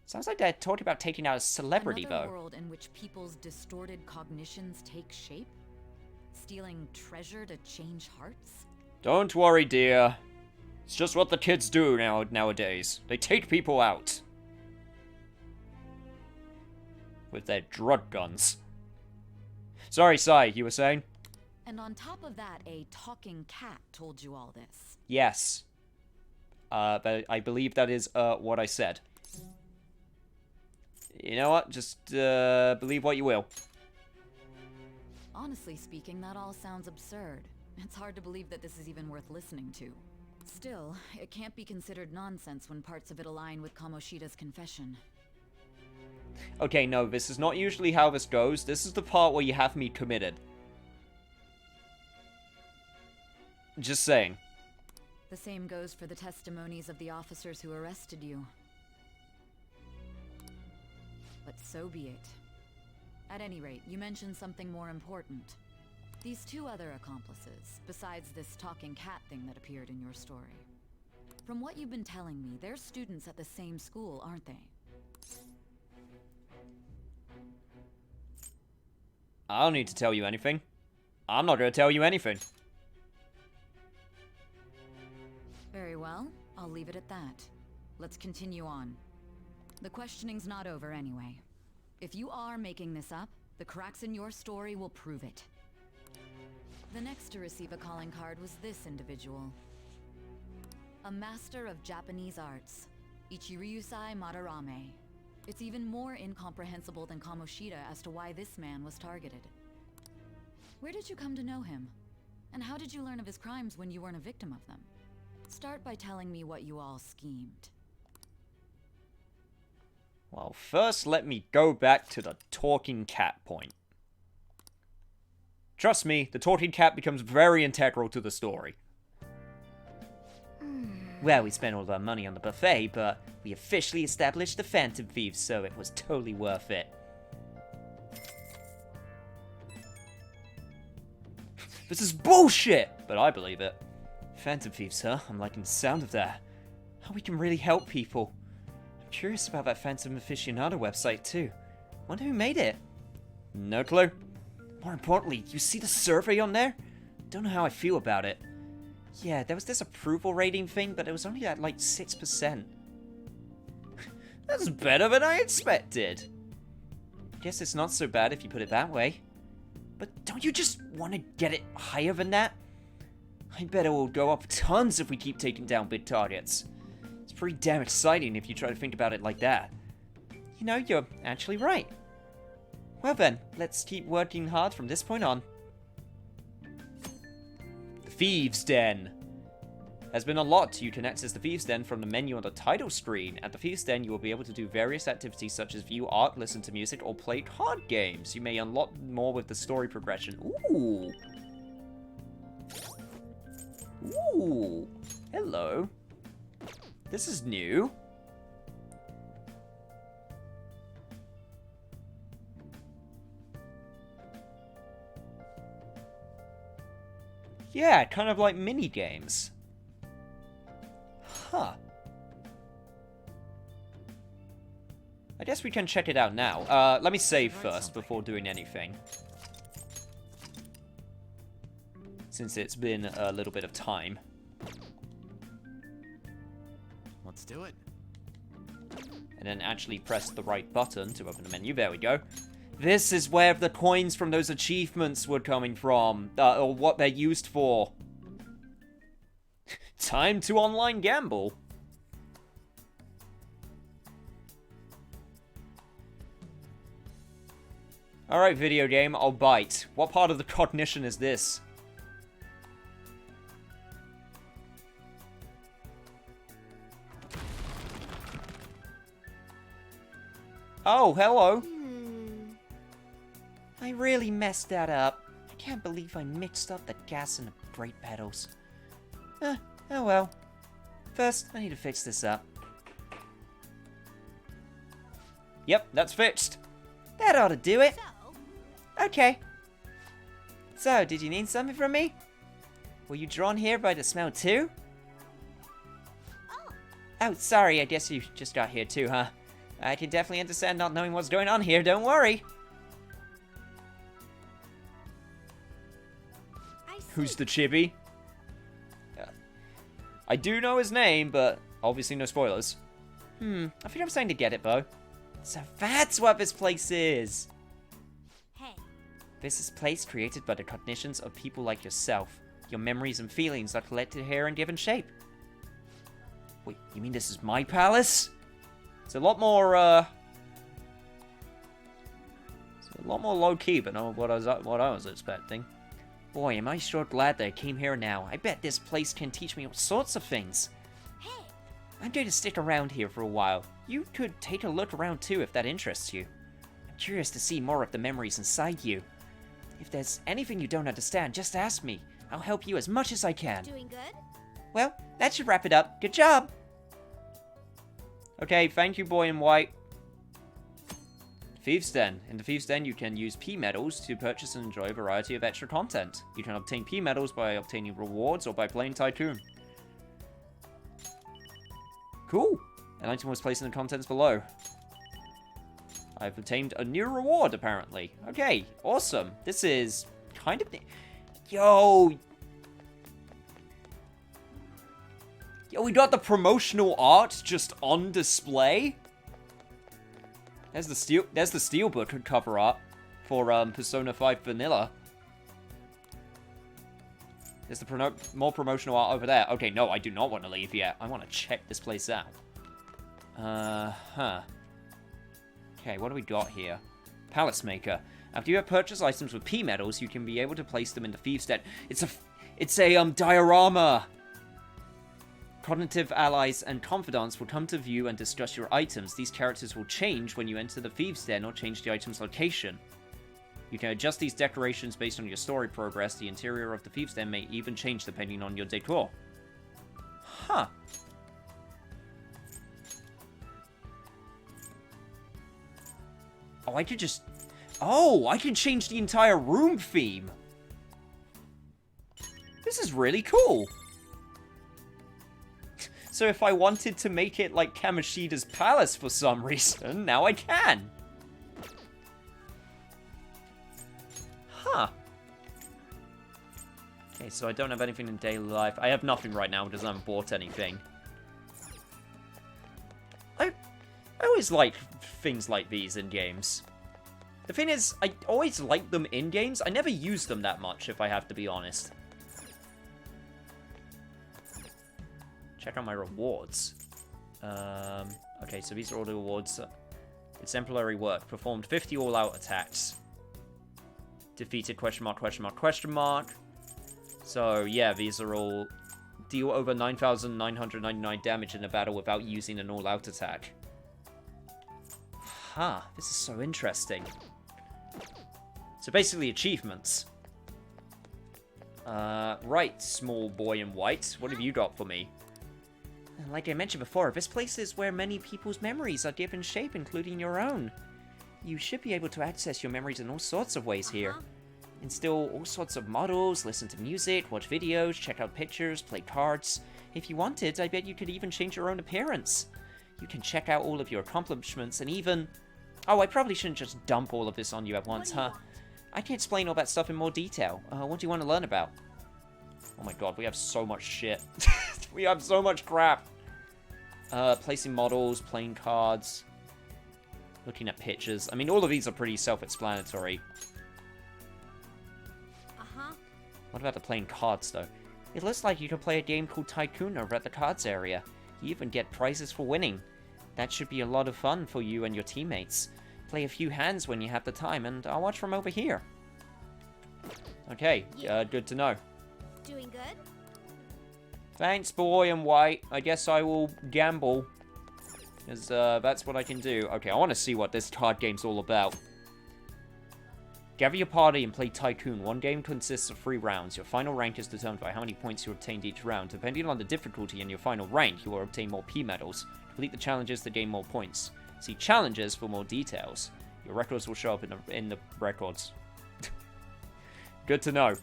Sounds like they're talking about taking out a celebrity, Another though. world in which people's distorted cognitions take shape? Stealing treasure to change hearts? Don't worry, dear. It's just what the kids do nowadays. They take people out. With their drug guns. Sorry, Sai, you were saying? And on top of that, a talking cat told you all this. Yes. But I believe that is, what I said. You know what? Just, believe what you will. Honestly speaking, that all sounds absurd. It's hard to believe that this is even worth listening to. Still, it can't be considered nonsense when parts of it align with Kamoshida's confession. Okay, no, this is not usually how this goes. This is the part where you have me committed. Just saying. The same goes for the testimonies of the officers who arrested you. But so be it. At any rate, you mentioned something more important. These two other accomplices, besides this talking cat thing that appeared in your story. From what you've been telling me, they're students at the same school, aren't they? I don't need to tell you anything. I'm not going to tell you anything. Very well, I'll leave it at that. Let's continue on. The questioning's not over anyway. If you are making this up, the cracks in your story will prove it. The next to receive a calling card was this individual. A master of Japanese arts, Ichiryusai Madarame. It's even more incomprehensible than Kamoshida as to why this man was targeted. Where did you come to know him? And how did you learn of his crimes when you weren't a victim of them? Start by telling me what you all schemed. Well, first let me go back to the talking cat point. Trust me, the talking cat becomes very integral to the story. Well, we spent all our money on the buffet, but we officially established the Phantom Thieves, so it was totally worth it. This is bullshit! But I believe it. Phantom Thieves, huh? I'm liking the sound of that. How we can really help people. I'm curious about that Phantom Aficionado website, too. Wonder who made it? No clue. More importantly, you see the survey on there? Don't know how I feel about it. Yeah, there was this approval rating thing, but it was only at like 6%. That's better than I expected. Guess it's not so bad if you put it that way. But don't you just want to get it higher than that? I bet it will go up tons if we keep taking down big targets. It's pretty damn exciting if you try to think about it like that. You know, you're actually right. Well then, let's keep working hard from this point on. The Thieves' Den. There's been unlocked. You can access the Thieves' Den from the menu on the title screen. At the Thieves' Den, you will be able to do various activities such as view art, listen to music, or play card games. You may unlock more with the story progression. Ooh. Ooh. Hello. This is new. Yeah, kind of like mini games. Huh. I guess we can check it out now. Let me save first before doing anything. Since it's been a little bit of time. Let's do it. And then actually press the right button to open the menu. There we go. This is where the coins from those achievements were coming from. Or what they're used for. Time to online gamble. Alright, video game, I'll bite. What part of the cognition is this? Oh, hello. I really messed that up. I can't believe I mixed up the gas and the brake pedals. Oh well. First, I need to fix this up. Yep, that's fixed. That ought to do it. Okay. So, did you need something from me? Were you drawn here by the smell too? Oh, sorry, I guess you just got here too, huh? I can definitely understand not knowing what's going on here, don't worry. Who's the chibi? I do know his name, but obviously no spoilers. I think I'm starting to get it, Bo. So that's what this place is! Hey. This is a place created by the cognitions of people like yourself. Your memories and feelings are collected here and given shape. Wait, you mean this is my palace? It's a lot more, it's a lot more low-key, but not what I was expecting. Boy, am I sure glad that I came here now. I bet this place can teach me all sorts of things. Hey! I'm going to stick around here for a while. You could take a look around too if that interests you. I'm curious to see more of the memories inside you. If there's anything you don't understand, just ask me. I'll help you as much as I can. Doing good? Well, that should wrap it up. Good job! Okay, thank you, boy in white. Thieves Den. In the Thieves Den, you can use P-medals to purchase and enjoy a variety of extra content. You can obtain P-medals by obtaining rewards or by playing Tycoon. Cool! An item was placed in the contents below. I've obtained a new reward, apparently. Okay, awesome. This is kind of... Yo, we got the promotional art just on display. There's the steelbook cover art for Persona 5 Vanilla. There's the more promotional art over there. Okay, no, I do not want to leave yet. I want to check this place out. Okay, what do we got here? Palace Maker. After you have purchased items with P medals, you can be able to place them in the Thieves' Den. It's a diorama. Cognitive allies and confidants will come to view and discuss your items. These characters will change when you enter the Thieves' Den or change the item's location. You can adjust these decorations based on your story progress. The interior of the Thieves' Den may even change depending on your decor. Huh. Oh, I could just... Oh, I can change the entire room theme. This is really cool. So if I wanted to make it like Kamoshida's palace for some reason, now I can. Huh. Okay, so I don't have anything in daily life. I have nothing right now because I haven't bought anything. I always like things like these in games. The thing is, I always like them in games. I never use them that much, if I have to be honest. Check out my rewards. Okay, so these are all the rewards. Exemplary work. Performed 50 all-out attacks. Defeated question mark, question mark, question mark. So, yeah, these are all... Deal over 9,999 damage in a battle without using an all-out attack. Huh, this is so interesting. So basically achievements. Right, small boy in white. What have you got for me? Like I mentioned before, this place is where many people's memories are given shape, including your own. You should be able to access your memories in all sorts of ways here. Install all sorts of models, listen to music, watch videos, check out pictures, play cards. If you wanted, I bet you could even change your own appearance. You can check out all of your accomplishments and even... Oh, I probably shouldn't just dump all of this on you at once, huh? I can explain all that stuff in more detail. What do you want to learn about? Oh my god, we have so much shit. We have so much crap. Placing models, playing cards, looking at pictures. I mean, all of these are pretty self-explanatory. What about the playing cards, though? It looks like you can play a game called Tycoon over at the cards area. You even get prizes for winning. That should be a lot of fun for you and your teammates. Play a few hands when you have the time, and I'll watch from over here. Okay, good to know. Doing good? Thanks, boy in white. I guess I will gamble. Because that's what I can do. Okay, I want to see what this card game's all about. Gather your party and play Tycoon. One game consists of 3 rounds. Your final rank is determined by how many points you obtained each round. Depending on the difficulty and your final rank, you will obtain more P medals. Complete the challenges to gain more points. See challenges for more details. Your records will show up in the records. Good to know.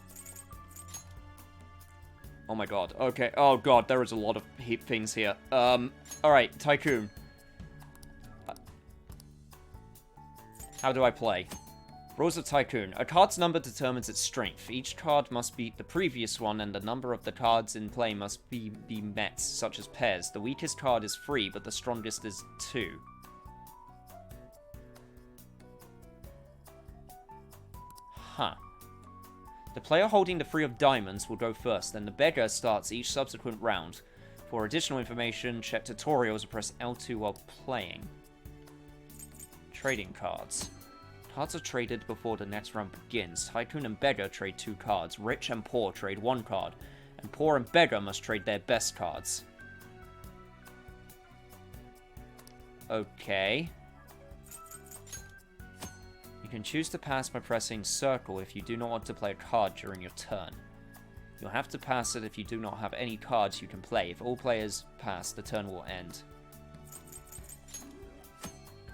Oh my god. Okay. Oh god, there is a lot of things here. Alright, Tycoon. How do I play? Rules of Tycoon. A card's number determines its strength. Each card must beat the previous one, and the number of the cards in play must be met, such as pairs. The weakest card is 3, but the strongest is 2. Huh. The player holding the 3 of diamonds will go first, then the beggar starts each subsequent round. For additional information, check tutorials or press L2 while playing. Trading cards. Cards are traded before the next round begins. Tycoon and Beggar trade 2 cards. Rich and Poor trade 1 card. And Poor and Beggar must trade their best cards. Okay. You can choose to pass by pressing circle if you do not want to play a card during your turn. You'll have to pass it if you do not have any cards you can play. If all players pass, the turn will end.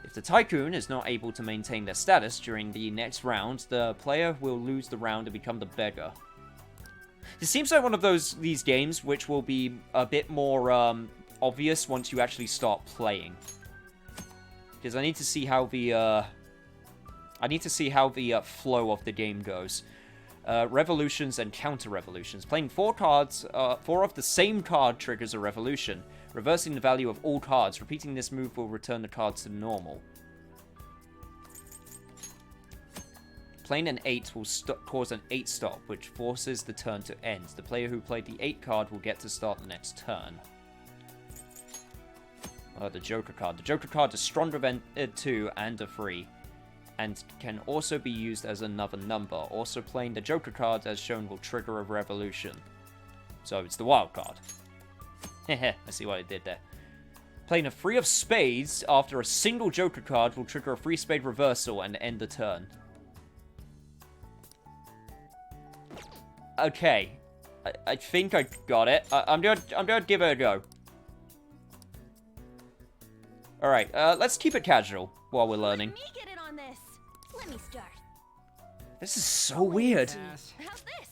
If the Tycoon is not able to maintain their status during the next round, the player will lose the round and become the Beggar. It seems like one of these games which will be a bit more obvious once you actually start playing. Because I need to see how the flow of the game goes. Revolutions and counter-revolutions. Playing 4 cards, 4 of the same card triggers a revolution, reversing the value of all cards. Repeating this move will return the cards to normal. Playing an 8 will cause an 8 stop, which forces the turn to end. The player who played the 8 card will get to start the next turn. The Joker card. The Joker card is stronger than a 2 and a 3. And can also be used as another number. Also playing the Joker card, as shown, will trigger a revolution. So it's the wild card. Heh, I see what I did there. Playing a 3 of spades after a single Joker card will trigger a 3 spade reversal and end the turn. Okay. I think I got it. I'm gonna give it a go. Alright, let's keep it casual while we're learning. Let me get in on this. Let me start. This is so weird. How's this?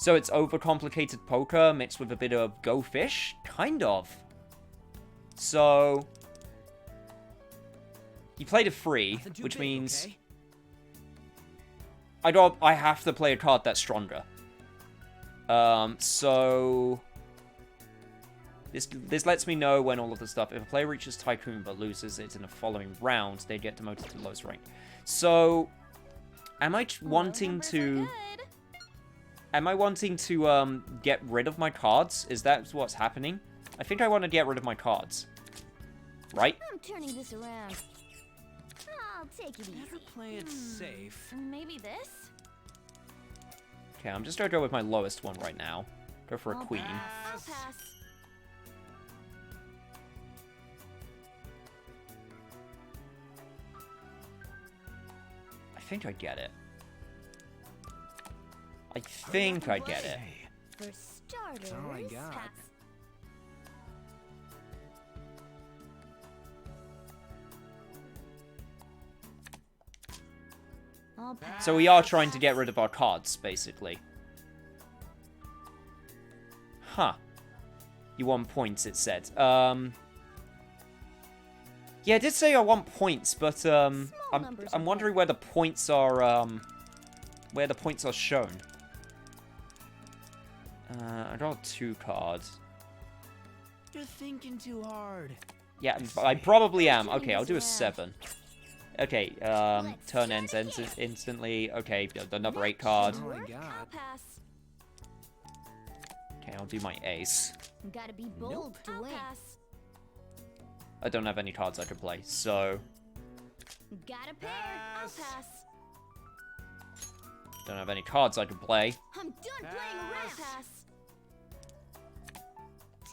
So it's overcomplicated poker mixed with a bit of Go Fish? Kind of. So... you played a 3, which means... I have to play a card that's stronger. So... This lets me know when all of the stuff... If a player reaches Tycoon but loses it in the following round, they get demoted to the lowest rank. So... Am I wanting to... Am I wanting to, get rid of my cards? Is that what's happening? I think I want to get rid of my cards. Right? I'm turning this around. I'll take it easy. Better play it safe. Maybe this? Okay, I'm just gonna go with my lowest one right now. Go for a queen. I'll pass. I think I get it. I think I get it. For starters, all I got. pass. I'll pass. So we are trying to get rid of our cards, basically. Huh. You want points, it said. Yeah, it did say I want points, but I'm wondering where the points are shown. I got 2 cards. You're thinking too hard. Yeah, I probably am. Okay, I'll do a 7. Okay, turn ends instantly. Okay, another 8 card. Oh my God. Okay, I'll do my ace. Gotta be bold to win. I don't have any cards I could play, so... Got a pair. I'll pass. Don't have any cards I can play. I'm done playing around. Pass.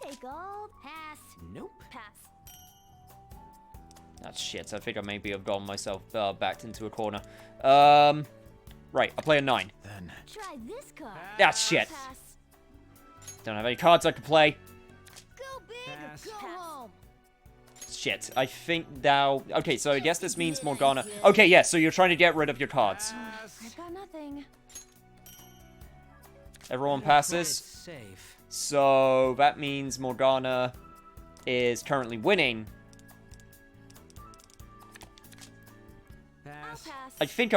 Take all. Pass. Nope. Pass. That's shit. I think I maybe have gotten myself backed into a corner. Right, I'll play a 9. Then try this card. That's shit. Pass. Don't have any cards I can play. Go big or go home. Shit, I think now... Okay, so I guess this means Morgana... Okay, yeah, so you're trying to get rid of your cards. I've got nothing. Everyone passes. Safe. So that means Morgana is currently winning. Pass. I think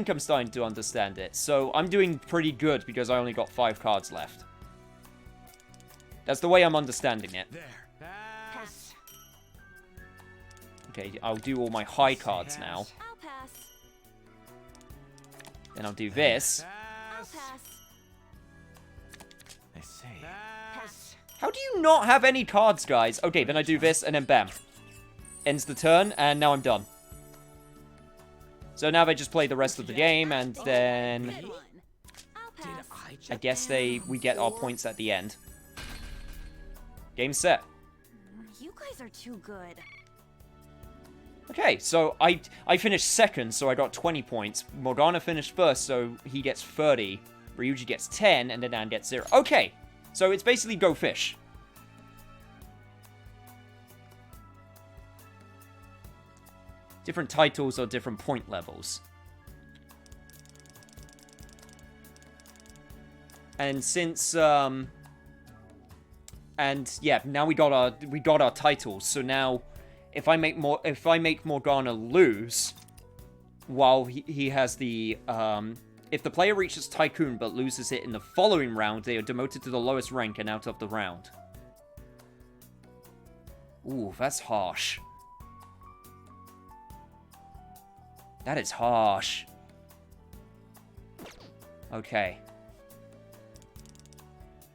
I'm starting to understand it. So I'm doing pretty good because I only got 5 cards left. That's the way I'm understanding it. There. Pass. Okay, I'll do all my high cards now. I'll pass. Then I'll do this. I'll pass. I say. Pass. How do you not have any cards, guys? Okay, then I do this, and then bam. Ends the turn, and now I'm done. So now they just play the rest of the game, and then... I'll pass. I guess we get our points at the end. Game set. You guys are too good. Okay, so I finished second, so I got 20 points. Morgana finished first, so he gets 30. Ryuji gets 10, and then Dan gets 0. Okay, so it's basically Go Fish. Different titles or different point levels. And since, and yeah, now we got our titles, so now... If I make Morgana lose, while he has the, if the player reaches Tycoon but loses it in the following round, they are demoted to the lowest rank and out of the round. Ooh, that's harsh. That is harsh. Okay.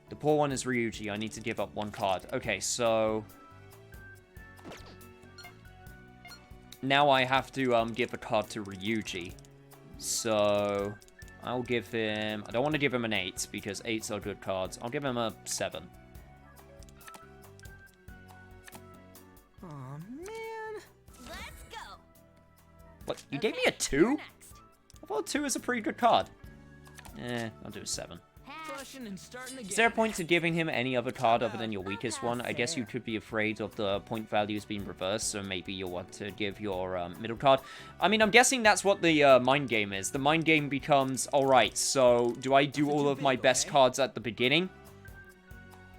The poor one is Ryuji. I need to give up 1 card. Okay, so... Now I have to give a card to Ryuji. So I'll give him... I don't want to give him an 8 because 8s are good cards. I'll give him a 7. Aw, man. Let's go. What? You gave me a 2? I thought 2 is a pretty good card. I'll do a 7. Flushing and starting again. Is there a point to giving him any other card other than your weakest one? I guess you could be afraid of the point values being reversed, so maybe you'll want to give your middle card. I mean, I'm guessing that's what the mind game is. The mind game becomes, alright, so do I do all of my best cards at the beginning?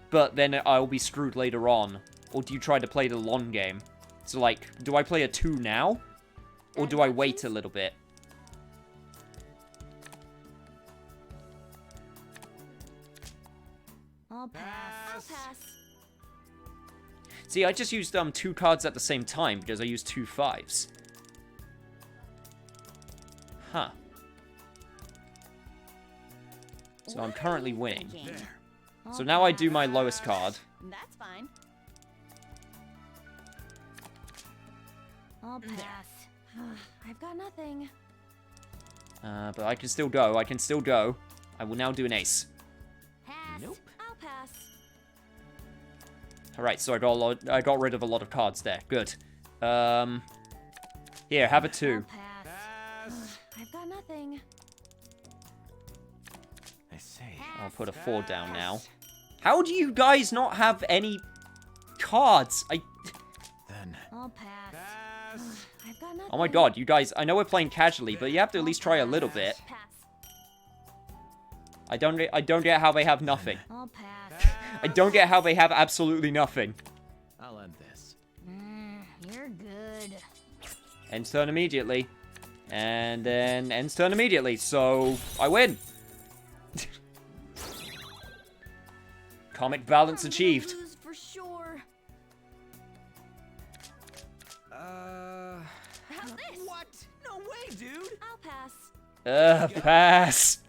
But then I'll be screwed later on. Or do you try to play the long game? So, like, do I play a 2 now? Or do I wait a little bit? I'll pass. I'll pass. See, I just used 2 cards at the same time because I used 2 5s. Huh. So I'm currently winning. So now I do my lowest card. That's fine. I'll pass. I've got nothing. But I can still go. I can still go. I will now do an ace. Pass. Nope. I'll pass. Alright, so I got rid of a lot of cards there. Good. Here, have a 2. Pass. I've got nothing. I say. I'll put a 4 down now. How do you guys not have any cards? Then. I'll pass. I've got nothing. Oh my god, you guys, I know we're playing casually, but you have to at least try a little bit. Pass. I don't get how they have nothing. I'll pass. I don't get how they have absolutely nothing. I'll end this. You're good. Ends turn immediately. And then ends turn immediately, so I win. Comic balance achieved. Lose for sure. How's this? What? No way, dude! I'll pass. Pass.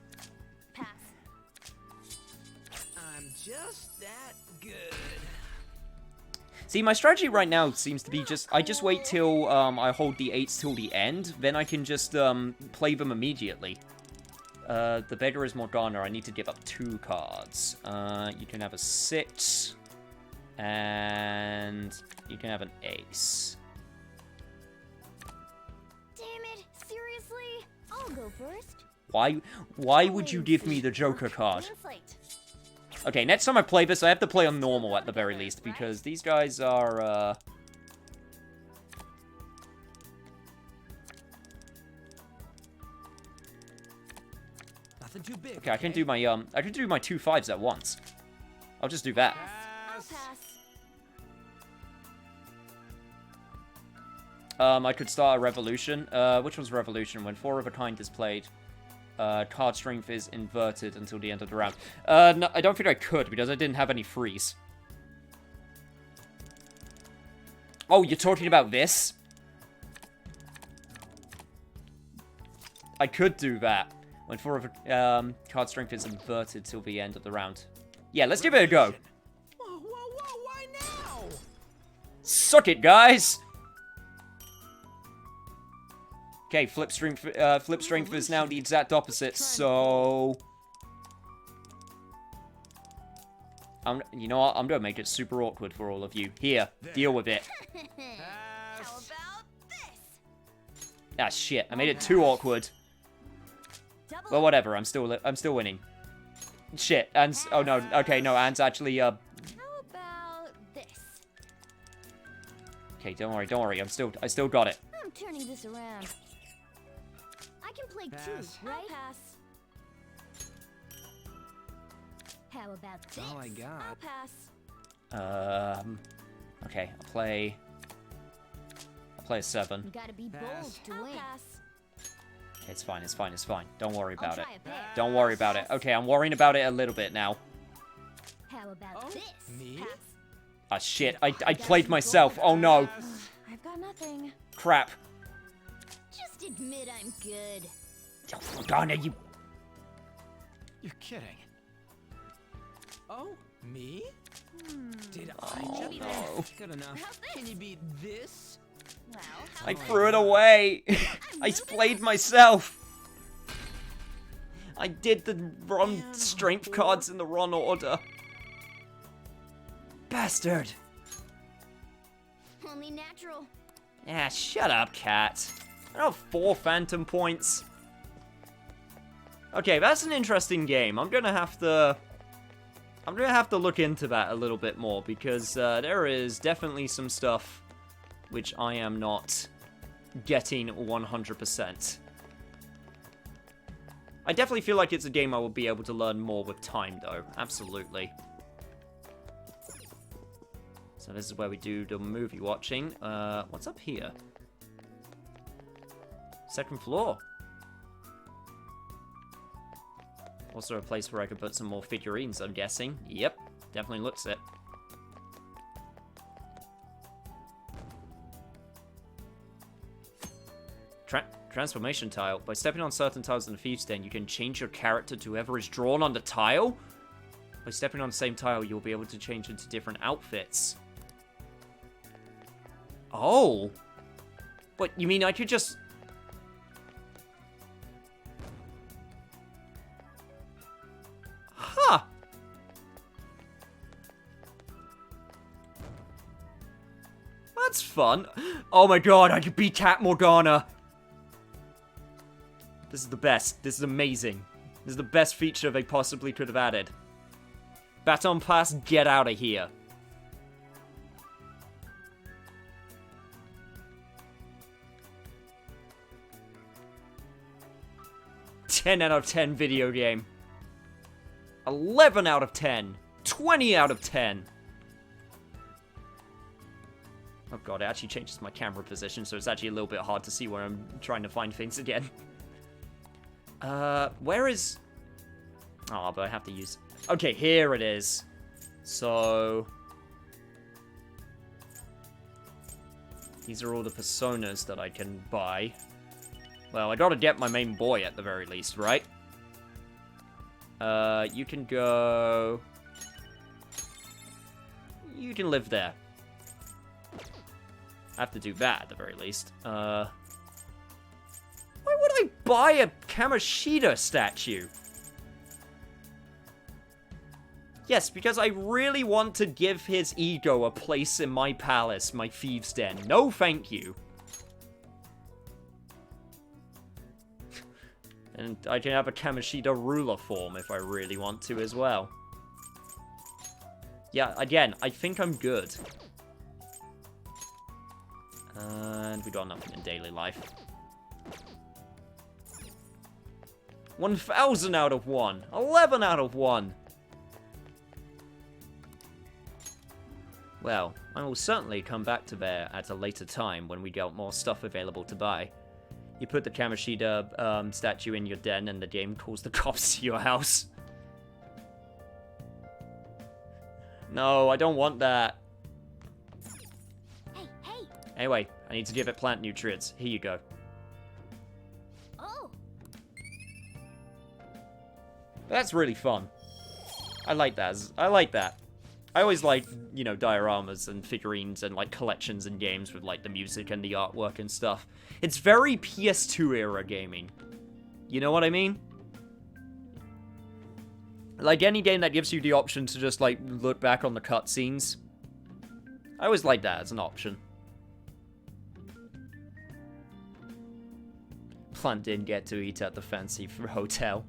Pass. I'm just that good. See, my strategy right now seems to be I just wait till I hold the 8s till the end, then I can just play them immediately. The beggar is Morgana. I need to give up 2 cards. You can have a 6, and you can have an ace. Damn it! Seriously? I'll go first. Why would you give me the Joker card? Okay, next time I play this, I have to play on normal at the very least, because these guys are, Nothing too big. Okay, I can do my 2 5s at once. I'll just do that. I'll pass. I could start a revolution. Which one's revolution? When 4 of a kind is played, card strength is inverted until the end of the round. No, I don't think I could, because I didn't have any freeze. Oh, you're talking about this? I could do that. When 4 of a card strength is inverted till the end of the round. Yeah, let's give it a go. Whoa, why now? Suck it, guys! Okay, flip strength is now the exact opposite, so... you know what? I'm gonna make it super awkward for all of you. Here, deal with it. How about this? Ah, shit. I made it too awkward. Well, whatever. I'm still winning. Shit. Anne's... Oh, no. Okay, no. Anne's actually, How about this? Okay, don't worry. I still got it. I'm turning this around. I can play Pass. too, right? I'll pass. How about this? All I got. I'll pass. Okay. I'll play a 7. You gotta be bold Pass. to I'll win. pass. It's fine. Don't worry I'll about it. try a pair. Don't worry about it. Okay, I'm worrying about it a little bit now. How about this? Me? Pass. Ah, shit. I played myself. Oh, no. I've got nothing. Crap. Just admit I'm good. Morgana, you... You're kidding. Oh, me? Did I Oh, just... no. Good enough. Can you beat this? Well, I threw it away. I played myself. I did the wrong strength cards in the wrong order. Bastard. Only natural. Yeah, shut up, cat. I have 4 phantom points. Okay, that's an interesting game. I'm gonna have to look into that a little bit more, because there is definitely some stuff which I am not getting 100%. I definitely feel like it's a game I will be able to learn more with time, though. Absolutely. So this is where we do the movie watching. What's up here? 2nd floor. Also a place where I could put some more figurines, I'm guessing. Yep, definitely looks it. Transformation tile. By stepping on certain tiles in the Thieves' Den, you can change your character to whoever is drawn on the tile. By stepping on the same tile, you'll be able to change into different outfits. Oh! But you mean I could just... Huh! That's fun. Oh my god, I could be Cat Morgana! This is the best. This is amazing. This is the best feature they possibly could have added. Baton Pass, get out of here. 10 out of 10 video game. 11 out of 10. 20 out of 10. Oh god, it actually changes my camera position, so it's actually a little bit hard to see where I'm trying to find things again. Where is... Oh, but I have to use... Okay, here it is. So... These are all the personas that I can buy. Well, I gotta get my main boy at the very least, right? You can go... You can live there. I have to do that at the very least. Why would I buy a Kamoshida statue? Yes, because I really want to give his ego a place in my palace, my Thieves' Den. No, thank you. And I can have a Kamoshida ruler form if I really want to as well. Yeah, again, I think I'm good. And we got nothing in daily life. 1,000 out of 1. 11 out of 1. Well, I will certainly come back to there at a later time when we get more stuff available to buy. You put the Kamoshida statue in your den and the game calls the cops to your house. No, I don't want that. Hey, hey! Anyway, I need to give it plant nutrients. Here you go. Oh! That's really fun. I like that. I like that. I always like, you know, dioramas and figurines and, like, collections and games with, like, the music and the artwork and stuff. It's very PS2 era gaming. You know what I mean? Like, any game that gives you the option to just, like, look back on the cutscenes. I always like that as an option. Plant didn't get to eat at the fancy hotel.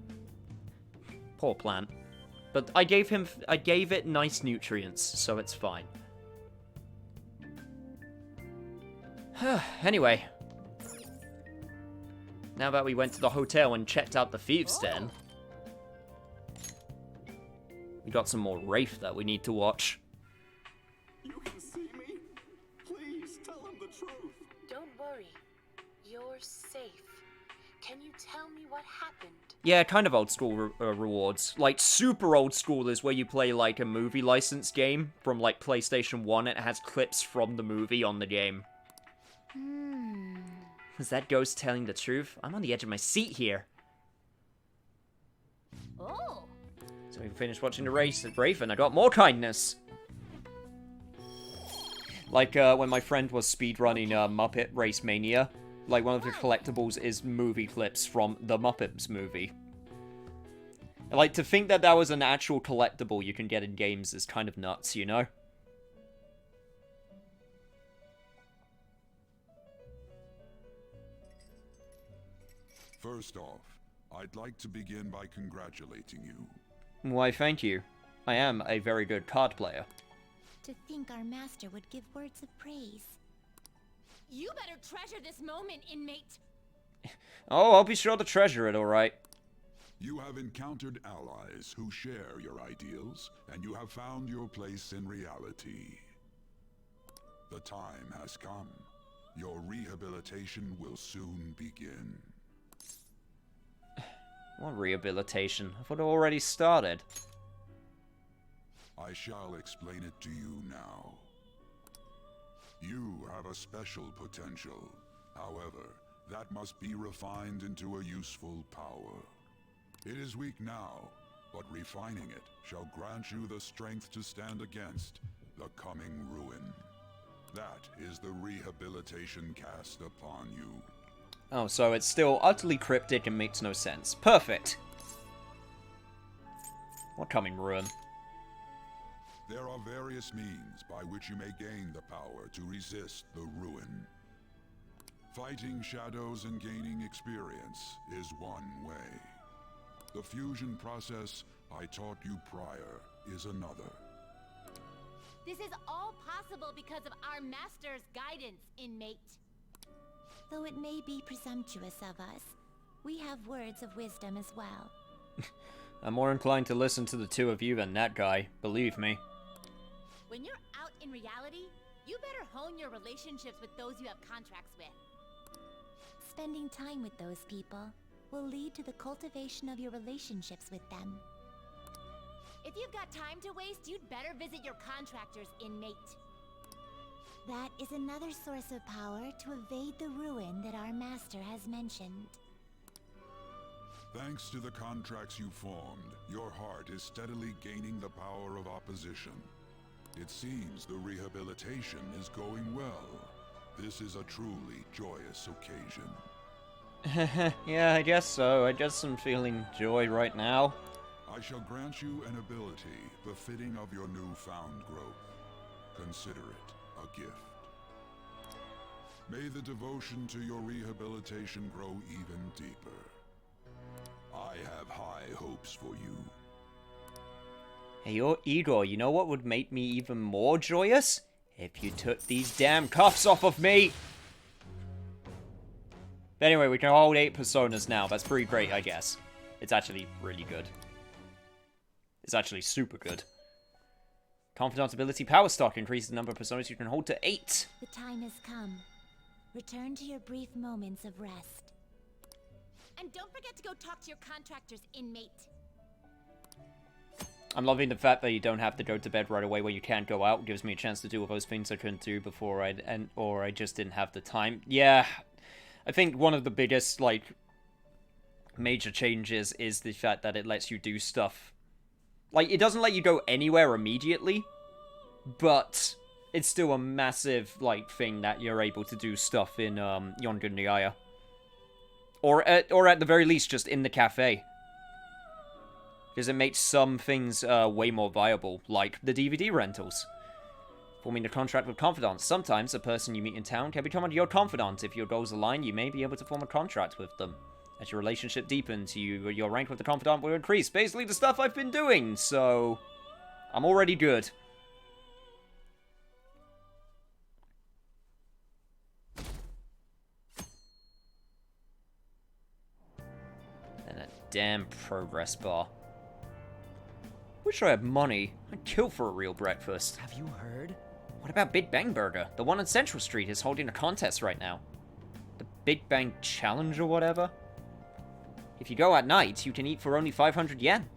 Poor Plant. But I gave it nice nutrients, so it's fine. Anyway. Now that we went to the hotel and checked out the Thieves' Den, we got some more Wraith that we need to watch. You can see me? Please tell him the truth. Don't worry. You're safe. Can you tell me what happened? Yeah, kind of old school rewards. Like, super old school is where you play, like, a movie license game from, like, PlayStation 1. It has clips from the movie on the game. Was that ghost telling the truth? I'm on the edge of my seat here. Oh! So we finished watching the race at Wraith, and I got more kindness. Like, when my friend was speedrunning Muppet Race Mania. Like, one of the collectibles is movie clips from the Muppets movie. Like, to think that that was an actual collectible you can get in games is kind of nuts, you know? First off, I'd like to begin by congratulating you. Why, thank you. I am a very good card player. To think our master would give words of praise. You better treasure this moment, inmate. Oh, I'll be sure to treasure it, alright. You have encountered allies who share your ideals, and you have found your place in reality. The time has come. Your rehabilitation will soon begin. What rehabilitation? I thought it already started. I shall explain it to you now. You have a special potential. However, that must be refined into a useful power. It is weak now, but refining it shall grant you the strength to stand against the coming ruin. That is the rehabilitation cast upon you. Oh, so it's still utterly cryptic and makes no sense. Perfect. What coming ruin? There are various means by which you may gain the power to resist the ruin. Fighting shadows and gaining experience is one way. The fusion process I taught you prior is another. This is all possible because of our master's guidance, inmate. Though it may be presumptuous of us, We have words of wisdom as well. I'm more inclined to listen to the two of you than that guy, believe me. When you're out in reality, you better hone your relationships with those you have contracts with. Spending time with those people will lead to the cultivation of your relationships with them. If you've got time to waste, you'd better visit your contractor's inmate. That is another source of power to evade the ruin that our master has mentioned. Thanks to the contracts you formed, your heart is steadily gaining the power of opposition. It seems the rehabilitation is going well. This is a truly joyous occasion. Yeah, I guess so. I just am feeling joy right now. I shall grant you an ability befitting of your newfound growth. Consider it a gift. May the devotion to your rehabilitation grow even deeper. I have high hopes for you. Hey, Igor, you know what would make me even more joyous? If you took these damn cuffs off of me! Anyway, we can hold 8 personas now. That's pretty great, I guess. It's actually really good. It's actually super good. Confidant ability power stock increases the number of personas you can hold to 8. The time has come. Return to your brief moments of rest. And don't forget to go talk to your contractor's inmate. I'm loving the fact that you don't have to go to bed right away when you can't go out. It gives me a chance to do all those things I couldn't do before or I just didn't have the time. Yeah, I think one of the biggest, like, major changes is the fact that it lets you do stuff. Like, it doesn't let you go anywhere immediately, but it's still a massive, like, thing that you're able to do stuff in, Yongun or at the very least, just in the cafe. Because it makes some things way more viable, like the DVD rentals. Forming a contract with Confidant. Sometimes a person you meet in town can become your confidant. If your goals align, you may be able to form a contract with them. As your relationship deepens, your rank with the Confidant will increase. Basically the stuff I've been doing, so I'm already good. And that damn progress bar. Wish I had money. I'd kill for a real breakfast. Have you heard? What about Big Bang Burger? The one on Central Street is holding a contest right now. The Big Bang Challenge or whatever? If you go at night, you can eat for only 500 yen.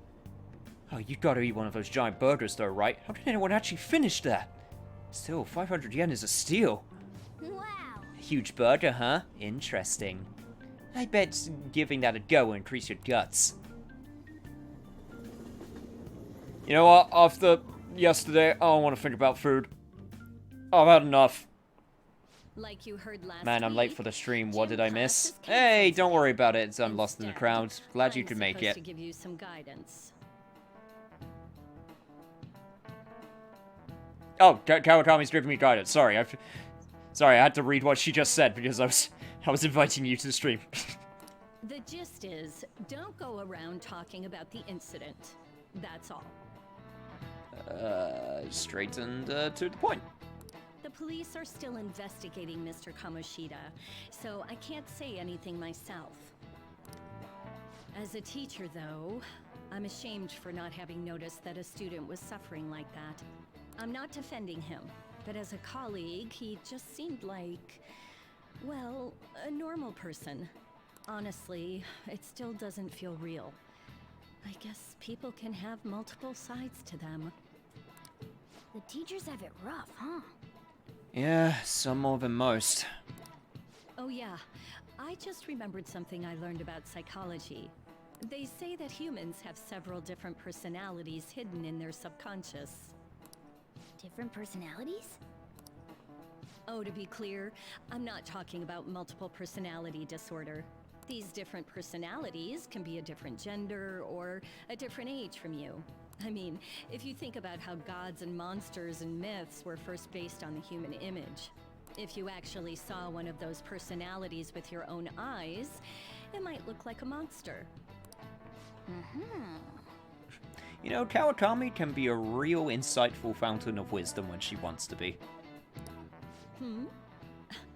Oh, you gotta eat one of those giant burgers though, right? How did anyone actually finish that? Still, 500 yen is a steal. Wow. A huge burger, huh? Interesting. I bet giving that a go will increase your guts. You know what? After yesterday, I don't want to think about food. I've had enough. Like you heard last Man, I'm late for the stream. What did I miss? Hey, don't worry about it. I'm lost in the crowd. Glad you could make it. To give you some guidance. Oh, Kawakami's giving me guidance. Sorry, I had to read what she just said because I was inviting you to the stream. The gist is, don't go around talking about the incident. That's all. Straight and to the point. The police are still investigating Mr. Kamoshida, so I can't say anything myself. As a teacher, though, I'm ashamed for not having noticed that a student was suffering like that. I'm not defending him, but as a colleague, he just seemed like, well, a normal person. Honestly, it still doesn't feel real. I guess people can have multiple sides to them. The teachers have it rough, huh? Yeah, some more than most. Oh yeah, I just remembered something I learned about psychology. They say that humans have several different personalities hidden in their subconscious. Different personalities? Oh, to be clear, I'm not talking about multiple personality disorder. These different personalities can be a different gender or a different age from you. I mean, if you think about how gods and monsters and myths were first based on the human image, if you actually saw one of those personalities with your own eyes, it might look like a monster. You know, Kawakami can be a real insightful fountain of wisdom when she wants to be.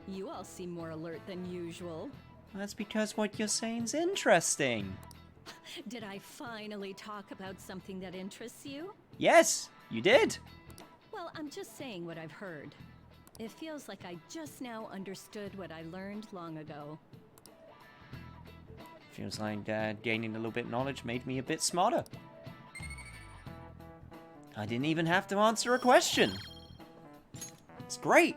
You all seem more alert than usual. That's because what you're saying's interesting. Did I finally talk about something that interests you? Yes, you did. Well, I'm just saying what I've heard. It feels like I just now understood what I learned long ago. Feels like gaining a little bit of knowledge made me a bit smarter. I didn't even have to answer a question. It's great.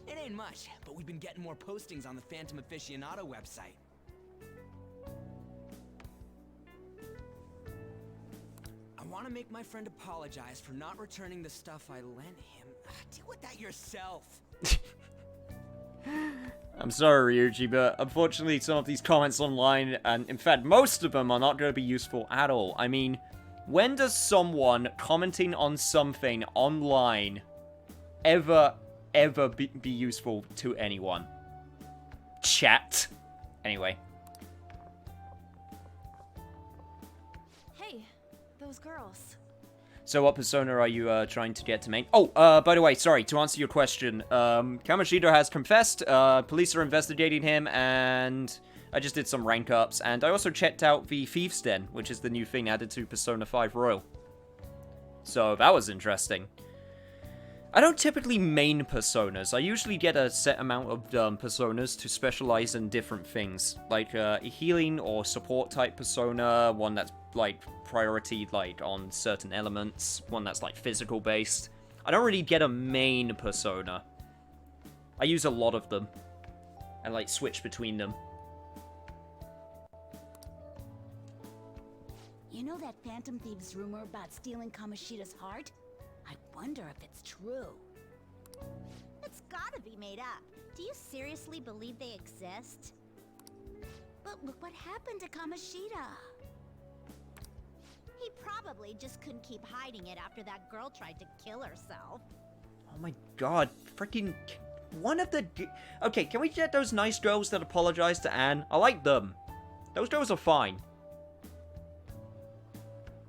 It ain't much, but we've been getting more postings on the Phantom Aficionado website. I want to make my friend apologize for not returning the stuff I lent him. Deal with that yourself. I'm sorry, Ryuji, but unfortunately some of these comments online, and in fact most of them, are not going to be useful at all. I mean, when does someone commenting on something online ever be useful to anyone? Chat. Anyway. Hey, those girls. So what persona are you trying to get to main? Oh, by the way, sorry, to answer your question, Kamoshida has confessed, police are investigating him, and I just did some rank ups, and I also checked out the Thieves Den, which is the new thing added to Persona 5 Royal. So that was interesting. I don't typically main personas. I usually get a set amount of personas to specialize in different things, like a healing or support type persona, one that's like priority like on certain elements, one that's like physical based. I don't really get a main persona. I use a lot of them and like switch between them. You know that Phantom Thieves rumor about stealing Kamoshida's heart? I wonder if it's true. It's gotta be made up. Do you seriously believe they exist? But look what happened to Kamoshida. He probably just couldn't keep hiding it after that girl tried to kill herself. Oh my god, freaking one of the... Okay, can we get those nice girls that apologize to Anne? I like them. Those girls are fine.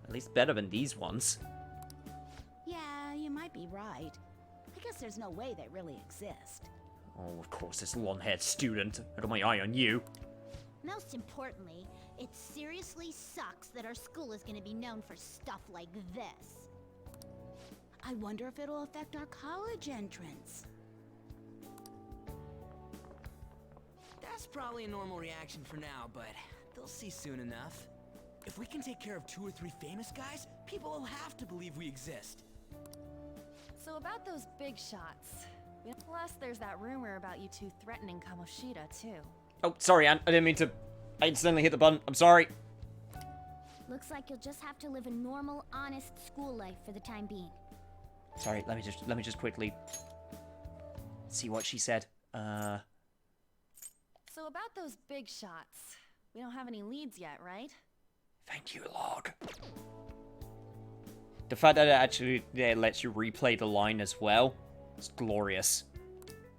At least better than these ones. Yeah, you might be right. I guess there's no way they really exist. Oh, of course, this long-haired student. I got my eye on you. Most importantly, it seriously sucks that our school is gonna be known for stuff like this. I wonder if it'll affect our college entrance. That's probably a normal reaction for now, but they'll see soon enough. If we can take care of 2 or 3 famous guys, people will have to believe we exist. So about those big shots. Plus, there's that rumor about you two threatening Kamoshida, too. Oh, sorry, Anne. I didn't mean to... I accidentally hit the button. I'm sorry. Looks like you'll just have to live a normal, honest school life for the time being. Sorry, let me just quickly see what she said. So about those big shots. We don't have any leads yet, right? Thank you, Log. The fact that it actually lets you replay the line as well, it's glorious.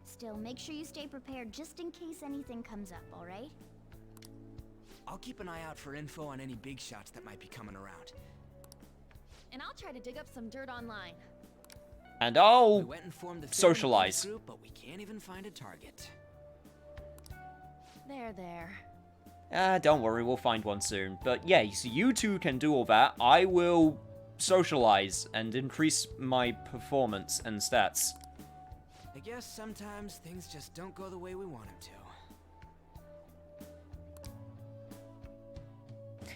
Still, make sure you stay prepared just in case anything comes up, alright? I'll keep an eye out for info on any big shots that might be coming around. And I'll try to dig up some dirt online. And I'll We went and formed the socialize. Group, but we can't even find a target. There. Don't worry, we'll find one soon. But yeah, so you two can do all that. I will socialize and increase my performance and stats. I guess sometimes things just don't go the way we want them to.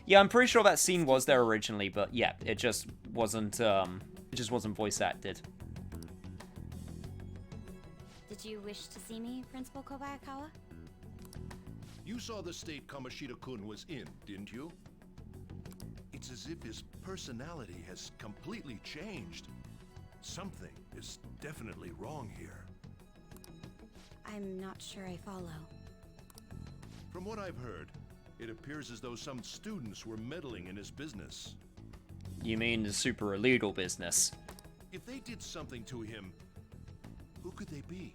Yeah, I'm pretty sure that scene was there originally, but yeah, it just wasn't voice acted. Did you wish to see me, Principal Kobayakawa? You saw the state Kamoshida-kun was in, didn't you? It's as if his personality has completely changed. Something is definitely wrong here. I'm not sure I follow. From what I've heard, it appears as though some students were meddling in his business. You mean the super illegal business? If they did something to him, who could they be?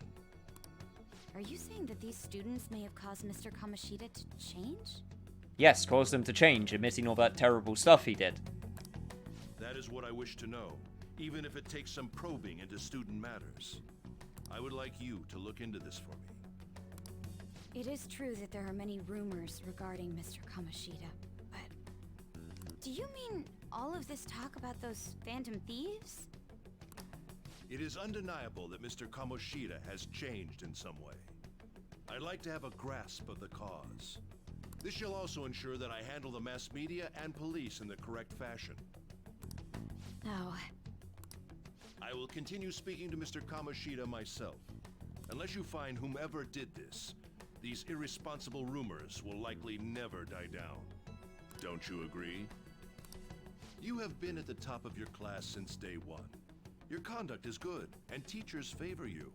Are you saying that these students may have caused Mr. Kamoshida to change? Yes, caused him to change, admitting all that terrible stuff he did. That is what I wish to know. even if it takes some probing into student matters. I would like you to look into this for me. It is true that there are many rumors regarding Mr. Kamoshida, but... Do you mean all of this talk about those phantom thieves? It is undeniable that Mr. Kamoshida has changed in some way. I'd like to have a grasp of the cause. This shall also ensure that I handle the mass media and police in the correct fashion. Oh. I will continue speaking to Mr. Kamoshida myself. Unless you find whomever did this, these irresponsible rumors will likely never die down. Don't you agree? You have been at the top of your class since day one. Your conduct is good, and teachers favor you.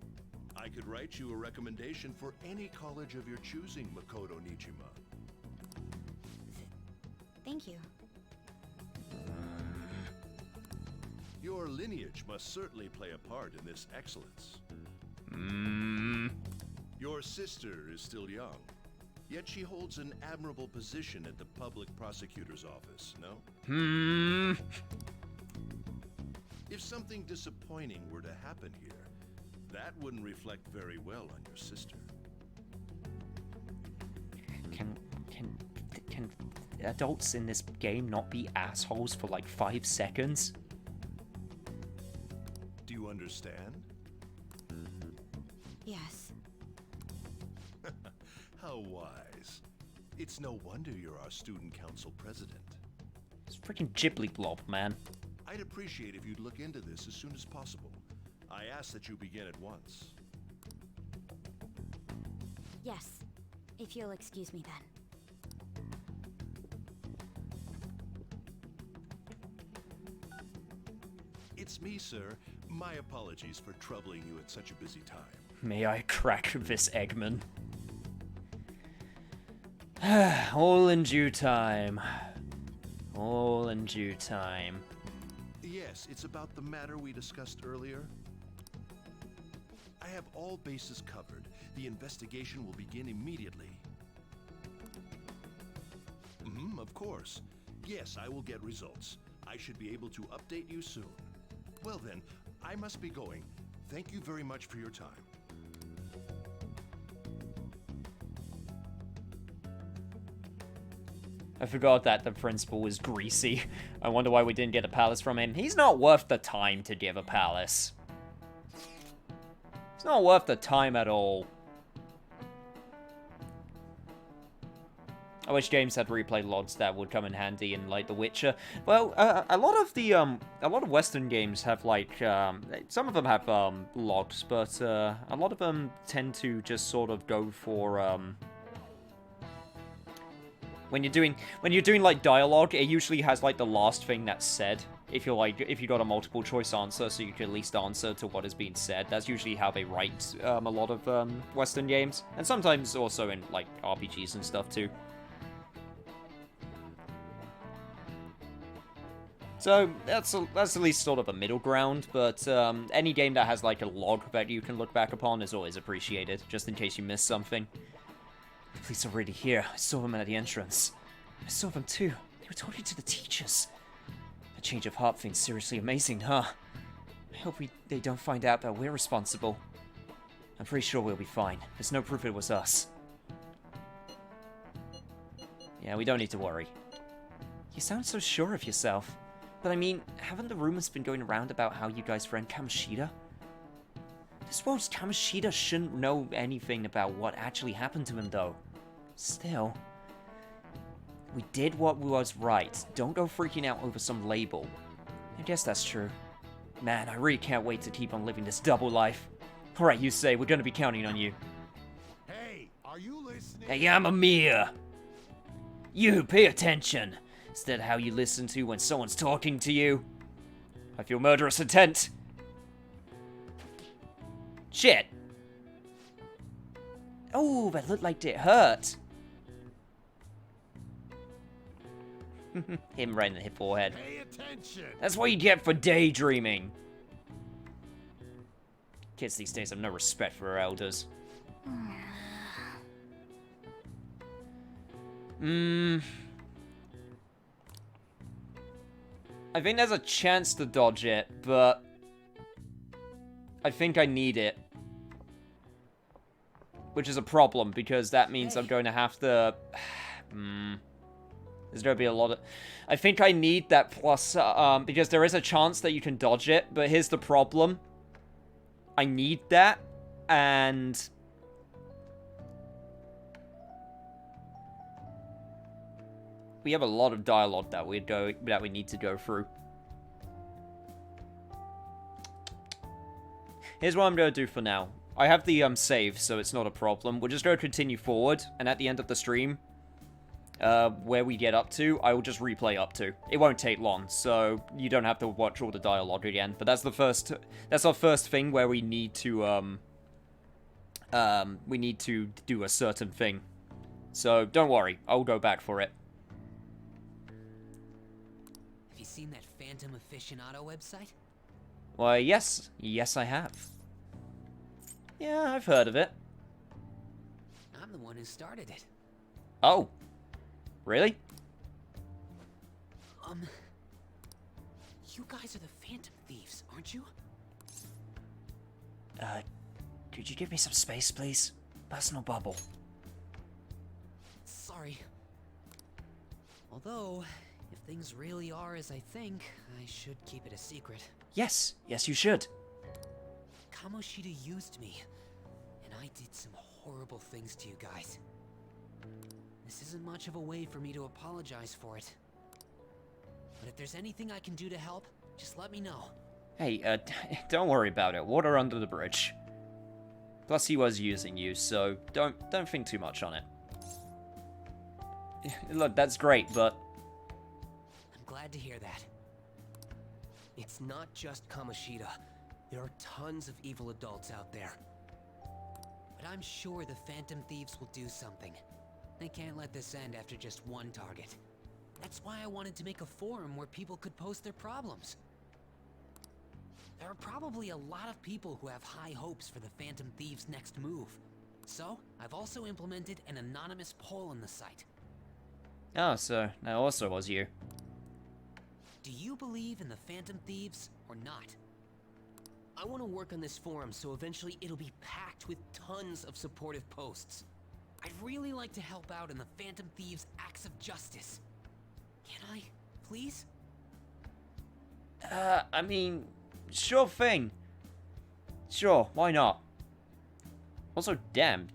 I could write you a recommendation for any college of your choosing, Makoto Nijima. Thank you. Your lineage must certainly play a part in this excellence. Your sister is still young, yet she holds an admirable position at the public prosecutor's office, no? If something disappointing were to happen here, that wouldn't reflect very well on your sister. Can adults in this game not be assholes for like 5 seconds? Do you understand? Yes. How wise. It's no wonder you're our student council president. It's freaking Ghibli blob, man. I'd appreciate if you'd look into this as soon as possible. I ask that you begin at once. Yes. If you'll excuse me then. It's me, sir. My apologies for troubling you at such a busy time. May I crack this Eggman? All in due time. All in due time. Yes, it's about the matter we discussed earlier. I have all bases covered. The investigation will begin immediately. Of course. Yes, I will get results. I should be able to update you soon. Well then, I must be going. Thank you very much for your time. I forgot that the principal was greasy. I wonder why we didn't get a palace from him. He's not worth the time to give a palace. It's not worth the time at all. I wish games had replay logs that would come in handy in, like, The Witcher. Well, a lot of Western games have, like, some of them have, logs, but, a lot of them tend to just sort of go for, when you're doing, like, dialogue, it usually has, like, the last thing that's said. If you got a multiple choice answer, so you can at least answer to what is being said. That's usually how they write, a lot of, Western games. And sometimes also in, like, RPGs and stuff, too. So, that's at least sort of a middle ground, but any game that has, like, a log that you can look back upon is always appreciated, just in case you missed something. The police are already here. I saw them at the entrance. I saw them too. They were talking to the teachers. A change of heart thing's seriously amazing, huh? I hope they don't find out that we're responsible. I'm pretty sure we'll be fine. There's no proof it was us. Yeah, we don't need to worry. You sound so sure of yourself. But I mean, haven't the rumors been going around about how you guys friend Kamoshida? I suppose Kamoshida shouldn't know anything about what actually happened to him, though. Still, we did what was right. Don't go freaking out over some label. I guess that's true. Man, I really can't wait to keep on living this double life. Alright, you say, we're gonna be counting on you. Hey, are you listening? Hey, I'm Amir. You, pay attention. Is that how you listen to when someone's talking to you? I feel murderous intent. Shit. Oh, that looked like it hurt. Him right in the forehead. Pay attention. That's what you get for daydreaming. Kids these days have no respect for their elders. I think there's a chance to dodge it, but I think I need it. Which is a problem, because that means I'm going to have to... There's going to be a lot of... I think I need that plus, because there is a chance that you can dodge it, but here's the problem. I need that, and... we have a lot of dialogue that we need to go through. Here's what I'm going to do for now. I have the save, so it's not a problem. We're just going to continue forward, and at the end of the stream, where we get up to, I will just replay up to. It won't take long, so you don't have to watch all the dialogue again. But that's our first thing where we need to do a certain thing. So don't worry, I'll go back for it. Have you seen that Phantom Aficionado website? Why, yes. Yes, I have. Yeah, I've heard of it. I'm the one who started it. Oh. Really? You guys are the Phantom Thieves, aren't you? Could you give me some space, please? Personal bubble. Sorry. Although, if things really are as I think, I should keep it a secret. Yes. Yes, you should. Kamoshida used me, and I did some horrible things to you guys. This isn't much of a way for me to apologize for it. But if there's anything I can do to help, just let me know. Hey, don't worry about it. Water under the bridge. Plus, he was using you, so don't think too much on it. Look, that's great, but... I'm glad to hear that. It's not just Kamoshida. There are tons of evil adults out there. But I'm sure the Phantom Thieves will do something. They can't let this end after just one target. That's why I wanted to make a forum where people could post their problems. There are probably a lot of people who have high hopes for the Phantom Thieves' next move. So, I've also implemented an anonymous poll on the site. Oh, so that also was you. Do you believe in the Phantom Thieves or not? I want to work on this forum so eventually it'll be packed with tons of supportive posts. I'd really like to help out in the Phantom Thieves' acts of justice. Can I, please? I mean, sure thing. Sure, why not? Also, damn,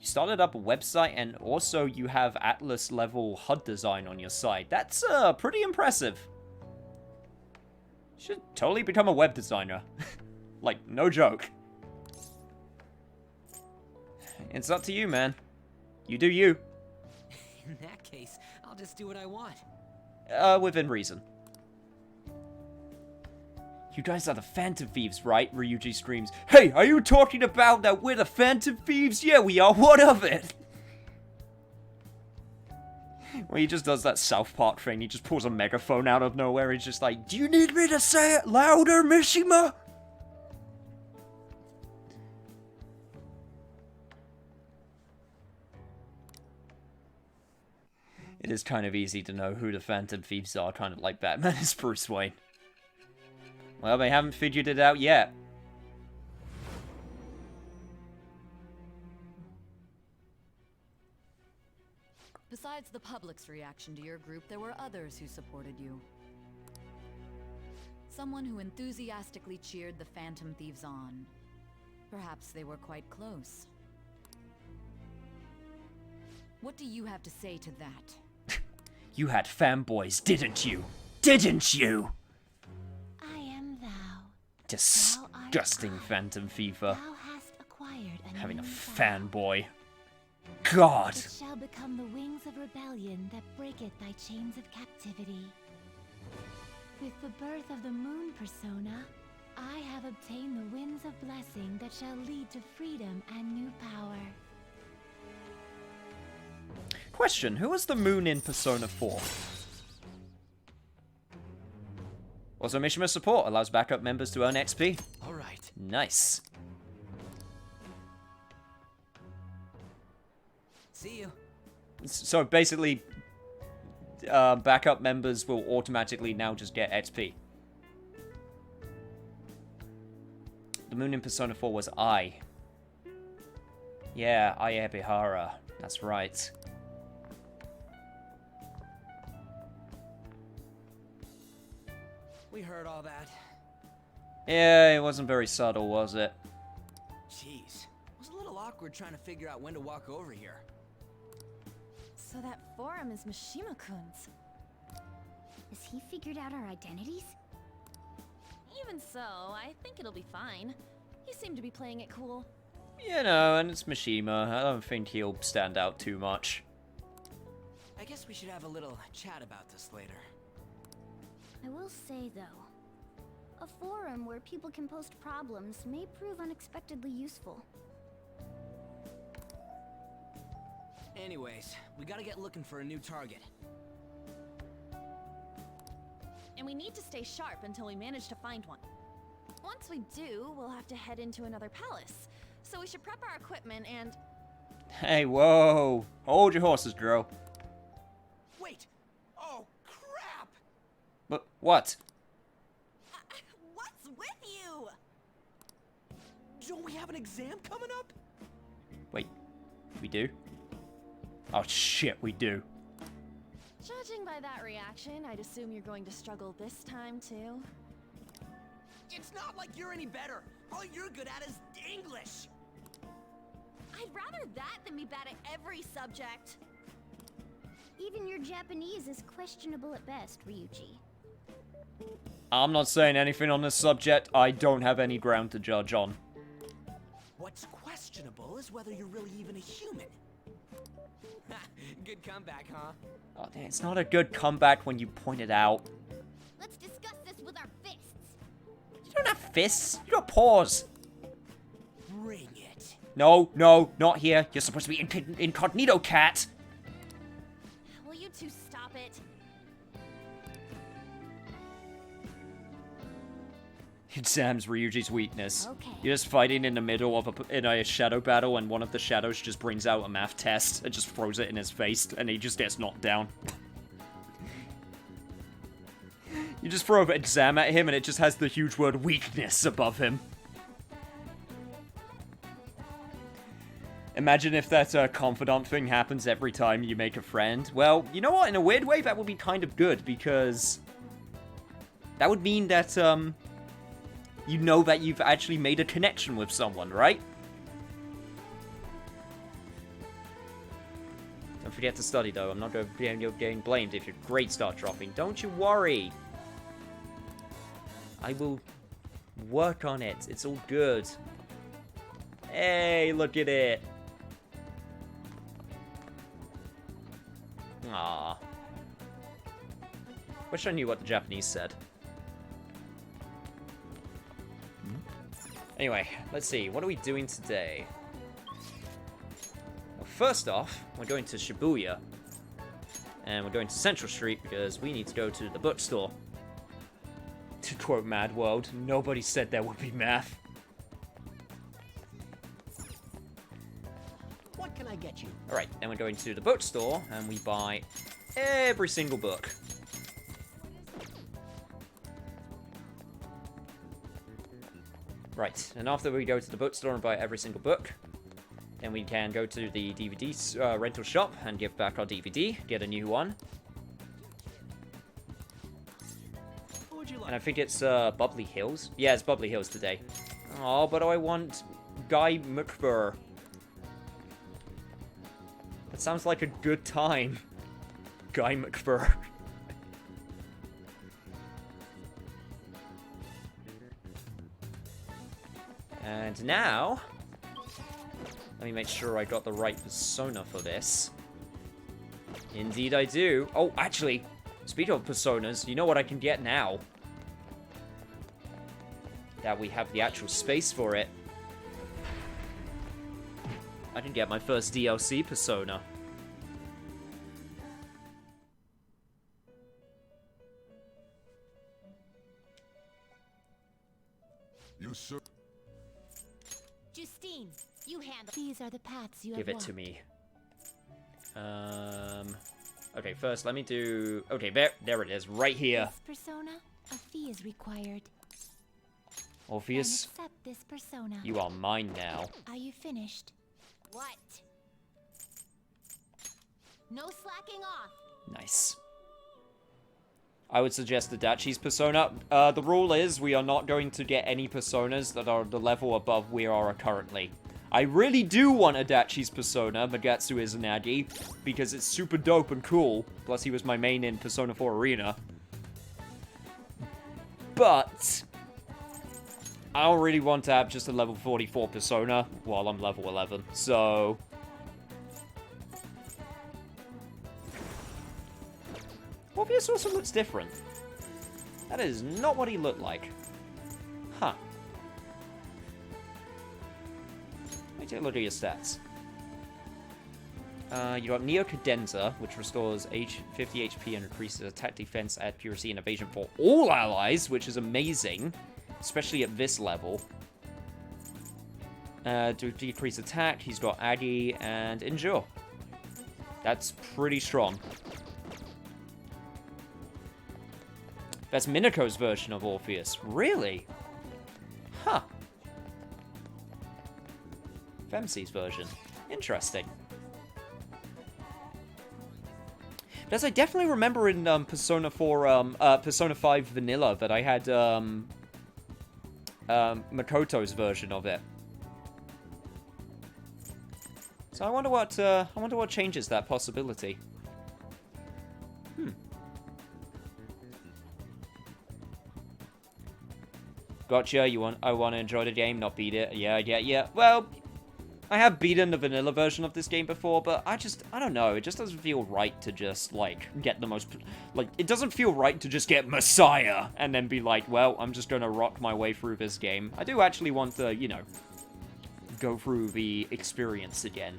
you started up a website and also you have Atlas level HUD design on your site. That's, pretty impressive. Should totally become a web designer. Like, no joke. It's up to you, man. You do you. In that case, I'll just do what I want. Within reason. You guys are the Phantom Thieves, right? Ryuji screams. Hey, are you talking about that we're the Phantom Thieves? Yeah, we are. What of it? Well, he just does that South Park thing. He just pulls a megaphone out of nowhere. He's just like, do you need me to say it louder, Mishima? It is kind of easy to know who the Phantom Thieves are, kind of like Batman is Bruce Wayne. Well, they haven't figured it out yet. Besides the public's reaction to your group, there were others who supported you. Someone who enthusiastically cheered the Phantom Thieves on. Perhaps they were quite close. What do you have to say to that? You had fanboys, didn't you? Didn't you? I am thou. Disgusting Phantom Fever. Thou hast acquired a Having a new fanboy. God. It shall become the wings of rebellion that breaketh thy chains of captivity. With the birth of the moon persona, I have obtained the winds of blessing that shall lead to freedom and new power. Question, who was the moon in Persona 4? Also, Mishima support allows backup members to earn XP. Alright. Nice. See you. So basically, backup members will automatically now just get XP. The moon in Persona 4 was I. Yeah, I Ebihara. That's right. We heard all that. Yeah, it wasn't very subtle, was it? Jeez. It was a little awkward trying to figure out when to walk over here. So that forum is Mishima-kun's. Has he figured out our identities? Even so, I think it'll be fine. He seemed to be playing it cool. You know, and it's Mishima. I don't think he'll stand out too much. I guess we should have a little chat about this later. I will say, though, a forum where people can post problems may prove unexpectedly useful. Anyways, we gotta get looking for a new target. And we need to stay sharp until we manage to find one. Once we do, we'll have to head into another palace. So we should prep our equipment and... Hey, whoa! Hold your horses, Dro. Wait! Oh, crap! But what? What's with you? Don't we have an exam coming up? Wait, we do? Oh shit, we do. Judging by that reaction, I'd assume you're going to struggle this time, too. It's not like you're any better. All you're good at is English. I'd rather that than be bad at every subject. Even your Japanese is questionable at best, Ryuji. I'm not saying anything on this subject. I don't have any ground to judge on. What's questionable is whether you're really even a human. Good comeback, huh? Oh, it's not a good comeback when you point it out. Let's discuss this with our fists. You don't have fists. You got paws. Bring it. No, no, not here. You're supposed to be incognito, cat. Will you two stop it? Exam's Ryuji's weakness. Okay. You're just fighting in the middle of a shadow battle, and one of the shadows just brings out a math test and just throws it in his face, and he just gets knocked down. You just throw an exam at him, and it just has the huge word weakness above him. Imagine if that confidant thing happens every time you make a friend. Well, you know what? In a weird way, that would be kind of good, because that would mean that, you know that you've actually made a connection with someone, right? Don't forget to study, though. I'm not going to be getting blamed if your grades start dropping. Don't you worry. I will work on it. It's all good. Hey, look at it. Aww. Wish I knew what the Japanese said. Anyway, let's see. What are we doing today? Well, first off, we're going to Shibuya. And we're going to Central Street because we need to go to the bookstore. To quote Mad World, nobody said there would be math. What can I get you? Alright, then we're going to the bookstore and we buy every single book. Right, and after we go to the bookstore and buy every single book, then we can go to the DVD rental shop and give back our DVD, get a new one. What would you like? And I think it's Bubbly Hills. Yeah, it's Bubbly Hills today. Oh, but I want Guy McFur. That sounds like a good time. Guy McFur. And now, let me make sure I got the right persona for this. Indeed I do. Oh, actually, speaking of personas, you know what I can get now? That we have the actual space for it. I can get my first DLC persona. You sir. Justine, you handle. These are the paths you Give have it to walked. me. Okay, first let me do... Okay, there it is, right here. This persona, a fee is required. Orpheus, Then accept this persona. you are mine now. Are you finished? What? No slacking off. Nice. I would suggest the Dachi's persona. The rule is we are not going to get any personas that are the level above we are currently. I really do want a Dachi's persona, Magatsu Izanagi, because it's super dope and cool. Plus, he was my main in Persona 4 Arena. But I don't really want to have just a level 44 persona while I'm level 11, so... Orpheus also looks different. That is not what he looked like. Huh. Let me take a look at your stats. You got Neo Cadenza, which restores 50 HP and increases attack, defense, accuracy, and evasion for all allies, which is amazing, especially at this level. To decrease attack, he's got Aggie and Endure. That's pretty strong. That's Minako's version of Orpheus. Really? Huh. Femc's version. Interesting. Because I definitely remember in Persona 5 Vanilla that I had Makoto's version of it. So I wonder what changes that possibility. Gotcha, I want to enjoy the game, not beat it. Yeah. Well, I have beaten the vanilla version of this game before, but I don't know. It just doesn't feel right to just, like, get the most... Like, it doesn't feel right to just get Messiah and then be like, well, I'm just gonna rock my way through this game. I do actually want to, you know, go through the experience again.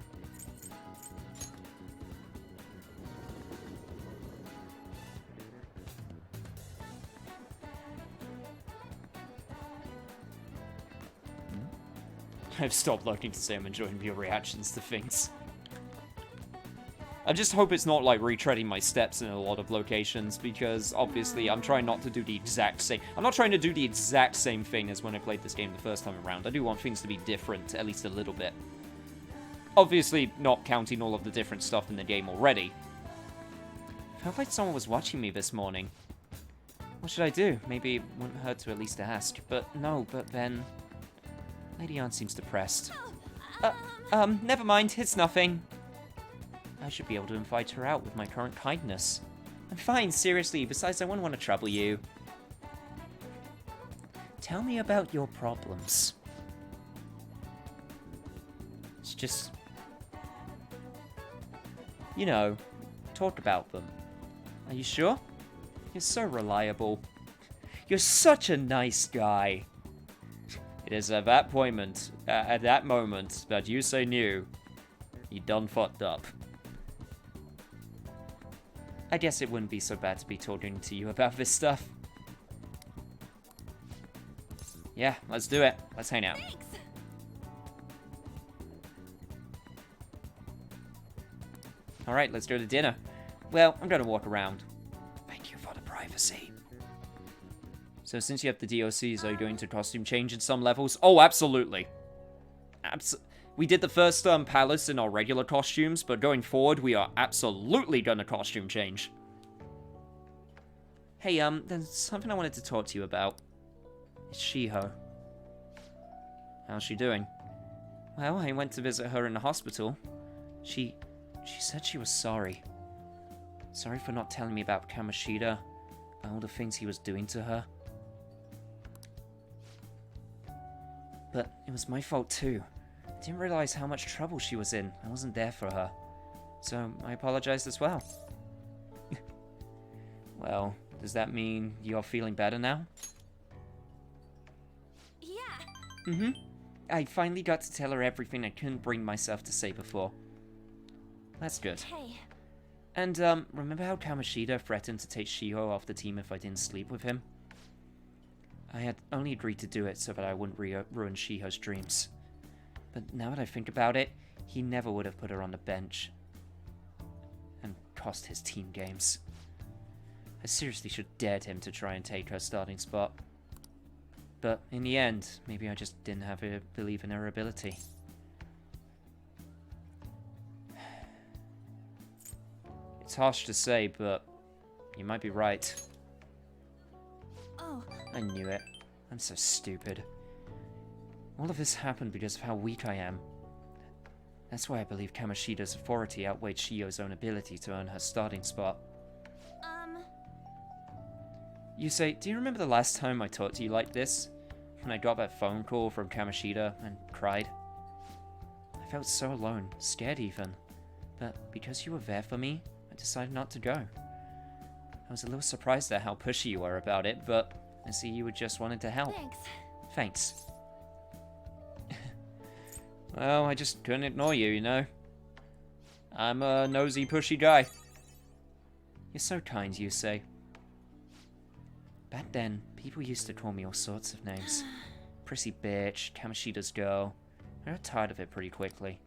I've stopped looking to say I'm enjoying your reactions to things. I just hope it's not like retreading my steps in a lot of locations, because obviously I'm trying not to do the exact same... I'm not trying to do the exact same thing as when I played this game the first time around. I do want things to be different, at least a little bit. Obviously not counting all of the different stuff in the game already. Felt like someone was watching me this morning. What should I do? Maybe it wouldn't hurt to at least ask. But then... Lady Anne seems depressed. Never mind, it's nothing. I should be able to invite her out with my current kindness. I'm fine, seriously, besides I wouldn't want to trouble you. Tell me about your problems. It's just... You know, talk about them. Are you sure? You're so reliable. You're such a nice guy. It is at that moment that you say knew you done fucked up. I guess it wouldn't be so bad to be talking to you about this stuff. Yeah, let's do it. Let's hang out. Thanks. Alright, let's go to dinner. Well, I'm gonna walk around. Thank you for the privacy. So since you have the DLCs, are you going to costume change in some levels? Oh, absolutely. We did the first palace in our regular costumes, but going forward, we are absolutely gonna costume change. Hey, there's something I wanted to talk to you about. It's Shiho. How's she doing? Well, I went to visit her in the hospital. She said she was sorry. Sorry for not telling me about Kamoshida, about all the things he was doing to her. But it was my fault too. I didn't realize how much trouble she was in. I wasn't there for her. So I apologized as well. Well, does that mean you're feeling better now? Yeah. Mm-hmm. I finally got to tell her everything I couldn't bring myself to say before. That's good. Hey. And, remember how Kamoshida threatened to take Shiho off the team if I didn't sleep with him? I had only agreed to do it so that I wouldn't ruin Shiho's dreams. But now that I think about it, he never would have put her on the bench. And cost his team games. I seriously should dared him to try and take her starting spot. But in the end, maybe I just didn't have a belief in her ability. It's harsh to say, but you might be right. Oh. I knew it. I'm so stupid. All of this happened because of how weak I am. That's why I believe Kamoshida's authority outweighed Shio's own ability to earn her starting spot. You say, do you remember the last time I talked to you like this? When I got that phone call from Kamoshida and cried? I felt so alone, scared even. But because you were there for me, I decided not to go. I was a little surprised at how pushy you were about it, but I see you just wanted to help. Thanks. Thanks. Well, I just couldn't ignore you, you know? I'm a nosy, pushy guy. You're so kind, you say. Back then, people used to call me all sorts of names. Prissy bitch, Kamoshida's girl. I got tired of it pretty quickly.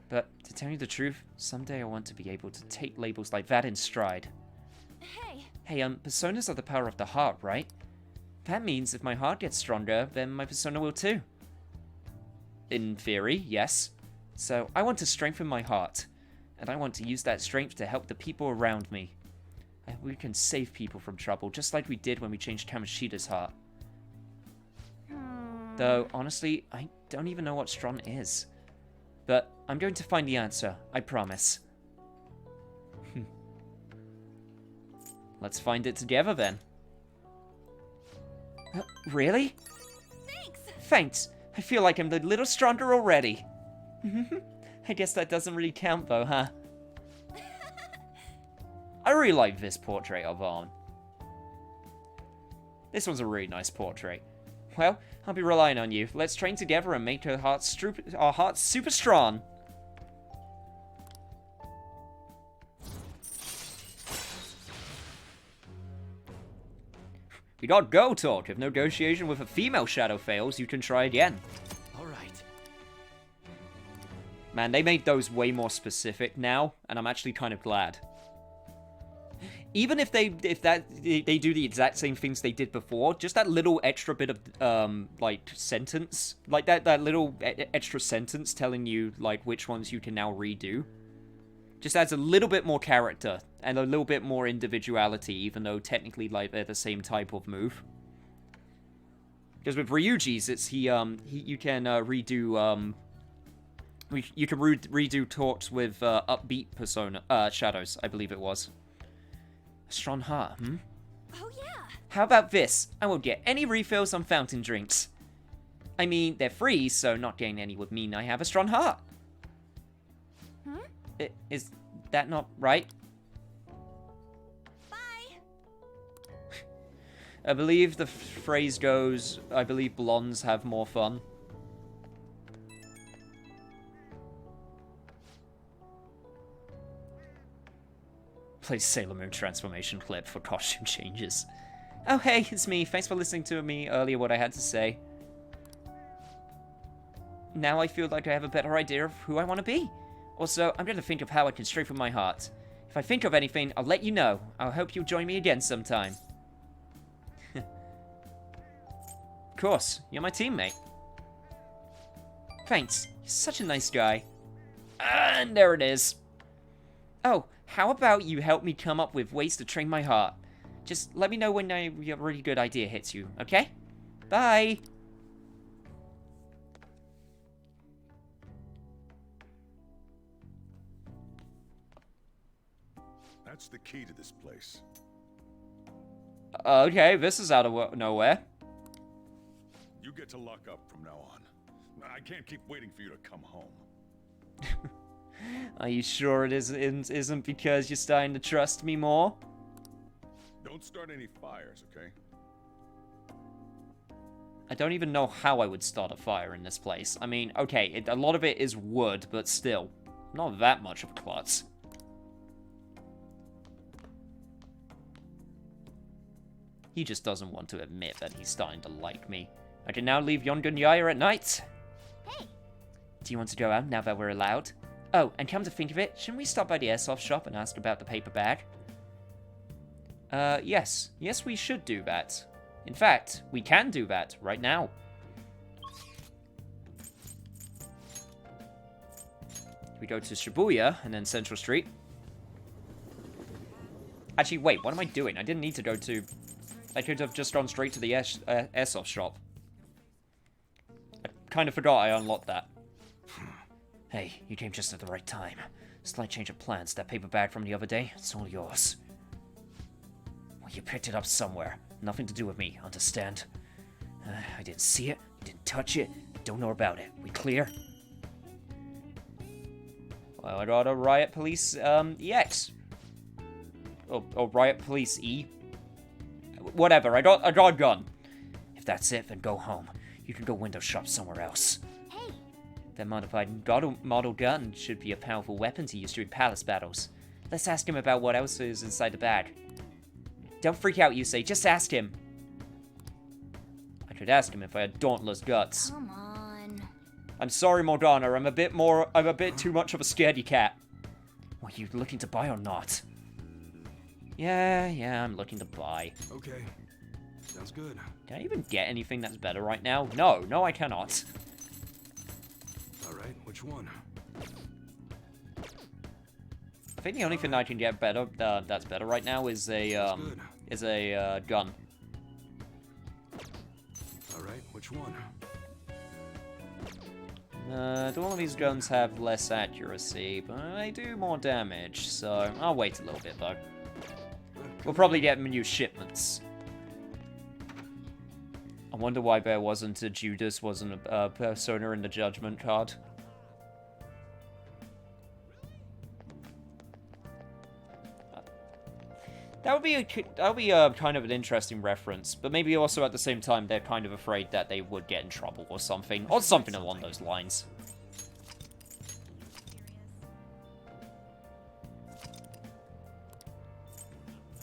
But, to tell you the truth, someday I want to be able to take labels like that in stride. Hey! Hey, personas are the power of the heart, right? That means if my heart gets stronger, then my persona will too. In theory, yes. So, I want to strengthen my heart. And I want to use that strength to help the people around me. We can save people from trouble, just like we did when we changed Kamoshida's heart. Though, honestly, I don't even know what strong is. But I'm going to find the answer, I promise. Let's find it together, then. Really? Thanks! Thanks! I feel like I'm a little stronger already. I guess that doesn't really count, though, huh? I really like this portrait of Arn. This one's a really nice portrait. Well, I'll be relying on you. Let's train together and make our hearts super strong. We got go talk. If negotiation with a female shadow fails, you can try again. Alright. Man, they made those way more specific now, and I'm actually kind of glad. Even if they do the exact same things they did before, just that little extra bit of like sentence, like that little extra sentence telling you like which ones you can now redo, just adds a little bit more character and a little bit more individuality, even though technically like they're the same type of move. Because with Ryuji's, it's you can redo redo talks with upbeat persona shadows, I believe it was. Strong heart, hmm? Oh, yeah. How about this? I won't get any refills on fountain drinks. I mean, they're free, so not getting any would mean I have a strong heart. Is that not right? Bye. I believe the phrase goes, I believe blondes have more fun. Play Sailor Moon transformation clip for costume changes. Oh hey, it's me. Thanks for listening to me earlier what I had to say. Now I feel like I have a better idea of who I want to be. Also, I'm going to think of how I can strengthen my heart. If I think of anything, I'll let you know. I hope you'll join me again sometime. Of course, you're my teammate. Thanks. You're such a nice guy. And there it is. Oh, how about you help me come up with ways to train my heart? Just let me know when a really good idea hits you, okay? Bye! That's the key to this place. Okay, this is out of nowhere. You get to lock up from now on. I can't keep waiting for you to come home. Are you sure it isn't because you're starting to trust me more? Don't start any fires, okay? I don't even know how I would start a fire in this place. I mean, okay, a lot of it is wood, but still, not that much of a klutz. He just doesn't want to admit that he's starting to like me. I can now leave Yongun Yaya at night. Hey! Do you want to go out now that we're allowed? Oh, and come to think of it, shouldn't we stop by the airsoft shop and ask about the paper bag? Yes. Yes, we should do that. In fact, we can do that right now. We go to Shibuya and then Central Street. Actually, wait, what am I doing? I didn't need to go to... I could have just gone straight to the airsoft shop. I kind of forgot I unlocked that. Hey, you came just at the right time. Slight change of plans. That paper bag from the other day, it's all yours. Well, you picked it up somewhere. Nothing to do with me, understand? I didn't see it, didn't touch it, don't know about it. We clear? Well, I got a Riot Police, EX. Or Riot Police E. Whatever, I got a gun. If that's it, then go home. You can go window shop somewhere else. Hey! That modified model gun should be a powerful weapon to use during palace battles. Let's ask him about what else is inside the bag. Don't freak out, Yusei. Just ask him. I could ask him if I had dauntless guts. Come on. I'm sorry, Morgana. I'm a bit too much of a scaredy cat. What, you looking to buy or not? Yeah, I'm looking to buy. Okay. Sounds good. Can I even get anything that's better right now? No, I cannot. Alright, which one? I think the only thing I can get better, that's better right now is a gun. Alright, which one? All of these guns have less accuracy, but they do more damage, so I'll wait a little bit though. We'll probably get new shipments. I wonder why there wasn't a Judas, wasn't a Persona in the Judgment card. That would be kind of an interesting reference, but maybe also at the same time they're kind of afraid that they would get in trouble or something along those lines.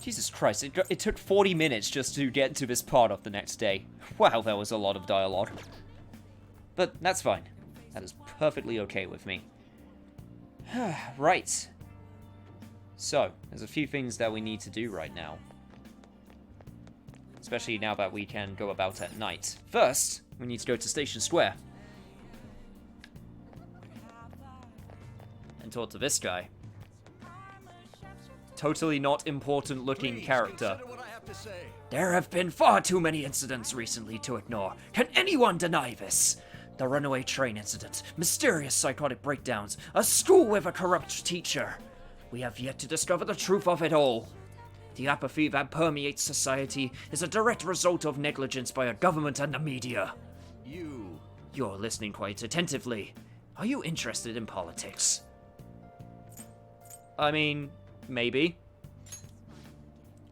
Jesus Christ, it took 40 minutes just to get to this part of the next day. Wow, that was a lot of dialogue. But that's fine. That is perfectly okay with me. Right. So, there's a few things that we need to do right now. Especially now that we can go about at night. First, we need to go to Station Square. And talk to this guy. Totally not important looking character. There have been far too many incidents recently to ignore. Can anyone deny this? The runaway train incident, mysterious psychotic breakdowns, a school with a corrupt teacher. We have yet to discover the truth of it all. The apathy that permeates society is a direct result of negligence by our government and the media. You're listening quite attentively. Are you interested in politics? I mean, maybe.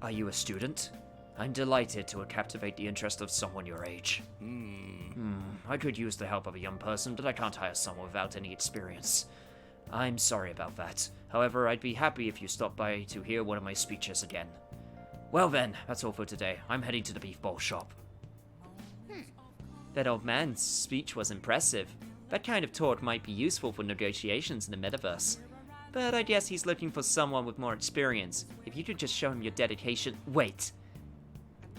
Are you a student? I'm delighted to captivate the interest of someone your age. I could use the help of a young person, but I can't hire someone without any experience. I'm sorry about that. However, I'd be happy if you stopped by to hear one of my speeches again. Well then, that's all for today. I'm heading to the beef bowl shop. That old man's speech was impressive. That kind of talk might be useful for negotiations in the metaverse. But I guess he's looking for someone with more experience. If you could just show him your dedication... Wait.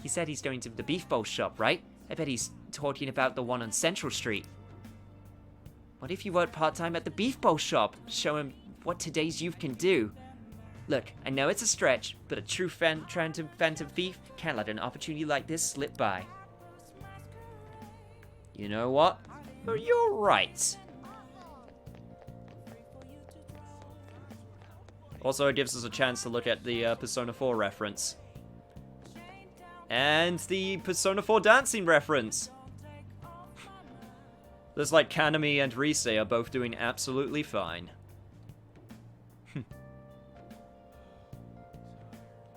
He said he's going to the beef bowl shop, right? I bet he's talking about the one on Central Street. What if you work part-time at the beef bowl shop? Show him what today's youth can do. Look, I know it's a stretch, but a true phantom thief can't let an opportunity like this slip by. You know what? Oh, you're right. Also, it gives us a chance to look at the Persona 4 reference. And the Persona 4 dancing reference. There's like Kanami and Rise are both doing absolutely fine.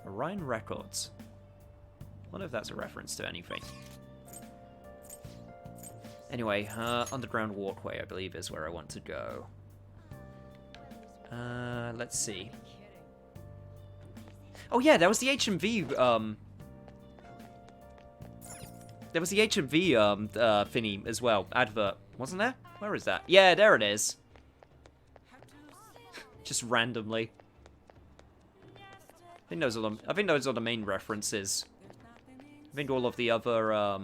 Orion Records. I wonder if that's a reference to anything. Anyway, Underground Walkway, I believe, is where I want to go. Let's see. Oh yeah, there was the HMV, there was the HMV, thingy as well, advert, wasn't there? Where is that? Yeah, there it is. Just randomly. I think those are the main references. I think all of the other, I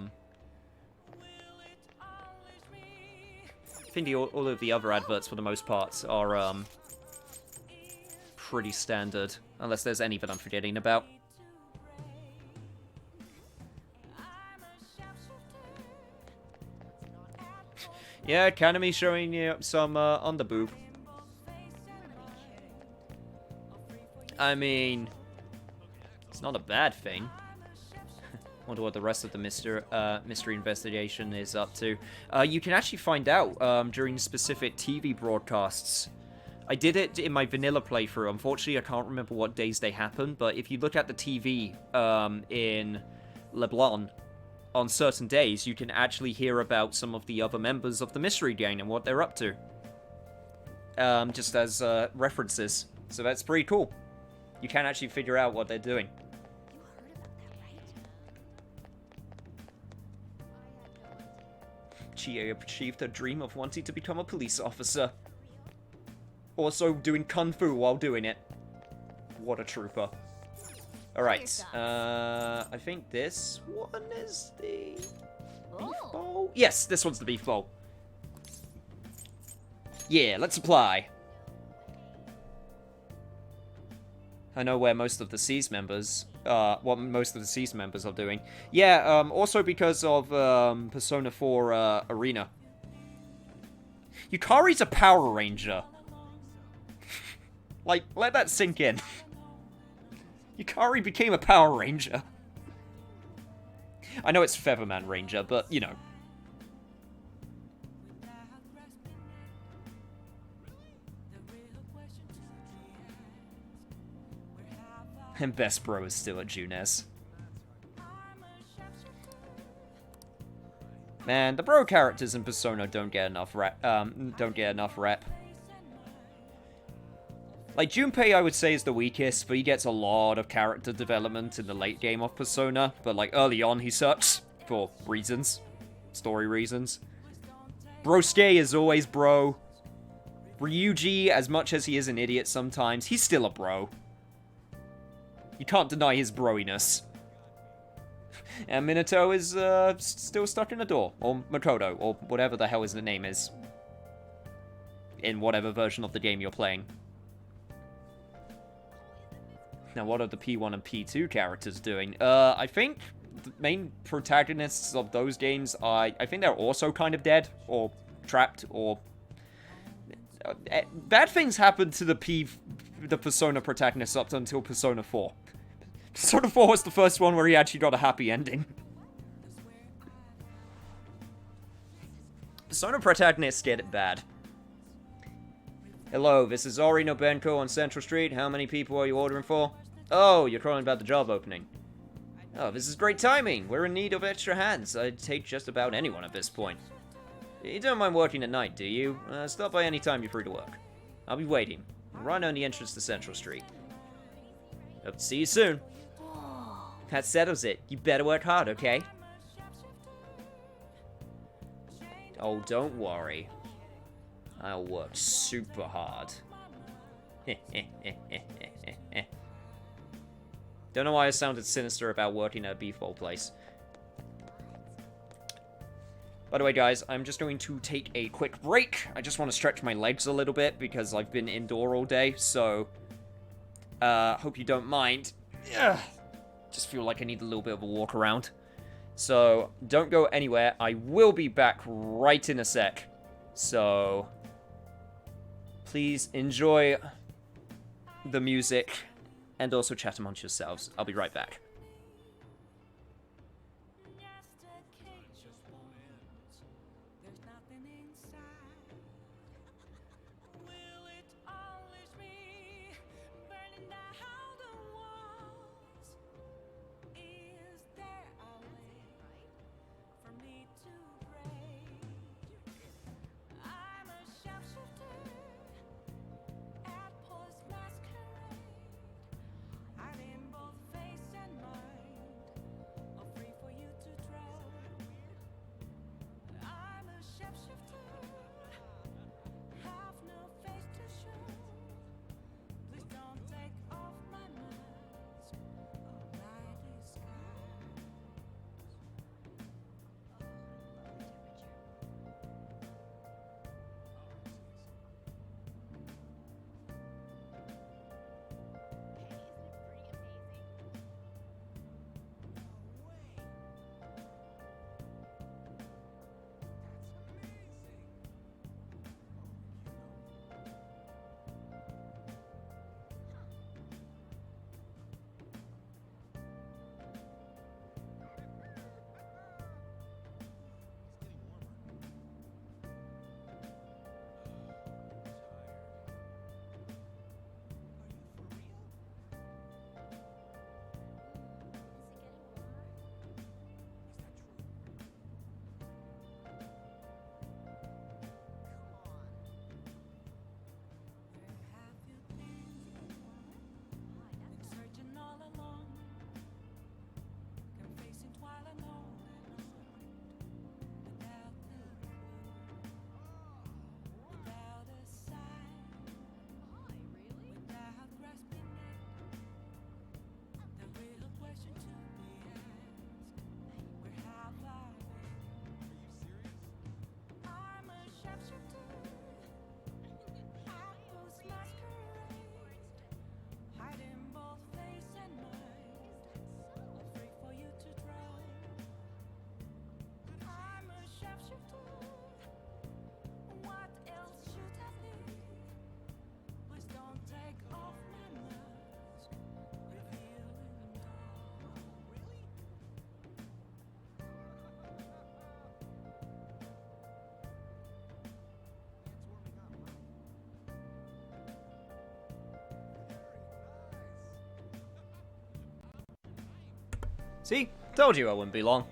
think all of the other adverts, for the most part, are, pretty standard. Unless there's any that I'm forgetting about. Yeah, Academy showing you some, underboob. I mean, it's not a bad thing. Wonder what the rest of the mystery investigation is up to. You can actually find out during specific TV broadcasts. I did it in my vanilla playthrough. Unfortunately, I can't remember what days they happen, but if you look at the TV in Leblon, on certain days, you can actually hear about some of the other members of the mystery gang and what they're up to. Just as references. So that's pretty cool. You can actually figure out what they're doing. Chie achieved her dream of wanting to become a police officer. Also doing kung fu while doing it. What a trooper. Alright, I think this one is the beef bowl? Yes, this one's the beef bowl. Yeah, let's apply. I know where most of the Seas members, what most of the Seas members are doing. Yeah, also because of, Persona 4, Arena. Yukari's a Power Ranger. Like, let that sink in. Yukari became a Power Ranger. I know it's Featherman Ranger, but, you know. And Best Bro is still at Junes. Man, the bro characters in Persona don't get enough rep. Like, Junpei, I would say, is the weakest, but he gets a lot of character development in the late game of Persona. But, like, early on, he sucks. For reasons. Story reasons. Brosuke is always bro. Ryuji, as much as he is an idiot sometimes, he's still a bro. You can't deny his broiness. And Minato is, still stuck in a door. Or Makoto, or whatever the hell his name is. In whatever version of the game you're playing. Now, what are the P1 and P2 characters doing? I think the main protagonists of those games, I think they're also kind of dead, or trapped, or... bad things happen to the Persona protagonists up until Persona 4. Persona 4 was the first one where he actually got a happy ending. Persona protagonists get it bad. Hello, this is Ori no Benko on Central Street. How many people are you ordering for? Oh, you're calling about the job opening. Oh, this is great timing. We're in need of extra hands. I'd take just about anyone at this point. You don't mind working at night, do you? Stop by any time you're free to work. I'll be waiting. Right on the entrance to Central Street. Hope to see you soon. That settles it. You better work hard, okay? Oh, don't worry. I'll work super hard. Don't know why I sounded sinister about working at a beef bowl place. By the way, guys, I'm just going to take a quick break. I just want to stretch my legs a little bit because I've been indoor all day, so... hope you don't mind. Ugh. Just feel like I need a little bit of a walk around. So, don't go anywhere. I will be back right in a sec. So... please enjoy the music and also chat amongst yourselves. I'll be right back. See? Told you I wouldn't be long.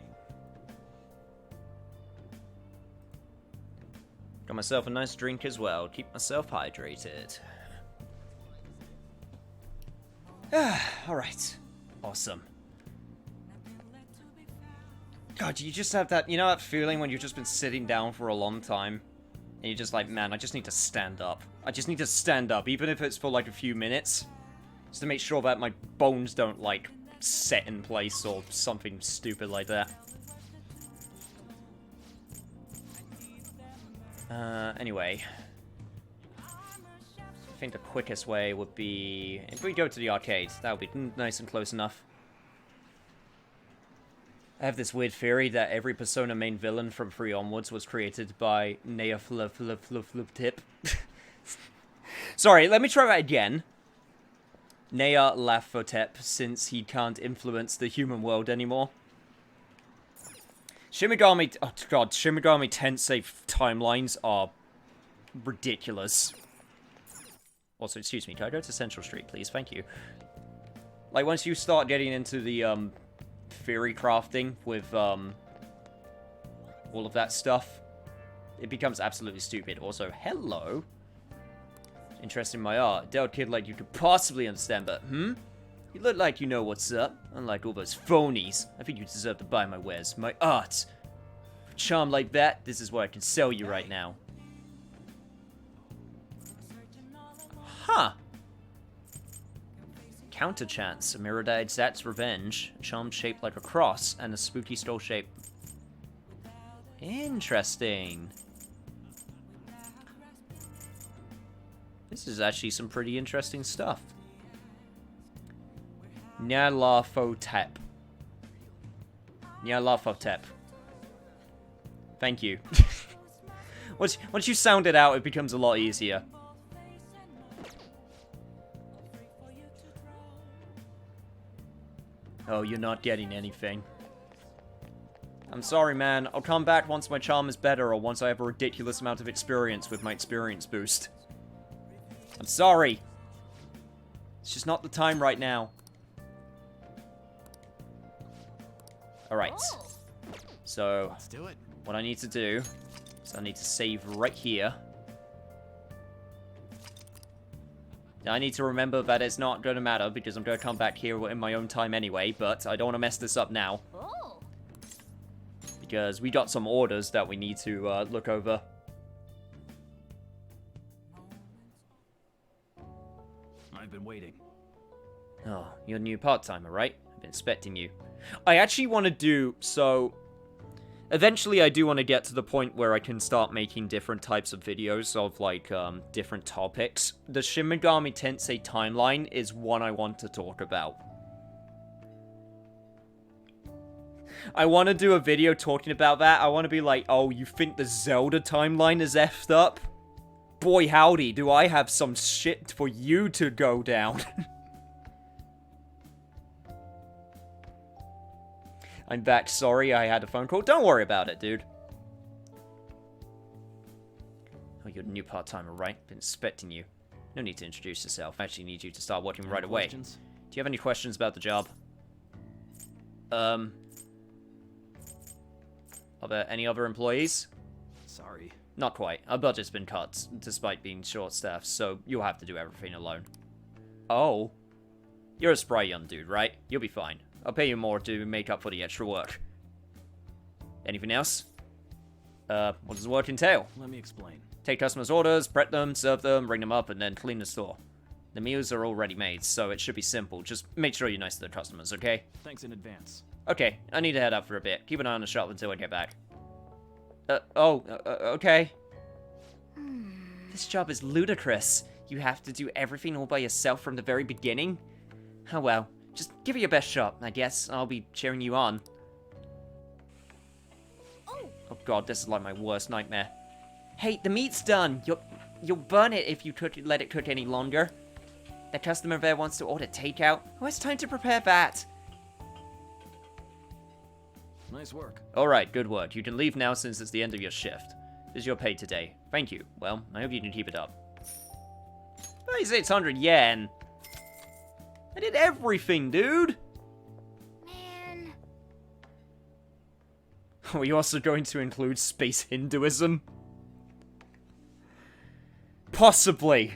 Got myself a nice drink as well. Keep myself hydrated. Alright. Awesome. God, you just have that, you know that feeling when you've just been sitting down for a long time? And you're just like, man, I just need to stand up. I just need to stand up, even if it's for like a few minutes. Just to make sure that my bones don't, like, set in place or something stupid like that. Anyway. I think the quickest way would be... if we go to the arcade, that would be nice and close enough. I have this weird theory that every Persona main villain from 3 onwards was created by Nea Tip. Sorry, let me try that again. Nea Lafotep, since he can't influence the human world anymore. Shimigami... oh god, Shimigami Tensei timelines are ridiculous. Also, excuse me, can I go to Central Street, please? Thank you. Like, once you start getting into the, theory crafting with, all of that stuff, it becomes absolutely stupid. Also, hello. Interest in my art. Doubt kid like you could possibly understand, but, You look like you know what's up. Unlike all those phonies. I think you deserve to buy my wares. My art. For a charm like that, this is what I can sell you right now. Huh. Counter chance. A mirror that exacts revenge. A charm shaped like a cross. And a spooky skull shape. Interesting. This is actually some pretty interesting stuff. Nyarlathotep. Nyarlathotep. Thank you. Once you sound it out, it becomes a lot easier. Oh, you're not getting anything. I'm sorry, man. I'll come back once my charm is better or once I have a ridiculous amount of experience with my experience boost. I'm sorry. It's just not the time right now. Alright. So, let's do it. What I need to do is I need to save right here. Now, I need to remember that it's not going to matter because I'm going to come back here in my own time anyway, but I don't want to mess this up now. Because we got some orders that we need to look over. I've been waiting. Oh, you're a new part-timer, right? I've been expecting you. I actually want to do, so... eventually I do want to get to the point where I can start making different types of videos of, like, different topics. The Shin Megami Tensei timeline is one I want to talk about. I want to do a video talking about that. I want to be like, oh, you think the Zelda timeline is effed up? Boy howdy, do I have some shit for you to go down. I'm back, sorry, I had a phone call. Don't worry about it, dude. Oh, you're a new part-timer, right? Been expecting you. No need to introduce yourself. I actually need you to start working right away. Do you have any questions about the job? Are there any other employees? Sorry. Not quite. Our budget's been cut, despite being short-staffed, so you'll have to do everything alone. Oh. You're a spry young dude, right? You'll be fine. I'll pay you more to make up for the extra work. Anything else? What does the work entail? Let me explain. Take customers' orders, prep them, serve them, bring them up, and then clean the store. The meals are already made, so it should be simple. Just make sure you're nice to the customers, okay? Thanks in advance. Okay, I need to head out for a bit. Keep an eye on the shop until I get back. Okay. This job is ludicrous. You have to do everything all by yourself from the very beginning? Oh well. Just give it your best shot, I guess. I'll be cheering you on. Oh god, this is like my worst nightmare. Hey, the meat's done. You'll burn it if you let it cook any longer. The customer there wants to order takeout. Oh, it's time to prepare that. Nice work. Alright, good work. You can leave now since it's the end of your shift. This is your pay today. Thank you. Well, I hope you can keep it up. 3600 yen! I did everything, dude! Man, Are we also going to include space Hinduism? Possibly.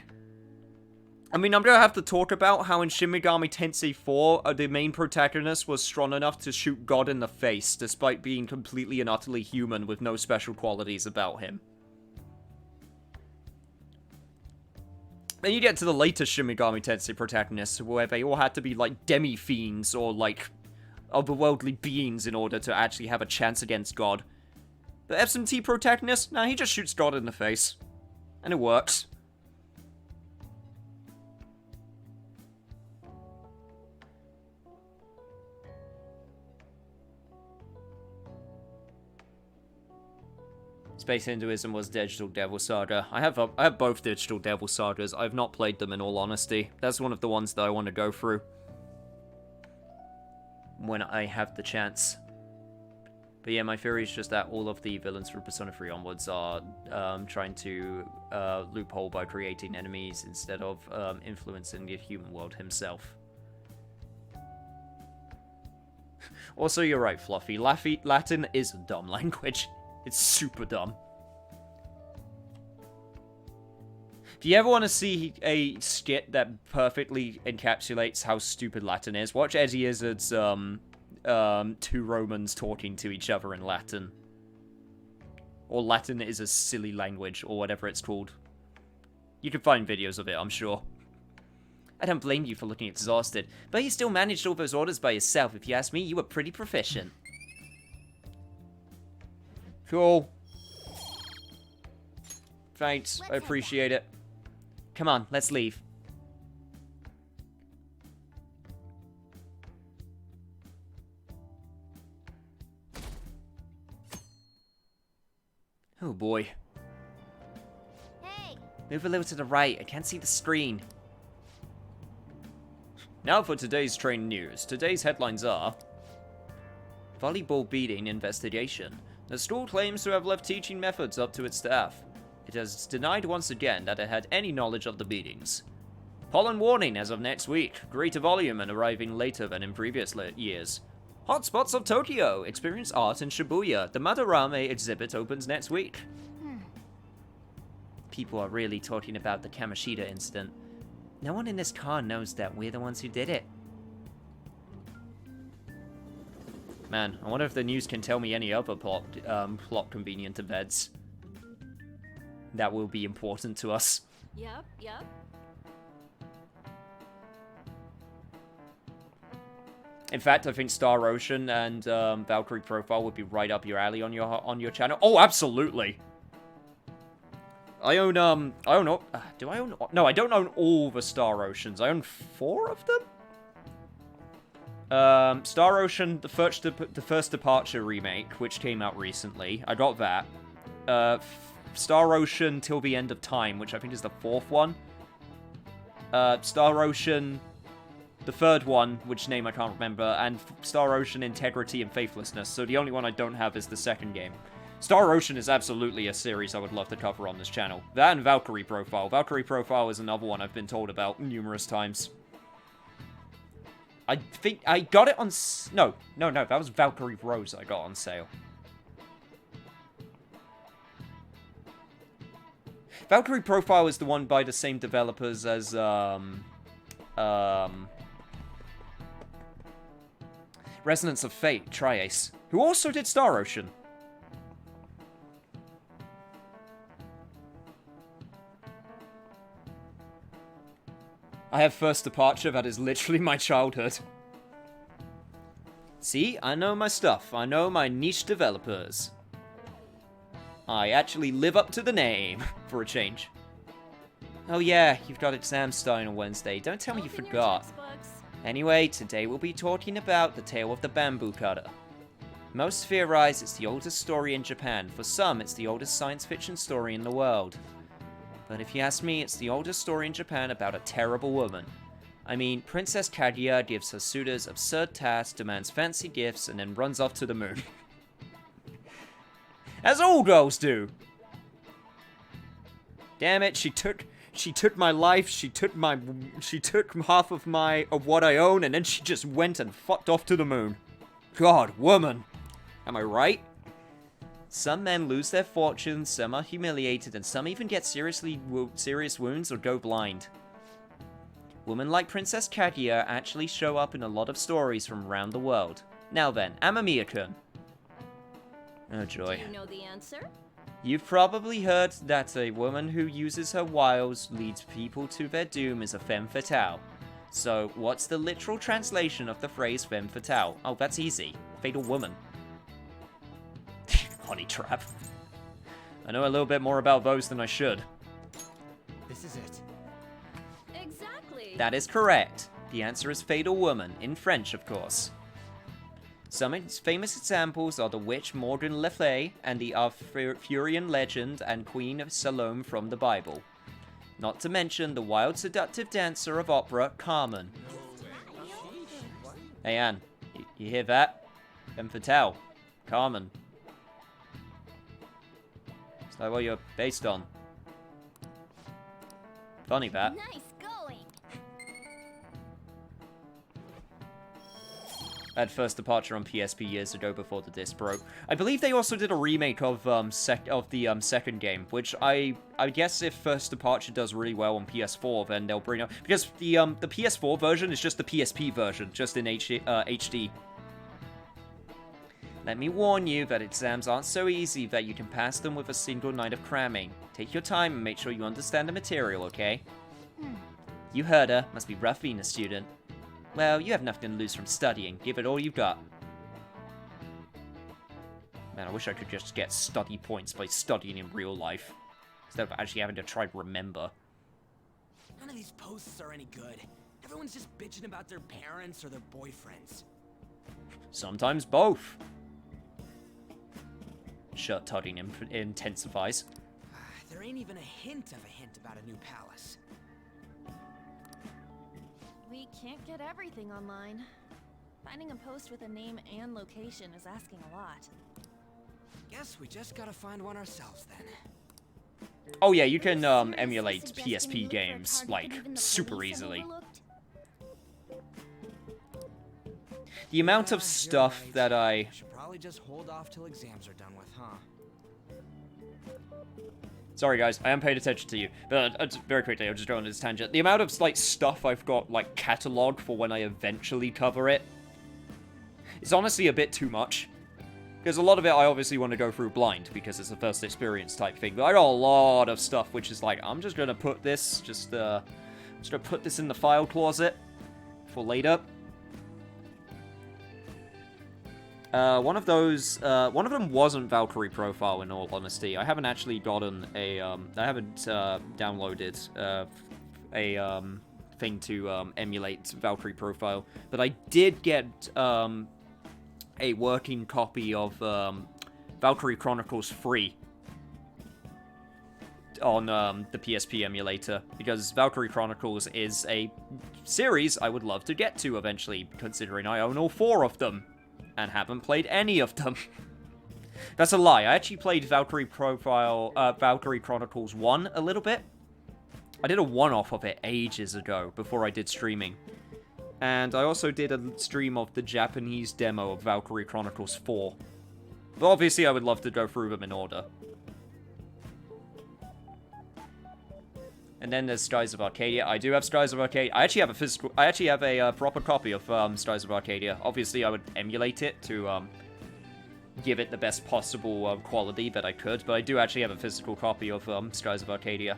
I mean, I'm gonna have to talk about how in Shin Megami Tensei 4, the main protagonist was strong enough to shoot God in the face, despite being completely and utterly human with no special qualities about him. Then you get to the later Shin Megami Tensei protagonists, where they all had to be, like, demi-fiends, or, like, otherworldly beings in order to actually have a chance against God. The SMT protagonist? Nah, he just shoots God in the face. And it works. Space Hinduism was Digital Devil Saga. I have both Digital Devil Sagas. I've not played them in all honesty. That's one of the ones that I want to go through when I have the chance. But yeah, my theory is just that all of the villains from Persona 3 onwards are trying to loophole by creating enemies instead of influencing the human world himself. Also, you're right, Fluffy. Latin is a dumb language. It's super dumb. If you ever want to see a skit that perfectly encapsulates how stupid Latin is, watch Eddie Izzard's two Romans talking to each other in Latin. Or Latin is a silly language, or whatever it's called. You can find videos of it, I'm sure. I don't blame you for looking exhausted, but you still managed all those orders by yourself. If you ask me, you were pretty proficient. Cool. Thanks, I appreciate it. Come on, let's leave. Oh boy. Hey! Move a little to the right, I can't see the screen. Now for today's train news. Today's headlines are... Volleyball beating investigation. The school claims to have left teaching methods up to its staff. It has denied once again that it had any knowledge of the beatings. Pollen warning as of next week. Greater volume and arriving later than in previous years. Hotspots of Tokyo. Experience art in Shibuya. The Madarame exhibit opens next week. People are really talking about the Kamoshida incident. No one in this car knows that we're the ones who did it. Man, I wonder if the news can tell me any other plot convenient events that will be important to us. Yep. In fact, I think Star Ocean and Valkyrie Profile would be right up your alley on your channel. Oh, absolutely. I own do I own? No, I don't own all the Star Oceans. I own 4 of them. Star Ocean, the first Departure remake, which came out recently. I got that. Star Ocean Till the End of Time, which I think is the 4th one. Star Ocean, the 3rd one, which name I can't remember, and Star Ocean Integrity and Faithlessness. So the only one I don't have is the 2nd game. Star Ocean is absolutely a series I would love to cover on this channel. That and Valkyrie Profile. Valkyrie Profile is another one I've been told about numerous times. I think I got it on... No, that was Valkyrie Rose I got on sale. Valkyrie Profile is the one by the same developers as, Resonance of Fate, Tri-Ace, who also did Star Ocean. I have First Departure, that is literally my childhood. See, I know my stuff. I know my niche developers. I actually live up to the name, for a change. Oh yeah, you've got exams starting on Wednesday. Don't tell me you forgot. Anyway, today we'll be talking about The Tale of the Bamboo Cutter. Most theorize it's the oldest story in Japan. For some, it's the oldest science fiction story in the world. But if you ask me, it's the oldest story in Japan about a terrible woman. I mean, Princess Kaguya gives her suitors absurd tasks, demands fancy gifts, and then runs off to the moon. As all girls do! Damn it, she took my life, she took half of what I own, and then she just went and fucked off to the moon. God, woman. Am I right? Some men lose their fortunes, some are humiliated, and some even get serious wounds or go blind. Women like Princess Kaguya actually show up in a lot of stories from around the world. Now then, Amamiya-kun. Oh joy. Do you know the answer? You've probably heard that a woman who uses her wiles leads people to their doom is a femme fatale. So, what's the literal translation of the phrase femme fatale? Oh, that's easy. Fatal woman. Honey trap. I know a little bit more about those than I should. This is it. Exactly. That is correct. The answer is fatal woman, in French, of course. Some famous examples are the witch Morgan Le Fay and the Arthurian legend and Queen Salome from the Bible. Not to mention the wild seductive dancer of opera, Carmen. Hey Anne, you hear that? Femme fatale. Carmen. Is that what you're based on? Funny that. Nice going. I had First Departure on PSP years ago before the disc broke. I believe they also did a remake of the second game, which I guess if First Departure does really well on PS4, then they'll bring up, because the PS4 version is just the PSP version, just in HD. Let me warn you that exams aren't so easy that you can pass them with a single night of cramming. Take your time and make sure you understand the material, okay? You heard her. Must be rough being a student. Well, you have nothing to lose from studying. Give it all you've got. Man, I wish I could just get study points by studying in real life, instead of actually having to try to remember. None of these posts are any good. Everyone's just bitching about their parents or their boyfriends. Sometimes both. Shirt tugging intensifies. There ain't even a hint of a hint about a new palace. We can't get everything online. Finding a post with a name and location is asking a lot. Guess we just gotta find one ourselves then. Oh yeah, you can emulate PSP games, like, super easily. The amount of stuff that I... Should probably just hold off till exams are done with, huh? Sorry guys, I am paying attention to you. But very quickly, I'll just go on this tangent. The amount of, like, stuff I've got, like, cataloged for when I eventually cover it is honestly a bit too much. Because a lot of it I obviously want to go through blind, because it's a first experience type thing. But I got a lot of stuff which is like, I'm just gonna put this, just gonna put this in the file closet for later. One of them wasn't Valkyrie Profile, in all honesty. I haven't actually gotten a, I haven't downloaded a thing to emulate Valkyrie Profile, but I did get a working copy of Valkyrie Chronicles free on the PSP emulator, because Valkyrie Chronicles is a series I would love to get to eventually, considering I own all 4 of them. And haven't played any of them. That's a lie. I actually played Valkyrie Chronicles 1 a little bit. I did a one-off of it ages ago, before I did streaming. And I also did a stream of the Japanese demo of Valkyrie Chronicles 4. But obviously I would love to go through them in order. And then there's Skies of Arcadia. I do have Skies of Arcadia. I actually have a proper copy of Skies of Arcadia. Obviously, I would emulate it to give it the best possible quality that I could, but I do actually have a physical copy of Skies of Arcadia.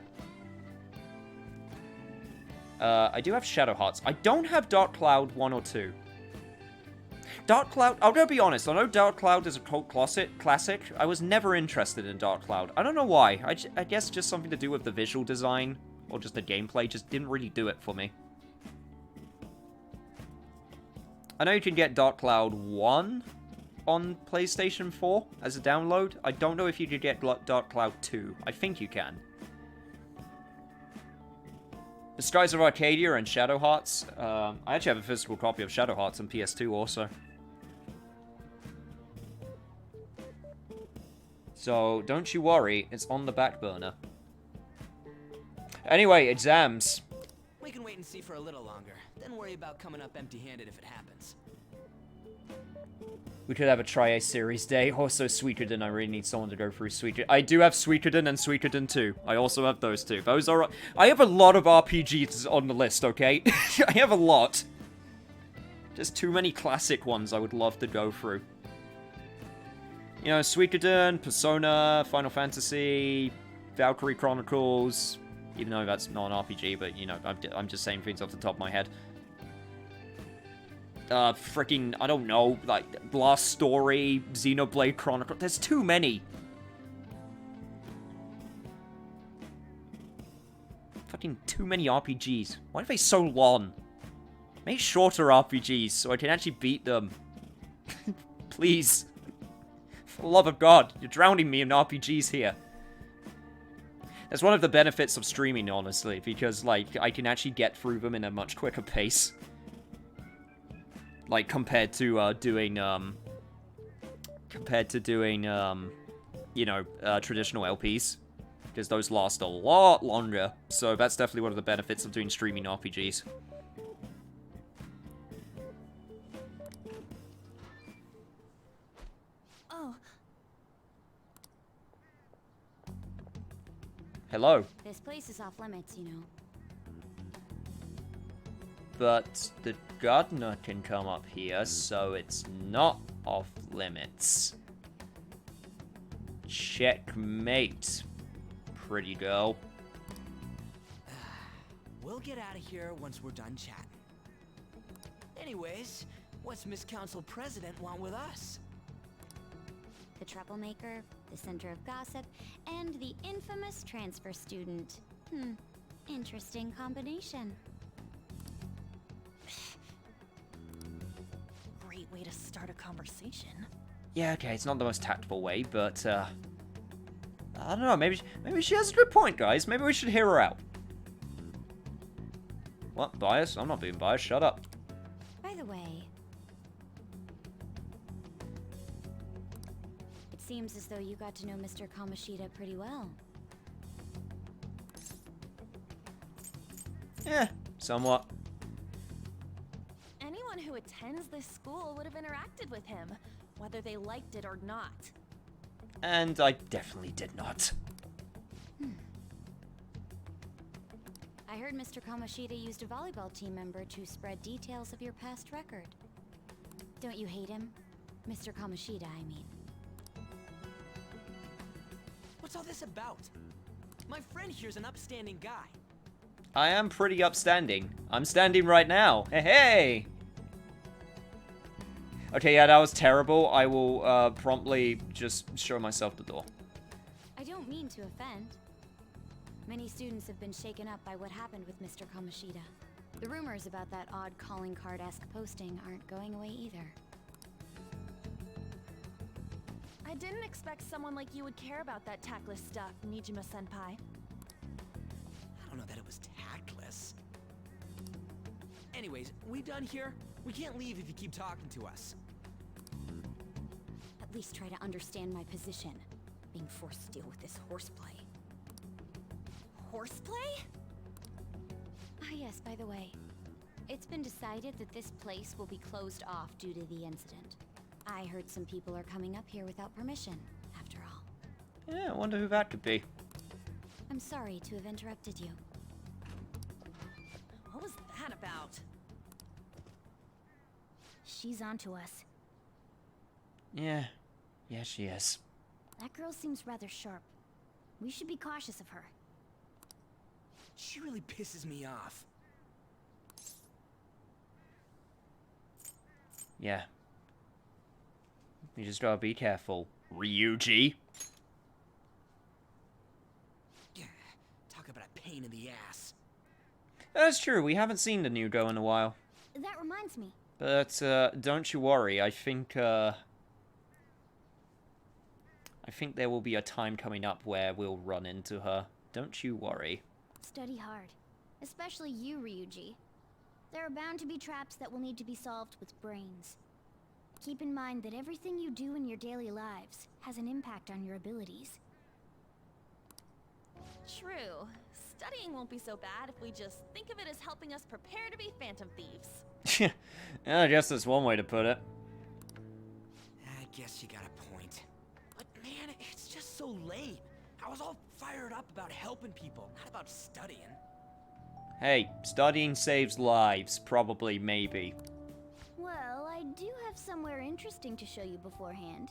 I do have Shadow Hearts. I don't have Dark Cloud 1 or 2. Dark Cloud, I'm gonna be honest, I know Dark Cloud is a cult classic. I was never interested in Dark Cloud. I don't know why. I guess just something to do with the visual design, or just the gameplay, just didn't really do it for me. I know you can get Dark Cloud 1 on PlayStation 4 as a download. I don't know if you could get Dark Cloud 2. I think you can. The Skies of Arcadia and Shadow Hearts. I actually have a physical copy of Shadow Hearts on PS2 also. So, don't you worry, it's on the back burner. Anyway, exams. We can wait and see for a little longer, then worry about coming up empty-handed if it happens. We could have a try a series day. Also, Suikoden. I really need someone to go through Suikoden. I do have Suikoden and Suikoden 2. I also have those two. Those are... I have a lot of RPGs on the list, okay? I have a lot. Just too many classic ones I would love to go through. You know, Suikoden, Persona, Final Fantasy, Valkyrie Chronicles... Even though that's not an RPG, but, you know, I'm just saying things off the top of my head. Freaking, I don't know, like, Blast Story, Xenoblade Chronicle. There's too many. Fucking too many RPGs. Why are they so long? Make shorter RPGs so I can actually beat them. Please. For the love of God, you're drowning me in RPGs here. That's one of the benefits of streaming, honestly, because, like, I can actually get through them in a much quicker pace. Like, compared to, doing, you know, traditional LPs. Because those last a lot longer. So that's definitely one of the benefits of doing streaming RPGs. Oh. Hello. This place is off limits, you know. But the gardener can come up here, so it's not off limits. Checkmate, pretty girl. We'll get out of here once we're done chatting. Anyways, what's Miss Council President want with us? The troublemaker, the center of gossip, and the infamous transfer student. Interesting combination. Great way to start a conversation. Yeah, okay, it's not the most tactful way, but, I don't know, maybe she has a good point, guys. Maybe we should hear her out. What, bias? I'm not being biased, shut up. By the way, it seems as though you got to know Mr. Kamoshida pretty well. Yeah, somewhat. Anyone who attends this school would have interacted with him, whether they liked it or not. And I definitely did not. I heard Mr. Kamoshida used a volleyball team member to spread details of your past record. Don't you hate him? Mr. Kamoshida, I mean. What's all this about? My friend here's an upstanding guy. I am pretty upstanding. I'm standing right now. Hey, hey! Okay, yeah, that was terrible. I will, promptly just show myself the door. I don't mean to offend. Many students have been shaken up by what happened with Mr. Kamoshida. The rumors about that odd calling card-esque posting aren't going away either. I didn't expect someone like you would care about that tactless stuff, Nijima-senpai. I don't know that it was tactless. Anyways, we done here? We can't leave if you keep talking to us. At least try to understand my position. Being forced to deal with this horseplay. Horseplay? Ah yes, by the way. It's been decided that this place will be closed off due to the incident. I heard some people are coming up here without permission, after all. Yeah, I wonder who that could be. I'm sorry to have interrupted you. What was that about? She's onto us. Yeah. Yeah, she is. That girl seems rather sharp. We should be cautious of her. She really pisses me off. Yeah. You just gotta be careful, Ryuji. Yeah, talk about a pain in the ass. That's true, we haven't seen the new Go in a while. That reminds me. But, don't you worry, I think there will be a time coming up where we'll run into her. Don't you worry. Study hard. Especially you, Ryuji. There are bound to be traps that will need to be solved with brains. Keep in mind that everything you do in your daily lives has an impact on your abilities. True. Studying won't be so bad if we just think of it as helping us prepare to be Phantom Thieves. Yeah, I guess that's one way to put it. guess you got a point. But man, it's just so lame. I was all fired up about helping people, not about studying. Hey, studying saves lives. Probably, maybe. Well, I do have somewhere interesting to show you beforehand.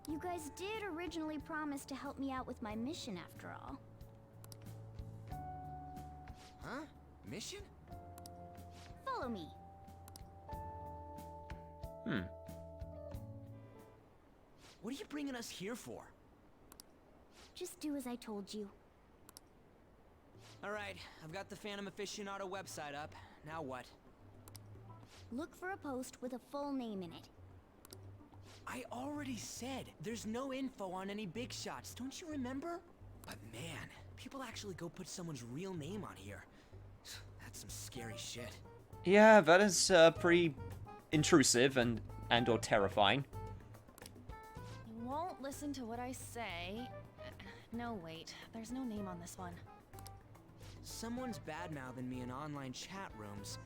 You guys did originally promise to help me out with my mission after all. Huh? Mission? Follow me. What are you bringing us here for? Just do as I told you. Alright, I've got the Phantom Aficionado website up. Now what? Look for a post with a full name in it. I already said there's no info on any big shots, don't you remember? But man, people actually go put someone's real name on here. That's some scary shit. Yeah, that is pretty intrusive and or terrifying. You won't listen to what I say. No, wait. There's no name on this one. Someone's bad-mouthing me in online chat rooms.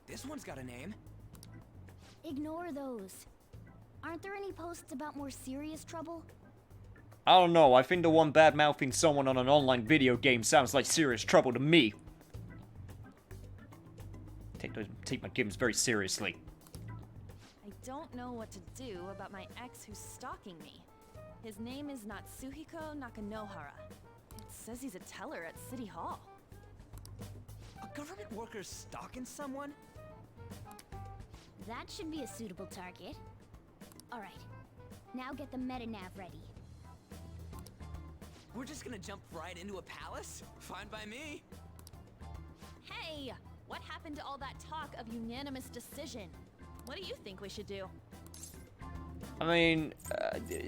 This one's got a name. Ignore those. Aren't there any posts about more serious trouble? I don't know, I think the one bad-mouthing someone on an online video game sounds like serious trouble to me. Take my games very seriously. I don't know what to do about my ex who's stalking me. His name is Natsuhiko Nakanohara. It says he's a teller at City Hall. A government worker stalking someone? That should be a suitable target. Alright, now get the meta-nav ready. We're just gonna jump right into a palace? Fine by me. Hey! What happened to all that talk of unanimous decision? What do you think we should do? I mean,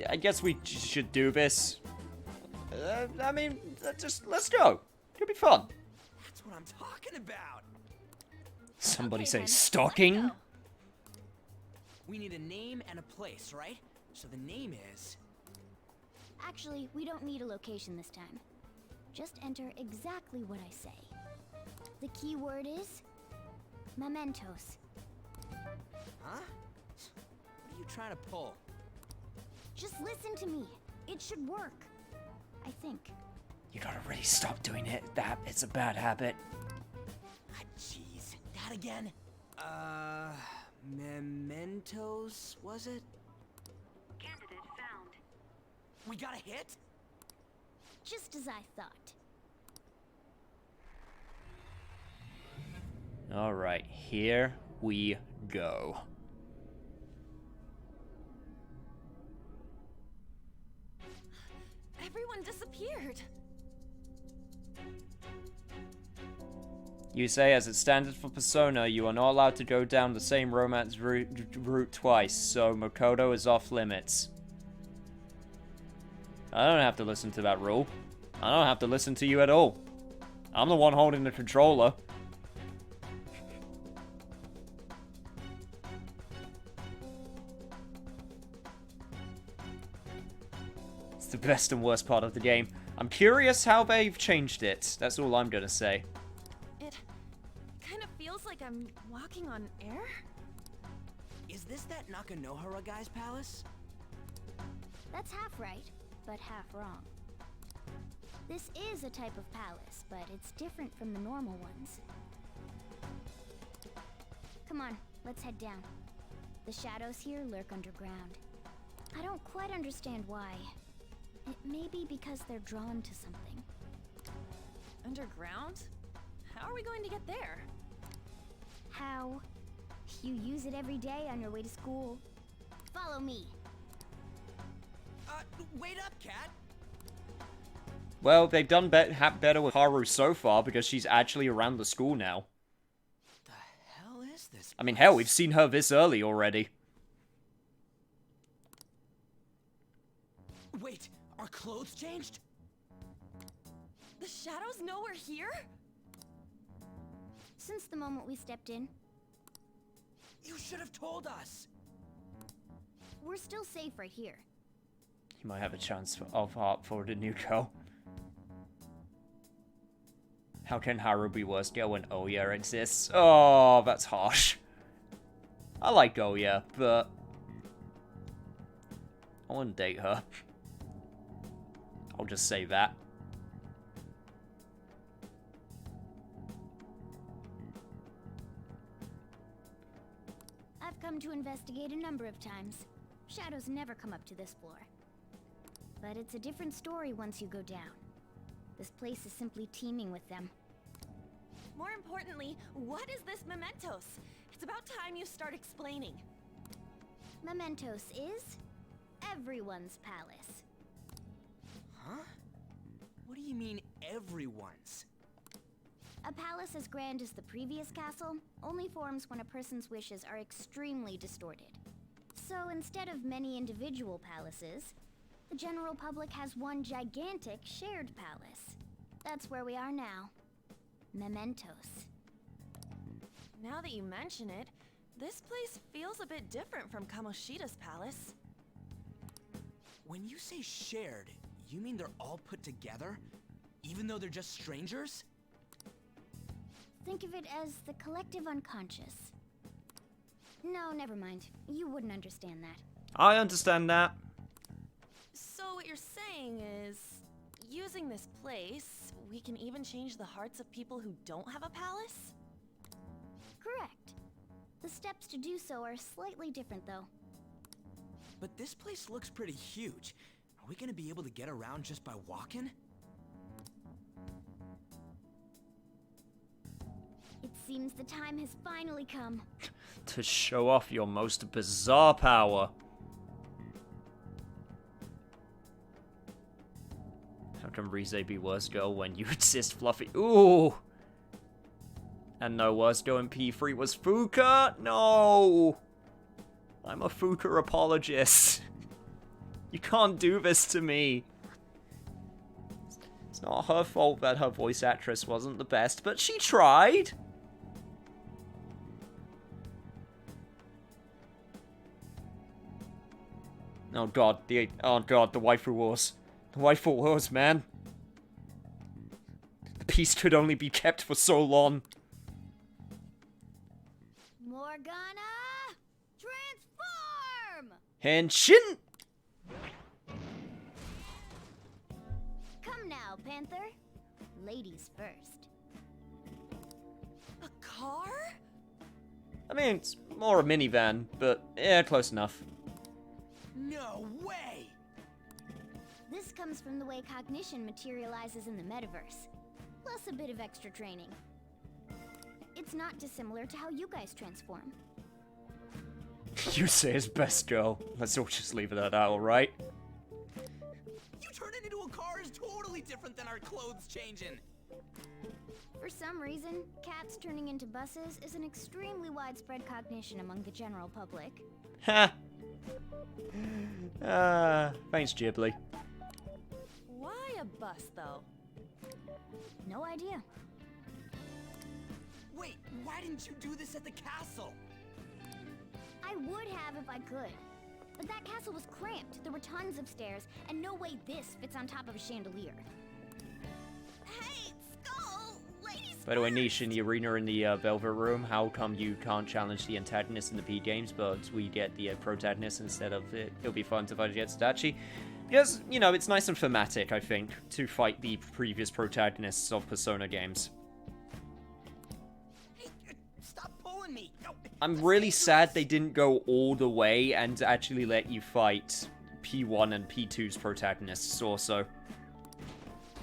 I guess we should do this. I mean, let's go. It'll be fun. That's what I'm talking about. Somebody Okay, say then, stalking? let's go. We need a name and a place, right? So the name is... Actually, we don't need a location this time. Just enter exactly what I say. The keyword is... Mementos. Huh? What are you trying to pull? Just listen to me. It should work. I think. You gotta really stop doing it. It's a bad habit. Ah, jeez. That again? Mementos, was it? Candidate found. We got a hit? Just as I thought. Alright, here we go. Everyone disappeared. You say, as it's standard for Persona, you are not allowed to go down the same romance route twice, so Makoto is off limits. I don't have to listen to that rule. I don't have to listen to you at all. I'm the one holding the controller. It's the best and worst part of the game. I'm curious how they've changed it. That's all I'm gonna say. It kind of feels like I'm walking on air. Is this that Nakanohara guy's palace? That's half right, but half wrong. This is a type of palace, but it's different from the normal ones. Come on, let's head down. The shadows here lurk underground. I don't quite understand why. It may be because they're drawn to something. Underground? How are we going to get there? How? You use it every day on your way to school. Follow me. Wait up, Cat! Well, they've done better with Haru so far because she's actually around the school now. The hell is this? I mean, hell, we've seen her this early already. Wait, our clothes changed? The shadows know we're here? Since the moment we stepped in. You should have told us! We're still safe right here. You might have a chance of heart for the new girl. How can Haru be worse girl when Oya exists? Oh, that's harsh. I like Oya, but... want to date her. I'll just say that. I've come to investigate a number of times. Shadows never come up to this floor. But it's a different story once you go down. This place is simply teeming with them. More importantly, what is this Mementos? It's about time you start explaining. Mementos is everyone's palace. Huh? What do you mean, everyone's? A palace as grand as the previous castle only forms when a person's wishes are extremely distorted. So instead of many individual palaces, the general public has one gigantic shared palace. That's where we are now. Mementos. Now that you mention it, this place feels a bit different from Kamoshida's palace. When you say shared, you mean they're all put together? Even though they're just strangers? Think of it as the collective unconscious. No, never mind. You wouldn't understand that. I understand that. So what you're saying is, using this place, we can even change the hearts of people who don't have a palace? Correct. The steps to do so are slightly different, though. But this place looks pretty huge. Are we gonna be able to get around just by walking? It seems the time has finally come. To show off your most bizarre power. How can Rize be worse girl when you assist Fluffy? Ooh! And no, worse girl in P3 was Fuka? No! I'm a Fuka apologist. You can't do this to me. It's not her fault that her voice actress wasn't the best, but she tried. Oh god, the waifu wars. The waifu wars, man. The peace could only be kept for so long. Morgana! Transform! Henshin! Come now, Panther. Ladies first. A car? I mean, it's more a minivan, but yeah, close enough. No way! This comes from the way cognition materializes in the metaverse, plus a bit of extra training. It's not dissimilar to how you guys transform. You say it's best, girl. Let's all just leave it at that, alright? You turning into a car is totally different than our clothes changing. For some reason, cats turning into buses is an extremely widespread cognition among the general public. Ha! Thanks, Ghibli. Why a bus, though? No idea. Wait, why didn't you do this at the castle? I would have if I could. But that castle was cramped. There were tons of stairs, and no way this fits on top of a chandelier. Hey, Skull! Ladies By the way, Niche, in the arena in the Velvet Room, how come you can't challenge the antagonist in the P games, but we get the protagonist instead of it? It'll be fun to fight against Dachi. Because, you know, it's nice and thematic, I think, to fight the previous protagonists of Persona games. Hey, stop pulling me! No, I'm really sad they didn't go all the way and actually let you fight P1 and P2's protagonists also.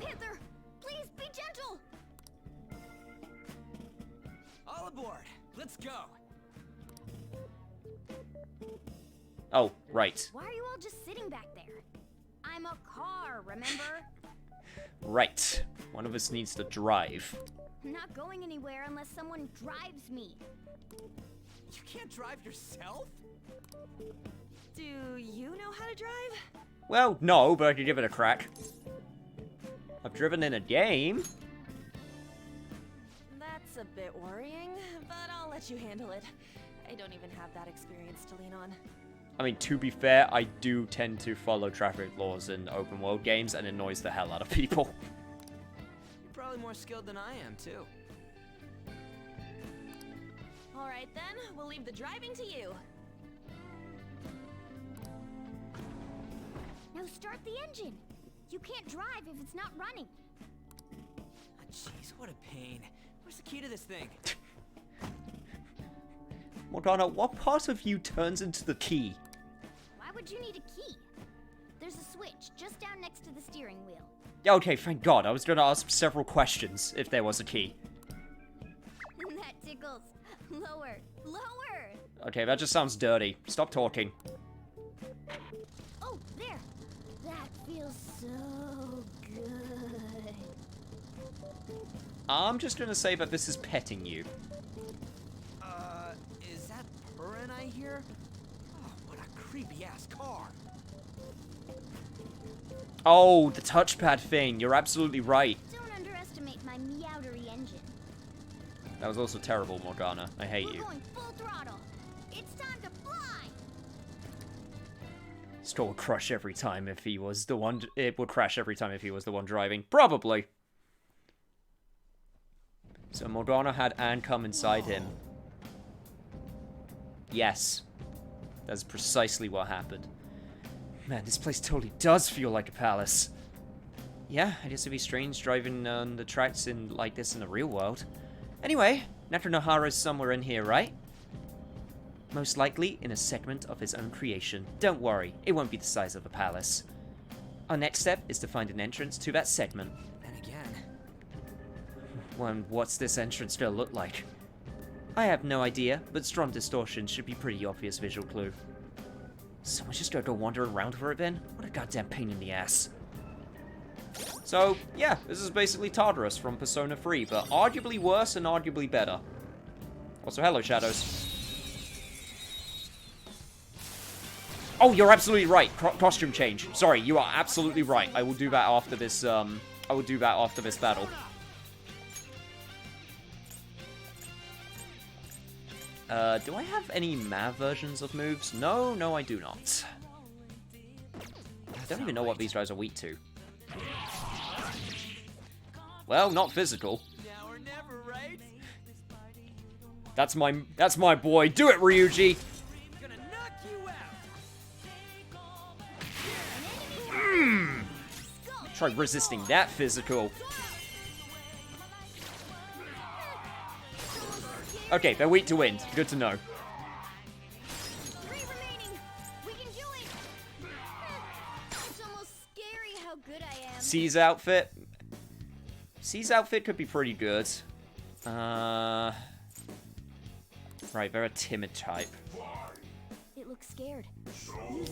Panther, please be gentle! All aboard! Let's go! Oh, right. Why are you all just sitting back there? I'm a car, remember? Right. One of us needs to drive. I'm not going anywhere unless someone drives me. You can't drive yourself? Do you know how to drive? Well, no, but I could give it a crack. I've driven in a game. That's a bit worrying, but I'll let you handle it. I don't even have that experience to lean on. I mean, to be fair, I do tend to follow traffic laws in open world games, and it annoys the hell out of people. You're probably more skilled than I am, too. Alright then, we'll leave the driving to you. Now start the engine. You can't drive if it's not running. Jeez, what a pain. Where's the key to this thing? Morgana, what part of you turns into the key? Why would you need a key? There's a switch just down next to the steering wheel. Yeah, okay, thank God. I was gonna ask several questions if there was a key. That tickles. Lower, lower. Okay, that just sounds dirty. Stop talking. Oh, there. That feels so good. I'm just gonna say that this is petting you. Is that purring I hear? Oh, what a creepy-ass car. Oh, the touchpad thing. You're absolutely right. Don't underestimate my meowdery engine. That was also terrible, Morgana. I hate you. We're going full throttle. It's time to fly. Skull would crush every time if he was the one. It would crash every time if he was the one driving. Probably. So Morgana had Anne come inside him. Yes. That's precisely what happened. Man, this place totally does feel like a palace. Yeah, I guess it'd be strange driving on the tracks like this in the real world. Anyway, Natranohara's somewhere in here, right? Most likely in a segment of his own creation. Don't worry, it won't be the size of a palace. Our next step is to find an entrance to that segment. And again. Well, what's this entrance gonna look like? I have no idea, but strong distortion should be pretty obvious visual clue. Someone's just gonna go wander around for it then? What a goddamn pain in the ass. So, yeah, this is basically Tartarus from Persona 3, but arguably worse and arguably better. Also, hello, Shadows. Oh, you're absolutely right. Costume change. Sorry, you are absolutely right. I will do that after this, I will do that after this battle. Do I have any MAV versions of moves? No, no, I do not. I don't even know what these guys are weak to. Well, not physical. Now or never, right? That's my boy. Do it, Ryuji. Gonna knock you out. Try resisting that physical. Okay, they're weak to wind. Good to know. 3 remaining. We can do it. It's almost scary how good I am. C's outfit. C's outfit could be pretty good. Right, they're a timid type. It looks scared.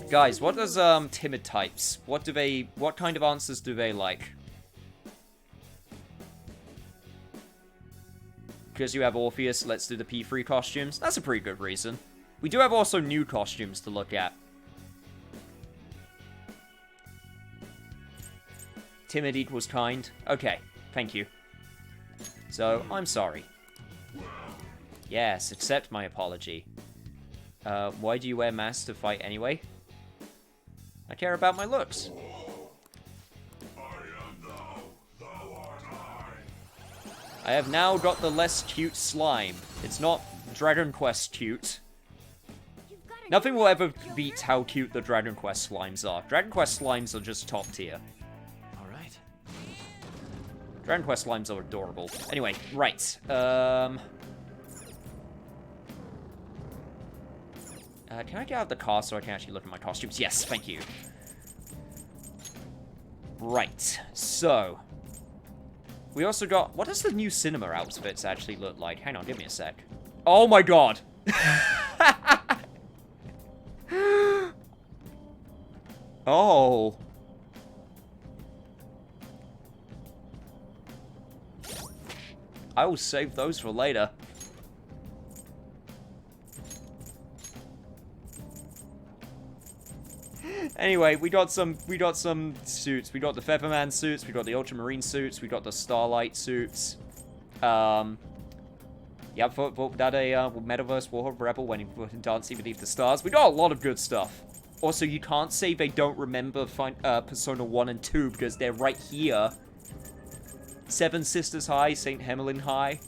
Guys, what does timid types? What kind of answers do they like? Because you have Orpheus, let's do the P3 costumes. That's a pretty good reason. We do have also new costumes to look at. Timid equals kind. Okay, thank you. So, I'm sorry. Yes, accept my apology. Why do you wear masks to fight anyway? I care about my looks. I have now got the less cute slime. It's not Dragon Quest cute. Nothing will ever beat how cute the Dragon Quest slimes are. Dragon Quest slimes are just top tier. Alright. Dragon Quest slimes are adorable. Anyway, right. Can I get out of the car so I can actually look at my costumes? Yes, thank you. Right, so... we also got... what does the new cinema outfits actually look like? Hang on, give me a sec. Oh my god! Oh. I will save those for later. Anyway, we got some suits. We got the Featherman suits, we got the Ultramarine suits, we got the Starlight suits. Yeah, for that Metaverse Warhawk Rebel when he dancing beneath the stars. We got a lot of good stuff. Also, you can't say they don't remember Persona 1 and 2 because they're right here. Seven Sisters High, St. Hemelin High.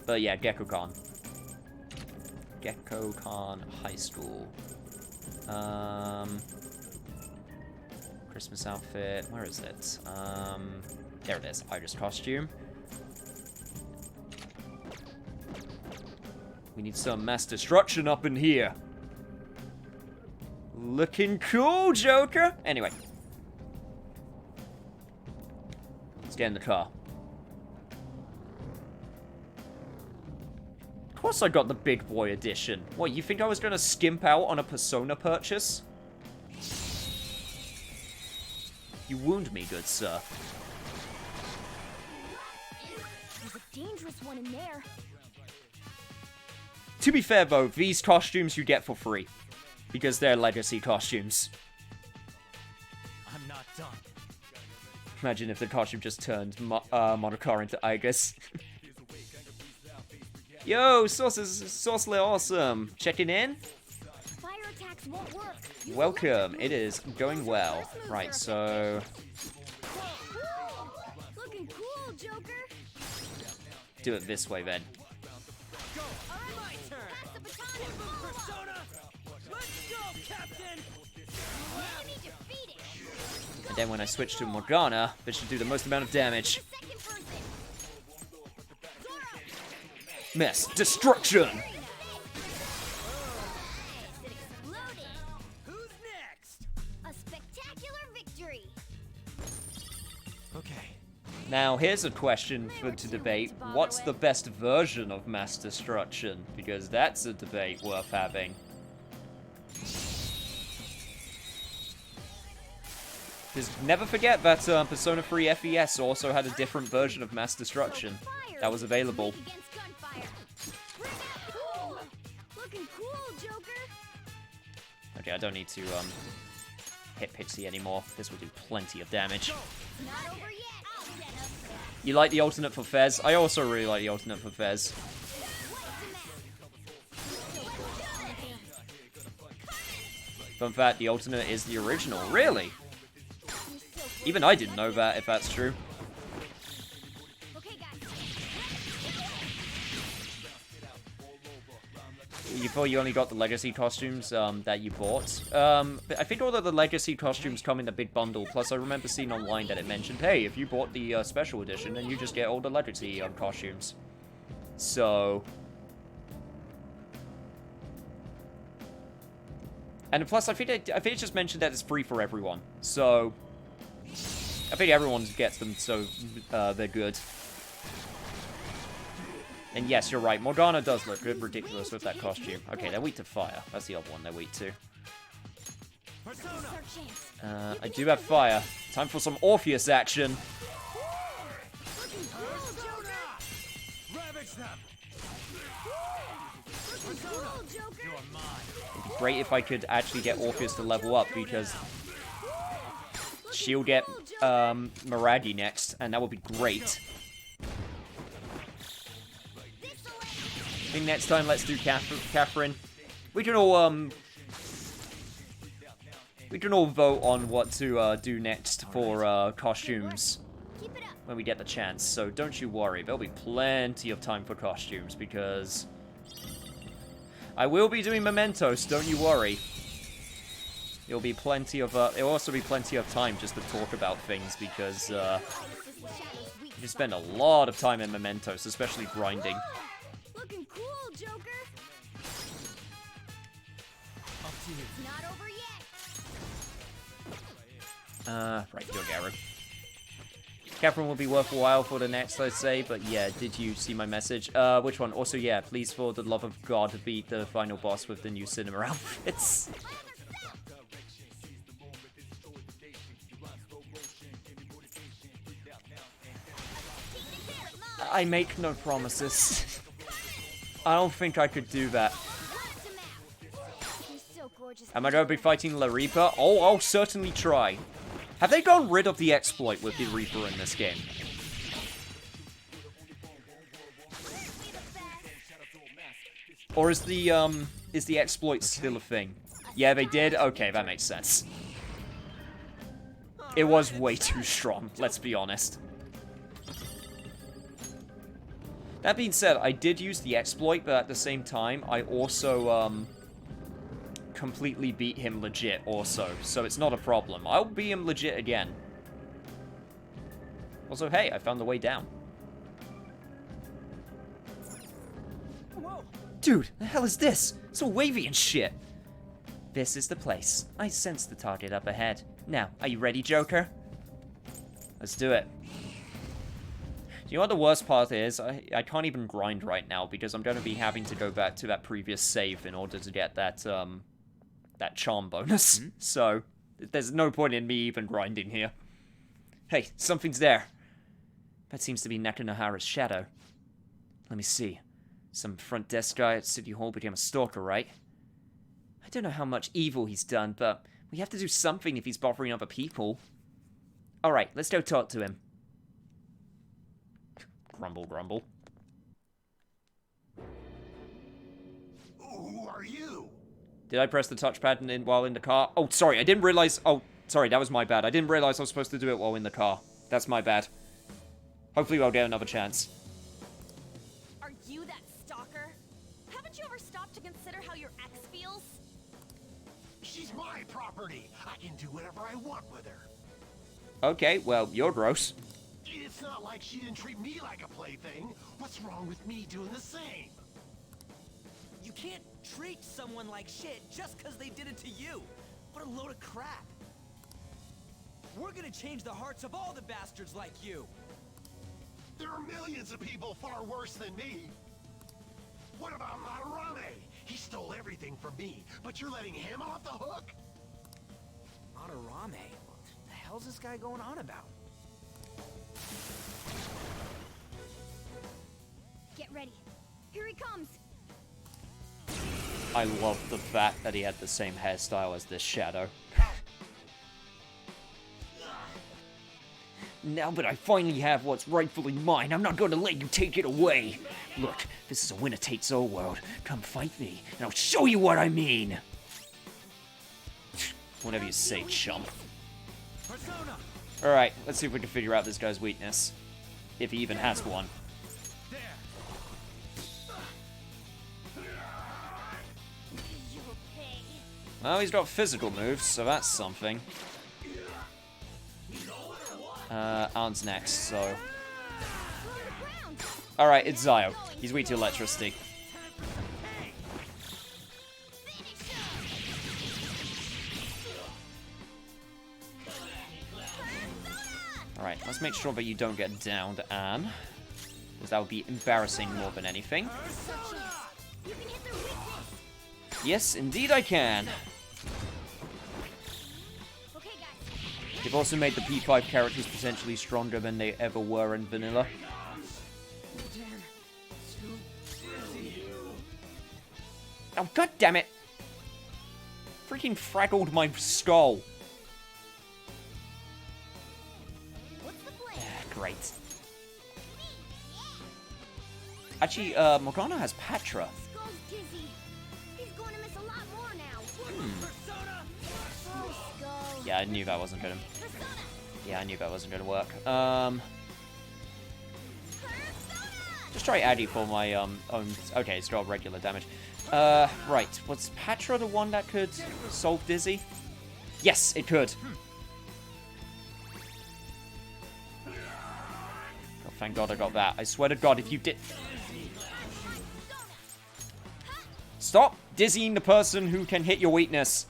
But yeah, Gekkoukan. Gekkoukan High School. Christmas outfit. Where is it? There it is. Iris costume. We need some mass destruction up in here. Looking cool, Joker! Anyway. Let's get in the car. Of course I got the big boy edition. What, you think I was gonna skimp out on a Persona purchase? You wound me, good sir. There's a dangerous one in there. To be fair, though, these costumes you get for free. Because they're legacy costumes. I'm not done. Imagine if the costume just turned Monocar into Igus. Yo, Saucely Awesome. Checking in? Fire attacks won't work. Welcome. It is going well. Right, so... Looking cool, Joker. do it this way, then. And then when I switch to Morgana, this should do the most amount of damage. Mass destruction! Who's next? A spectacular victory. Okay. Now, here's a question to debate. What's the best version of mass destruction? Because that's a debate worth having. Because never forget that Persona 3 FES also had a different version of mass destruction that was available. Okay, I don't need to hit Pixie anymore. This will do plenty of damage. You like the alternate for Fez? I also really like the alternate for Fez. Fun fact, the alternate is the original. Really? Even I didn't know that, if that's true. You thought you only got the legacy costumes that you bought. I think all of the legacy costumes come in a big bundle. Plus, I remember seeing online that it mentioned, hey, if you bought the special edition, then you just get all the legacy costumes. So... And plus, I think it just mentioned that it's free for everyone. So... I think everyone gets them, so they're good. And yes, you're right. Morgana does look ridiculous with that costume. Okay, they're weak to fire. That's the other one they're weak to. I do have fire. Time for some Orpheus action. It'd be great if I could actually get Orpheus to level up, because she'll get Miragi next, and that would be great. I think next time let's do Catherine. We can all vote on what to do next for costumes when we get the chance. So don't you worry, there'll be plenty of time for costumes, because I will be doing Mementos. Don't you worry. There'll be plenty of there'll also be plenty of time just to talk about things, because you spend a lot of time in Mementos, especially grinding. Looking cool, Joker. Up to you. It's not over yet. Right, go Garrett. Catherine will be worth a while for the next, I'd say, but yeah, did you see my message? Which one? Also, yeah, please, for the love of God, beat the final boss with the new cinema outfits. I make no promises. I don't think I could do that. Am I going to be fighting La Reaper? Oh, I'll certainly try. Have they gotten rid of the exploit with the Reaper in this game? Or is the exploit still a thing? Yeah, they did? Okay, that makes sense. It was way too strong, let's be honest. That being said, I did use the exploit, but at the same time, I also completely beat him legit also, so it's not a problem. I'll beat him legit again. Also, hey, I found the way down. Whoa. Dude, the hell is this? It's all wavy and shit. This is the place. I sense the target up ahead. Now, are you ready, Joker? Let's do it. Do you know what the worst part is? I can't even grind right now because I'm going to be having to go back to that previous save in order to get that, that charm bonus. So, there's no point in me even grinding here. Hey, something's there. That seems to be Nakanohara's shadow. Let me see. Some front desk guy at City Hall became a stalker, right? I don't know how much evil he's done, but we have to do something if he's bothering other people. Alright, let's go talk to him. Grumble, grumble. Who are you? Did I press the touchpad while in the car? Oh, sorry, I didn't realize... Oh, sorry, that was my bad. I didn't realize I was supposed to do it while in the car. That's my bad. Hopefully I'll get another chance. Are you that stalker? Haven't you ever stopped to consider how your ex feels? She's my property. I can do whatever I want with her. Okay, well, you're gross. It's not like she didn't treat me like a plaything. What's wrong with me doing the same? You can't treat someone like shit just because they did it to you. What a load of crap. We're gonna change the hearts of all the bastards like you. There are millions of people far worse than me. What about Madarame? He stole everything from me, but you're letting him off the hook? Madarame? What the hell's this guy going on about? Get ready. Here he comes. I love the fact that he had the same hairstyle as this shadow. Now that I finally have what's rightfully mine, I'm not going to let you take it away. Look, this is a winner-takes-all world. Come fight me, and I'll show you what I mean. Whatever you say, chump. Alright, let's see if we can figure out this guy's weakness. If he even has one. Well, he's got physical moves, so that's something. Arn's next, so... Alright, it's Zio. He's weak to electricity. Alright, let's make sure that you don't get downed, Anne. Because that would be embarrassing more than anything. Yes, indeed I can. They've also made the P5 characters potentially stronger than they ever were in vanilla. Oh, god damn it! Freaking fraggled my skull. Great. Actually, Morgana has Patra. Yeah, I knew that wasn't gonna... Yeah, I knew that wasn't gonna work. Just try Addy for my, own... Okay, it's got regular damage. Right. Was Patra the one that could solve Dizzy? Yes, it could. Oh, thank God I got that. I swear to God, if you did... Stop dizzying the person who can hit your weakness.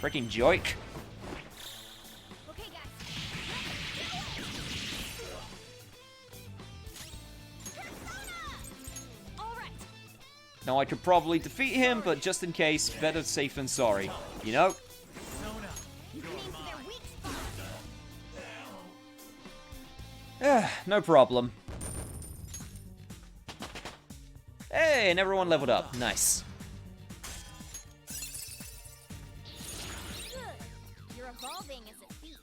Freaking joke. Now I could probably defeat him, but just in case, better safe than sorry. You know? No problem. Hey, and everyone leveled up. Nice. You're evolving as a thief.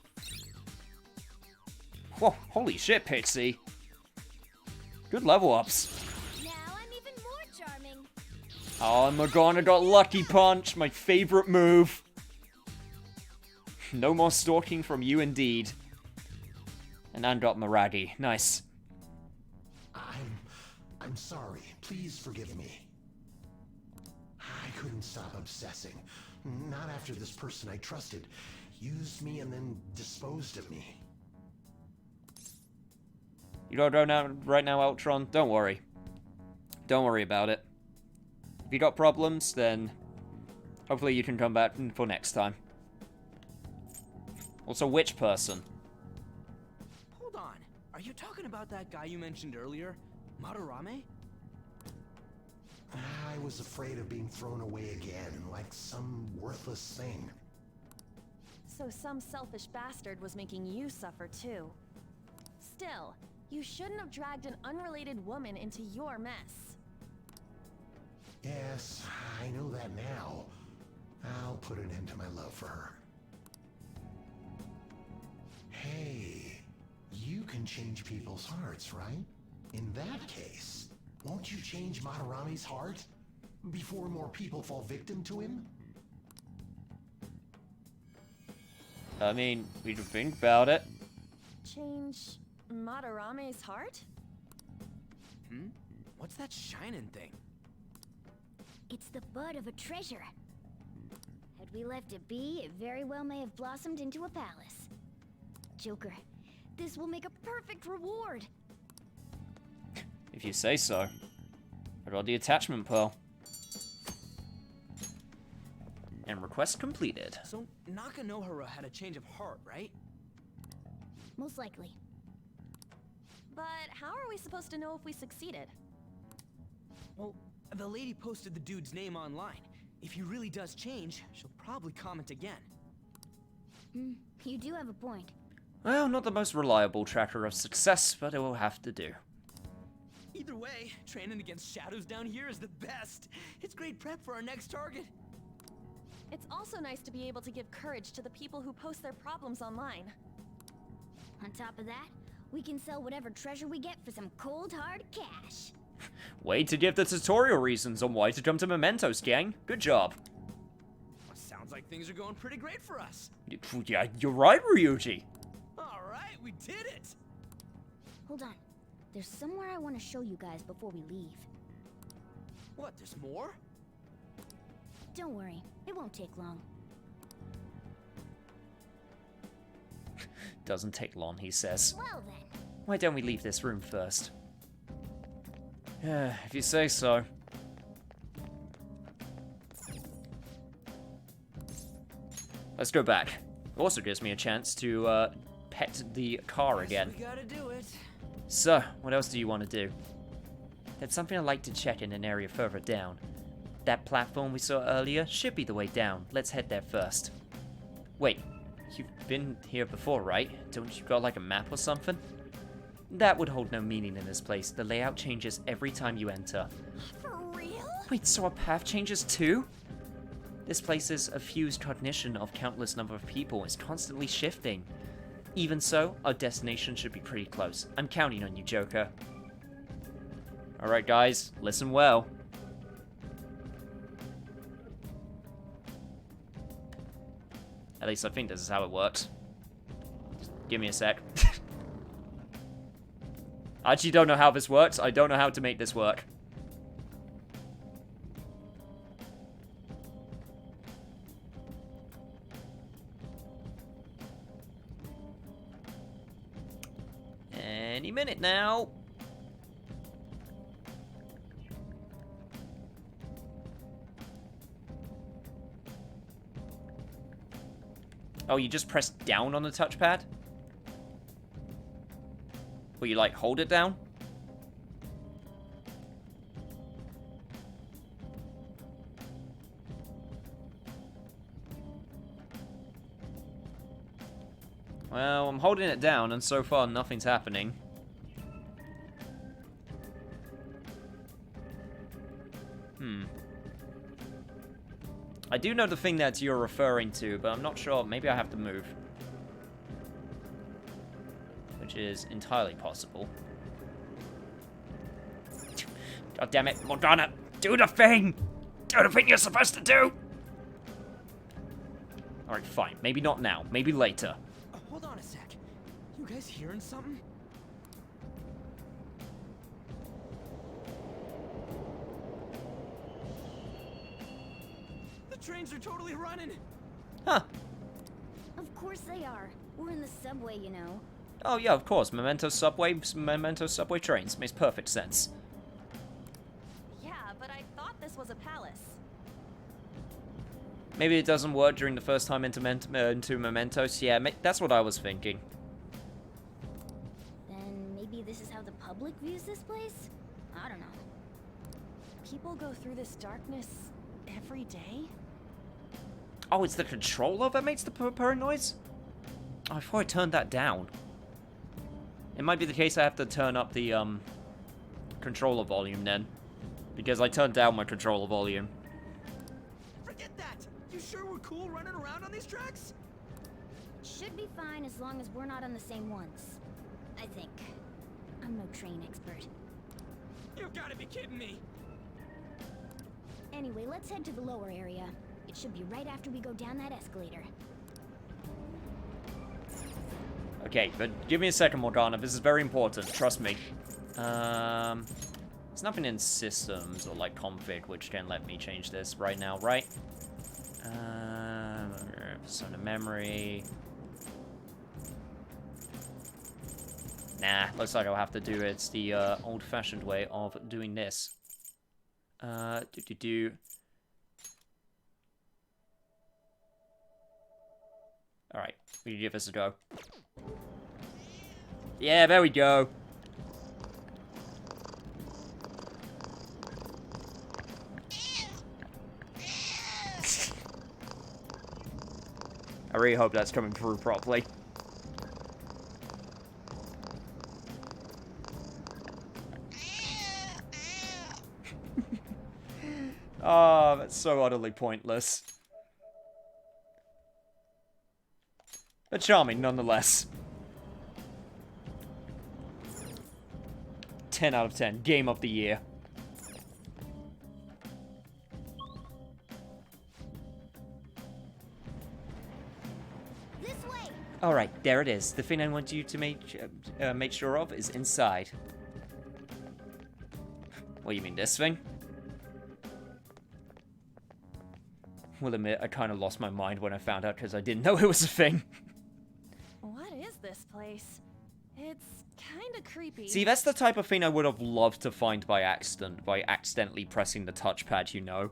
Whoa, holy shit, Pixie. Good level ups. Now I'm even more charming. Oh, Morgana got Lucky Punch, my favorite move. No more stalking from you indeed. And Anne got Miragi. Nice. I'm sorry. Please forgive me. I couldn't stop obsessing. Not after this person I trusted used me and then disposed of me. You don't know right now, Ultron? Don't worry. Don't worry about it. If you got problems, then hopefully you can come back for next time. Also, which person? Hold on. Are you talking about that guy you mentioned earlier? Madarame? I was afraid of being thrown away again, like some worthless thing. So some selfish bastard was making you suffer too. Still, you shouldn't have dragged an unrelated woman into your mess. Yes, I know that now. I'll put an end to my love for her. Hey, you can change people's hearts, right? In that case, won't you change Madarame's heart before more people fall victim to him? I mean, we can think about it. Change Madarame's heart? What's that shining thing? It's the bud of a treasure. Had we left it be, it very well may have blossomed into a palace. Joker, this will make a perfect reward. If you say so. I got the attachment pearl. And request completed. So, Nakanohara had a change of heart, right? Most likely. But how are we supposed to know if we succeeded? Well, the lady posted the dude's name online. If he really does change, she'll probably comment again. You do have a point. Well, not the most reliable tracker of success, but it will have to do. Either way, training against shadows down here is the best. It's great prep for our next target. It's also nice to be able to give courage to the people who post their problems online. On top of that, we can sell whatever treasure we get for some cold hard cash. Way to give the tutorial reasons on why to jump to Mementos, gang. Good job. Sounds like things are going pretty great for us. Yeah, you're right, Ryuji. Alright, we did it! Hold on. There's somewhere I want to show you guys before we leave. What, there's more? Don't worry, it won't take long. Doesn't take long, he says. Well then. Why don't we leave this room first? Yeah, if you say so. Let's go back. It also gives me a chance to pet the car again. We gotta do it. So, what else do you want to do? There's something I'd like to check in an area further down. That platform we saw earlier should be the way down. Let's head there first. Wait, you've been here before, right? Don't you got like a map or something? That would hold no meaning in this place. The layout changes every time you enter. For real? Wait, so our path changes too? This place is a fused cognition of countless number of people. It's constantly shifting. Even so, our destination should be pretty close. I'm counting on you, Joker. Alright guys, listen well. At least I think this is how it works. Just give me a sec. I actually don't know how this works. I don't know how to make this work. Any minute now. Oh, you just press down on the touchpad? Will you, like, hold it down? Well, I'm holding it down, and so far nothing's happening. I do know the thing that you're referring to, but I'm not sure. Maybe I have to move. Which is entirely possible. God damn it, Morgana! Do the thing! Do the thing you're supposed to do! Alright, fine. Maybe not now. Maybe later. Hold on a sec. You guys hearing something? trains are totally running. Huh. Of course they are. We're in the subway, you know. Oh yeah, of course. Mementos subway trains. Makes perfect sense. Yeah, but I thought this was a palace. Maybe it doesn't work during the first time into Mementos. Yeah, that's what I was thinking. Then maybe this is how the public views this place? I don't know. People go through this darkness every day? Oh, it's the controller that makes the purr noise? Oh, I thought I turned that down. It might be the case I have to turn up the, controller volume then. Because I turned down my controller volume. Forget that! You sure we're cool running around on these tracks? Should be fine as long as we're not on the same ones. I think. I'm no train expert. You've gotta be kidding me! Anyway, let's head to the lower area. It should be right after we go down that escalator. Okay, but give me a second, Morgana. This is very important. Trust me. There's nothing in systems or like config which can let me change this right now, right? Persona memory. Nah, looks like I'll have to do it the old-fashioned way of doing this. Alright, we can give this a go. Yeah, there we go. I really hope that's coming through properly. Oh, that's so utterly pointless. But charming, nonetheless. 10 out of 10. Game of the year. This way. All right, there it is. The thing I want you to make sure of is inside. What, you mean this thing? Will admit, I kind of lost my mind when I found out because I didn't know it was a thing. What is this place? It's kind of creepy. See, that's the type of thing I would have loved to find by accident, by accidentally pressing the touchpad, you know.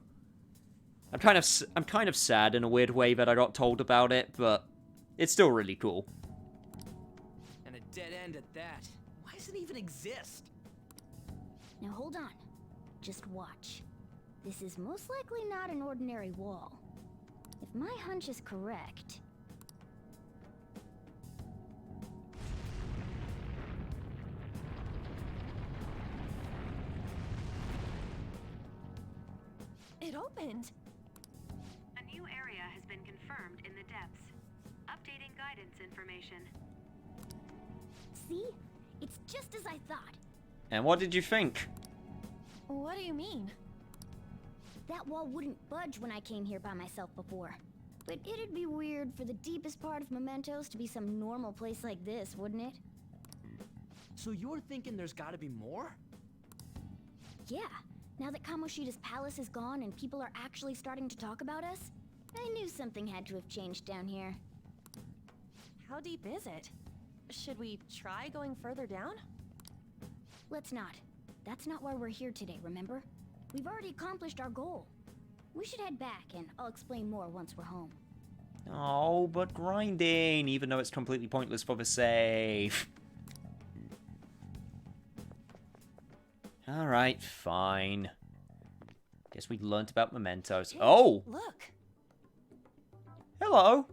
I'm kind of sad in a weird way that I got told about it, but it's still really cool. And a dead end at that. Why does it even exist? Now hold on. Just watch. This is most likely not an ordinary wall. If my hunch is correct... It opened! A new area has been confirmed in the depths. Updating guidance information. See? It's just as I thought. And what did you think? What do you mean? That wall wouldn't budge when I came here by myself before. But it'd be weird for the deepest part of Mementos to be some normal place like this, wouldn't it? So you're thinking there's gotta be more? Yeah. Now that Kamoshida's palace is gone and people are actually starting to talk about us, I knew something had to have changed down here. How deep is it? Should we try going further down? Let's not. That's not why we're here today, remember? We've already accomplished our goal. We should head back, and I'll explain more once we're home. Oh, but grinding, even though it's completely pointless for the save. Alright, fine. Guess we learnt about Mementos. Hey, oh! Look! Hello!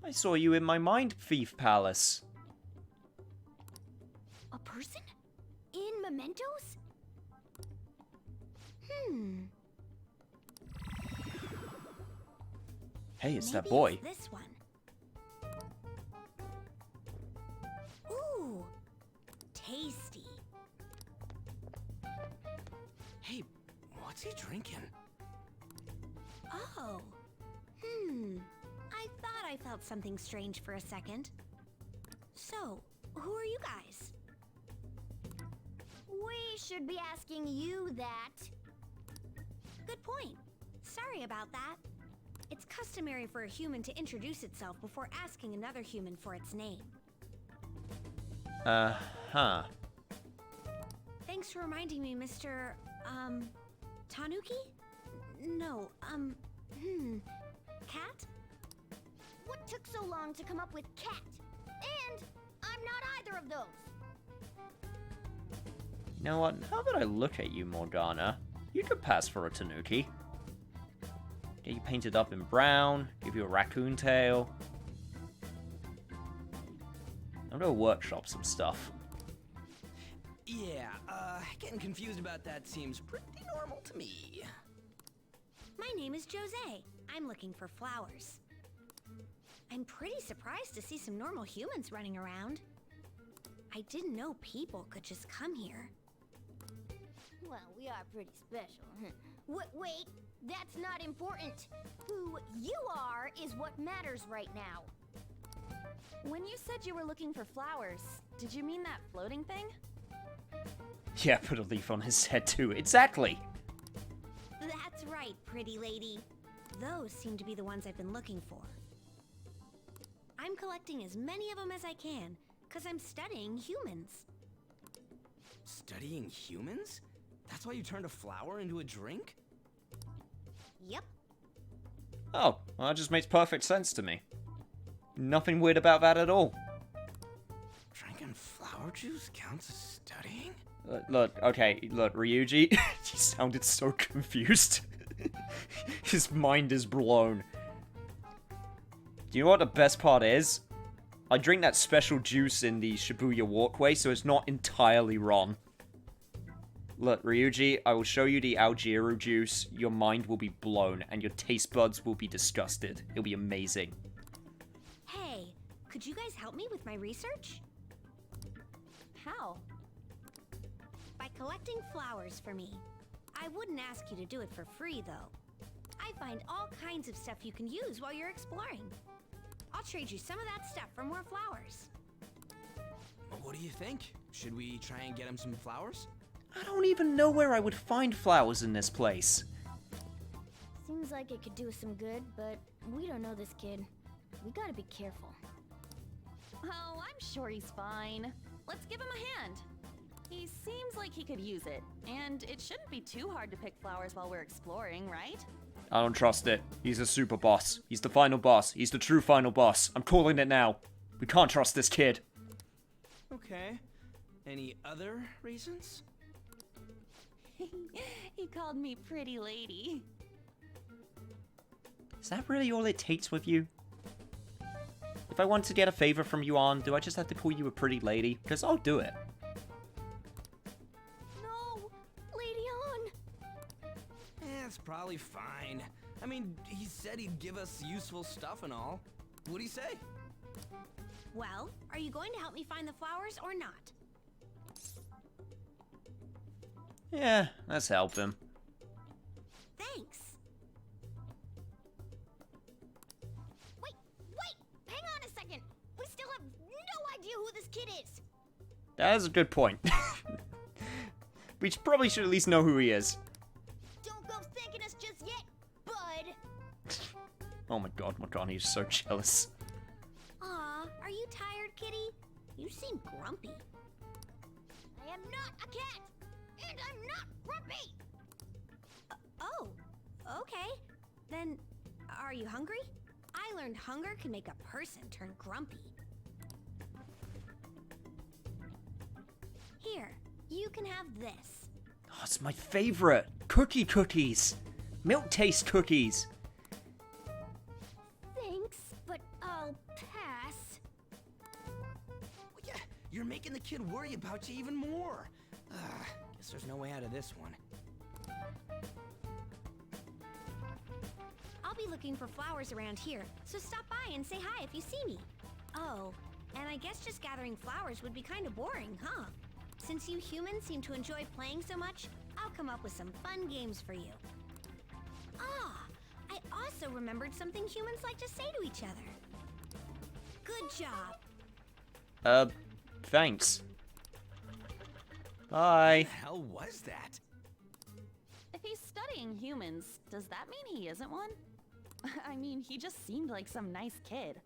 I saw you in my Mind Thief Palace. A person? In Mementos? Hey, it's Maybe that boy. It's this one. Ooh! Tasty. Hey, what's he drinking? Oh. I thought I felt something strange for a second. So, who are you guys? We should be asking you that. Good point. Sorry about that. It's customary for a human to introduce itself before asking another human for its name. Huh. Thanks for reminding me, Mr. Tanuki? No, Cat? What took so long to come up with cat? And I'm not either of those. You know what? Now that I look at you, Morgana, you could pass for a Tanuki. Get you painted up in brown, give you a raccoon tail. I'm gonna workshop some stuff. Yeah, getting confused about that seems pretty normal to me. My name is Jose. I'm looking for flowers. I'm pretty surprised to see some normal humans running around. I didn't know people could just come here. Well, we are pretty special. Wait, that's not important. Who you are is what matters right now. When you said you were looking for flowers, did you mean that floating thing? Yeah, put a leaf on his head too. Exactly. That's right, pretty lady. Those seem to be the ones I've been looking for. I'm collecting as many of them as I can, because I'm studying humans. Studying humans? That's why you turned a flower into a drink? Yep. Oh, well, that just makes perfect sense to me. Nothing weird about that at all. Drinking flower juice counts as studying? Look, Ryuji, he sounded so confused. His mind is blown. Do you know what the best part is? I drink that special juice in the Shibuya walkway, so it's not entirely wrong. Look, Ryuji, I will show you the Algiero juice. Your mind will be blown, and your taste buds will be disgusted. It'll be amazing. Hey, could you guys help me with my research? How? By collecting flowers for me. I wouldn't ask you to do it for free, though. I find all kinds of stuff you can use while you're exploring. I'll trade you some of that stuff for more flowers. What do you think? Should we try and get him some flowers? I don't even know where I would find flowers in this place. Seems like it could do us some good, but we don't know this kid. We gotta be careful. Oh, I'm sure he's fine. Let's give him a hand. He seems like he could use it, and it shouldn't be too hard to pick flowers while we're exploring, right? I don't trust it. He's a super boss. He's the final boss. He's the true final boss. I'm calling it now. We can't trust this kid. Okay. Any other reasons? He called me pretty lady. Is that really all it takes with you? If I want to get a favor from you on, do I just have to call you a pretty lady? Because I'll do it. No! Lady on! It's probably fine. I mean, he said he'd give us useful stuff and all. What'd he say? Well, are you going to help me find the flowers or not? Yeah, let's help him. Thanks. Wait! Hang on a second! We still have no idea who this kid is! That is a good point. We probably should at least know who he is. Don't go thanking us just yet, bud! Oh my god, Morgana, he's so jealous. Aw, are you tired, kitty? You seem grumpy. I am not a cat! And I'm not grumpy! Oh, okay. Then, are you hungry? I learned hunger can make a person turn grumpy. Here, you can have this. Oh, it's my favorite. Cookies. Milk taste cookies. Thanks, but I'll pass. Well, yeah, you're making the kid worry about you even more. Guess there's no way out of this one. I'll be looking for flowers around here, so stop by and say hi if you see me. Oh, and I guess just gathering flowers would be kind of boring, huh? Since you humans seem to enjoy playing so much, I'll come up with some fun games for you. Ah, I also remembered something humans like to say to each other. Good job. Thanks. Bye. What the hell was that? If he's studying humans, does that mean he isn't one? I mean, he just seemed like some nice kid.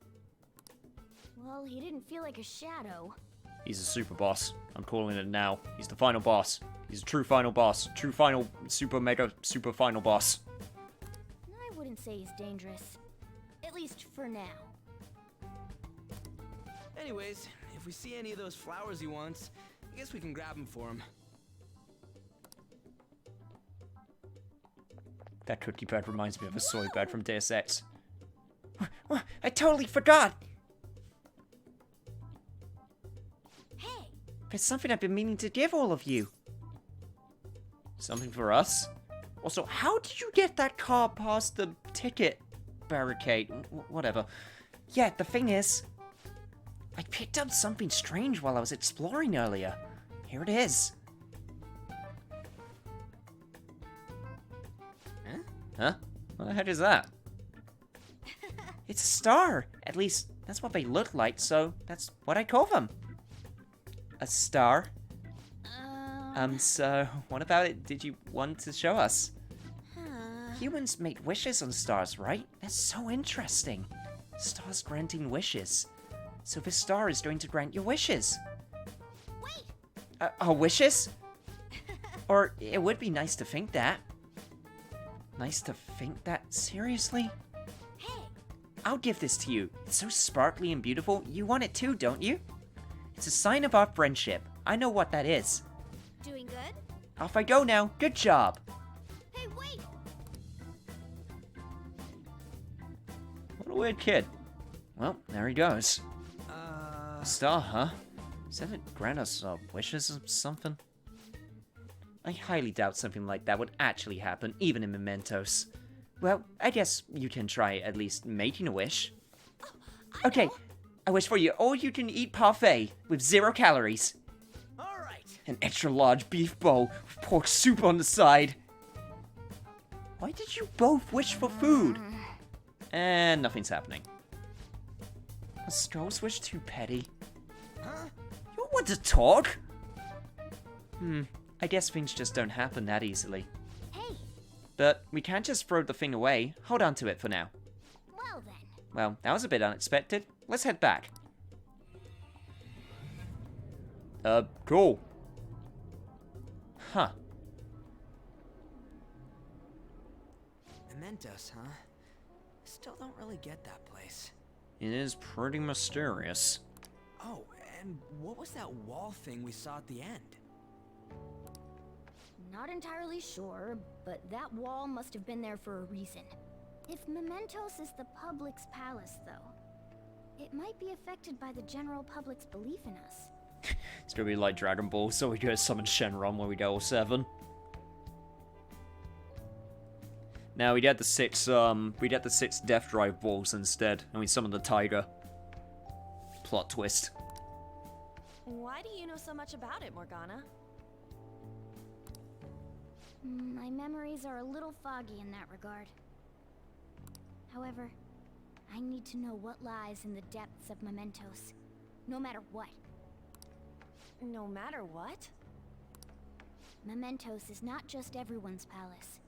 Well, he didn't feel like a shadow. He's a super boss. I'm calling it now. He's the final boss. He's a true final boss. True final, super mega, super final boss. I wouldn't say he's dangerous. At least for now. Anyways, if we see any of those flowers he wants, I guess we can grab them for him. That cookie bird reminds me of a soy bird from Deus Ex. I totally forgot! Hey! There's something I've been meaning to give all of you. Something for us? Also, how did you get that car past the ticket barricade? Whatever. Yeah, the thing is, I picked up something strange while I was exploring earlier. Here it is. Huh? What the heck is that? It's a star! At least, that's what they look like, so that's what I call them. A star? So, what about it did you want to show us? Humans make wishes on stars, right? That's so interesting. Stars granting wishes. So this star is going to grant your wishes. Wait! Our wishes? Or it would be nice to think that. Nice to think that? Seriously? Hey! I'll give this to you. It's so sparkly and beautiful. You want it too, don't you? It's a sign of our friendship. I know what that is. Doing good? Off I go now. Good job. Hey, wait! What a weird kid. Well, there he goes. A star, huh? Does that grant us wishes or something? I highly doubt something like that would actually happen, even in Mementos. Well, I guess you can try at least making a wish. Okay, I wish for you all-you-can-eat parfait with 0 calories. Alright. An extra-large beef bowl with pork soup on the side. Why did you both wish for food? And nothing's happening. A Stroll's wish too petty. Huh? You want to talk? I guess things just don't happen that easily. Hey! But we can't just throw the thing away. Hold on to it for now. Well then. Well, that was a bit unexpected. Let's head back. Cool. Huh. Mementos, huh? Still don't really get that place. It is pretty mysterious. Oh, and what was that wall thing we saw at the end? Not entirely sure, but that wall must have been there for a reason. If Mementos is the public's palace, though, it might be affected by the general public's belief in us. It's gonna be like Dragon Ball, so we go summon Shenron when we go 7. Now we'd had the 6 Death Drive balls instead, and we summoned the Tiger. Plot twist. Why do you know so much about it, Morgana? My memories are a little foggy in that regard. However, I need to know what lies in the depths of Mementos, no matter what. No matter what? Mementos is not just everyone's palace.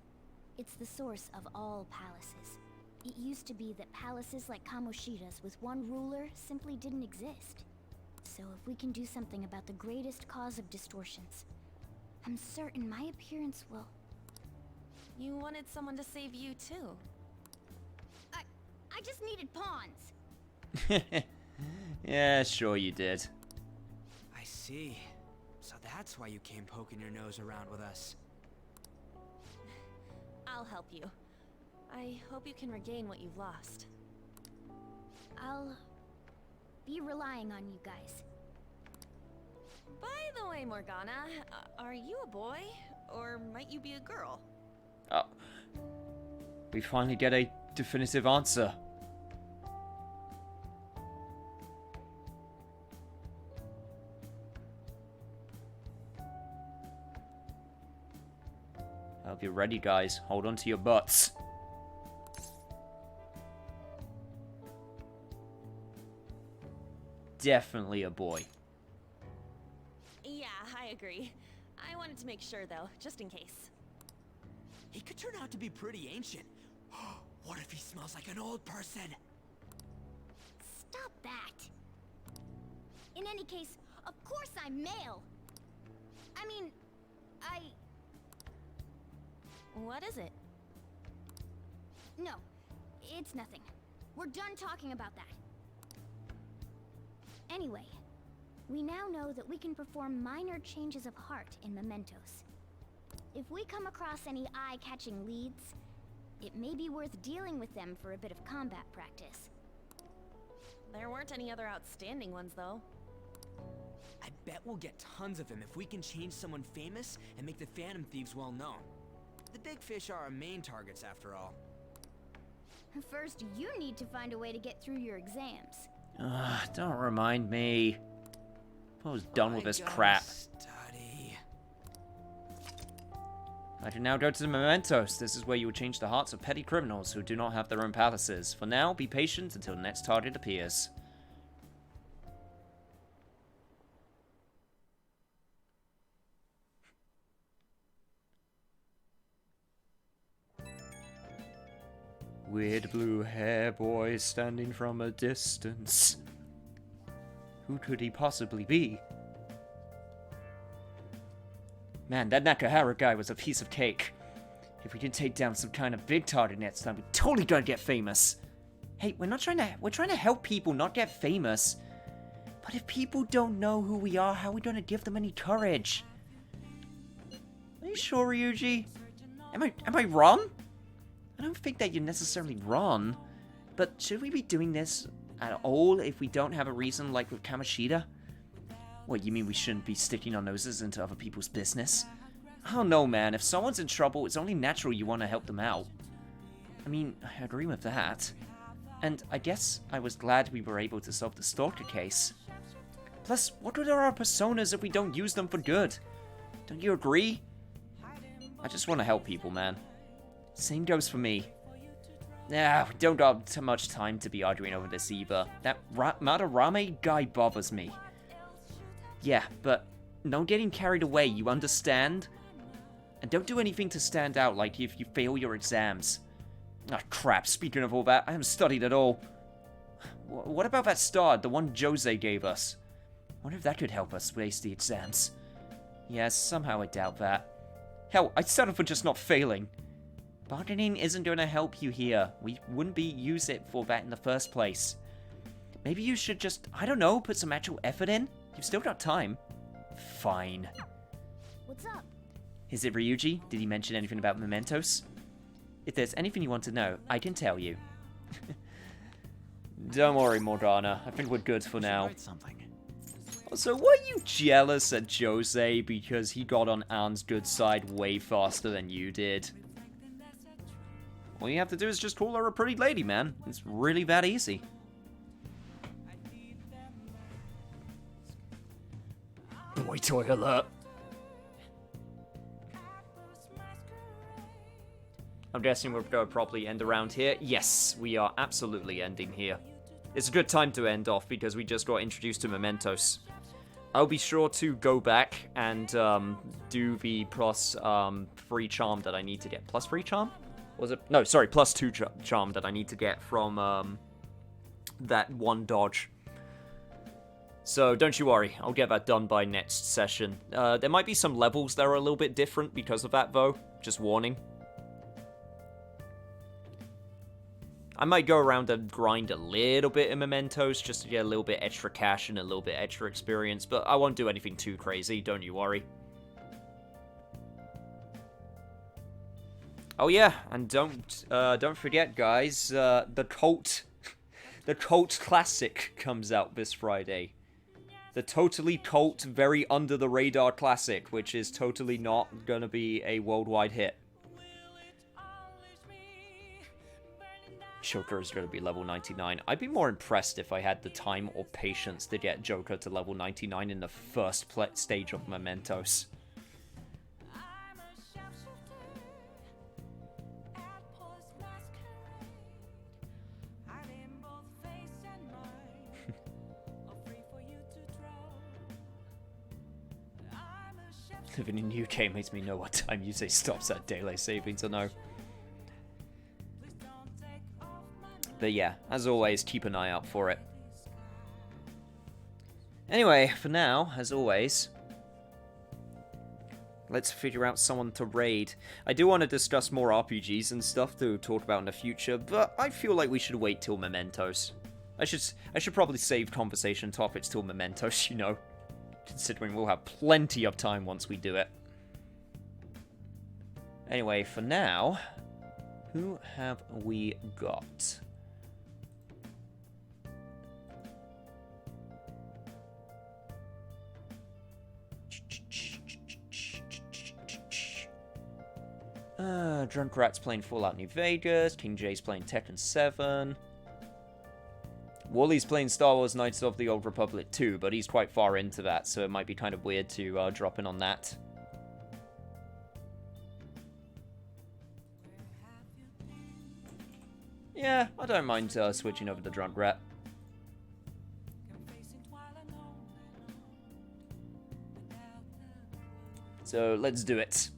It's the source of all palaces. It used to be that palaces like Kamoshida's with one ruler simply didn't exist. So if we can do something about the greatest cause of distortions, I'm certain my appearance will... You wanted someone to save you too. I just needed pawns. Yeah, sure you did. I see. So that's why you came poking your nose around with us. I'll help you. I hope you can regain what you've lost. I'll be relying on you guys. By the way, Morgana, are you a boy? Or might you be a girl? Oh. We finally get a definitive answer. I hope you're ready, guys. Hold on to your butts. Definitely a boy. Yeah, I agree. I wanted to make sure, though, just in case. He could turn out to be pretty ancient. What if he smells like an old person? Stop that. In any case, of course I'm male. I mean, What is it? No, it's nothing. We're done talking about that. Anyway, we now know that we can perform minor changes of heart in Mementos. If we come across any eye-catching leads, it may be worth dealing with them for a bit of combat practice. There weren't any other outstanding ones, though. I bet we'll get tons of them if we can change someone famous and make the Phantom Thieves well known. The big fish are our main targets, after all. First, you need to find a way to get through your exams. Don't remind me. I was done with this crap. Study. I can now go to the Mementos. This is where you will change the hearts of petty criminals who do not have their own palaces. For now, be patient until the next target appears. Weird blue hair boy standing from a distance. Who could he possibly be? Man, that Nakahara guy was a piece of cake. If we can take down some kind of big target next time, we're totally gonna get famous. Hey, we're trying to help people, not get famous. But if people don't know who we are, how are we gonna give them any courage? Are you sure, Ryuji? Am I wrong? I don't think that you're necessarily wrong, but should we be doing this at all if we don't have a reason, like with Kamoshida? What, you mean we shouldn't be sticking our noses into other people's business? I don't know, man. If someone's in trouble, it's only natural you want to help them out. I mean, I agree with that. And I guess I was glad we were able to solve the Stalker case. Plus, what are our personas if we don't use them for good? Don't you agree? I just want to help people, man. Same goes for me. Nah, we don't got too much time to be arguing over this either. That Madarame guy bothers me. Yeah, but no getting carried away, you understand? And don't do anything to stand out, like if you fail your exams. Ah, crap, speaking of all that, I haven't studied at all. What about that star, the one Jose gave us? Wonder if that could help us ace the exams. Yes, somehow I doubt that. Hell, I'd settle for just not failing. Bargaining isn't going to help you here. We wouldn't use it for that in the first place. Maybe you should just, I don't know, put some actual effort in? You've still got time. Fine. What's up? Is it Ryuji? Did he mention anything about Mementos? If there's anything you want to know, I can tell you. Don't worry, Morgana. I think we're good for now. Also, were you jealous at Jose because he got on Anne's good side way faster than you did? All you have to do is just call her a pretty lady, man. It's really that easy. Boy toy alert. I'm guessing we're going to probably end around here. Yes, we are absolutely ending here. It's a good time to end off because we just got introduced to Mementos. I'll be sure to go back and do the plus free charm that I need to get. Plus free charm? Was it? No, sorry, plus 2 charm that I need to get from that one dodge. So don't you worry, I'll get that done by next session. There might be some levels that are a little bit different because of that, though. Just warning. I might go around and grind a little bit in Mementos just to get a little bit extra cash and a little bit extra experience, but I won't do anything too crazy, don't you worry. Oh yeah, and don't forget, guys, the Cult Classic comes out this Friday. The totally cult, very under the radar classic, which is totally not gonna be a worldwide hit. Joker is gonna be level 99. I'd be more impressed if I had the time or patience to get Joker to level 99 in the first stage of Mementos. Living in UK makes me know what time you say stops at daylight savings, I know. But yeah, as always, keep an eye out for it. Anyway, for now, as always, let's figure out someone to raid. I do want to discuss more RPGs and stuff to talk about in the future, but I feel like we should wait till Mementos. I should probably save conversation topics till Mementos, you know, considering we'll have plenty of time once we do it. Anyway, for now, who have we got? Drunk Rat's playing Fallout New Vegas, King J's playing Tekken 7. Wally's playing Star Wars Knights of the Old Republic 2, but he's quite far into that, so it might be kind of weird to drop in on that. Yeah, I don't mind switching over to Drunk Rat. So let's do it.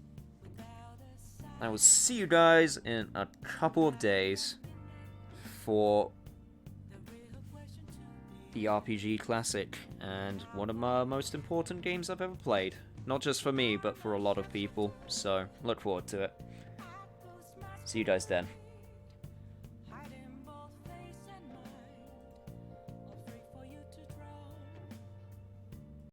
I will see you guys in a couple of days for the RPG Classic, and one of my most important games I've ever played. Not just for me, but for a lot of people, so look forward to it. See you guys then.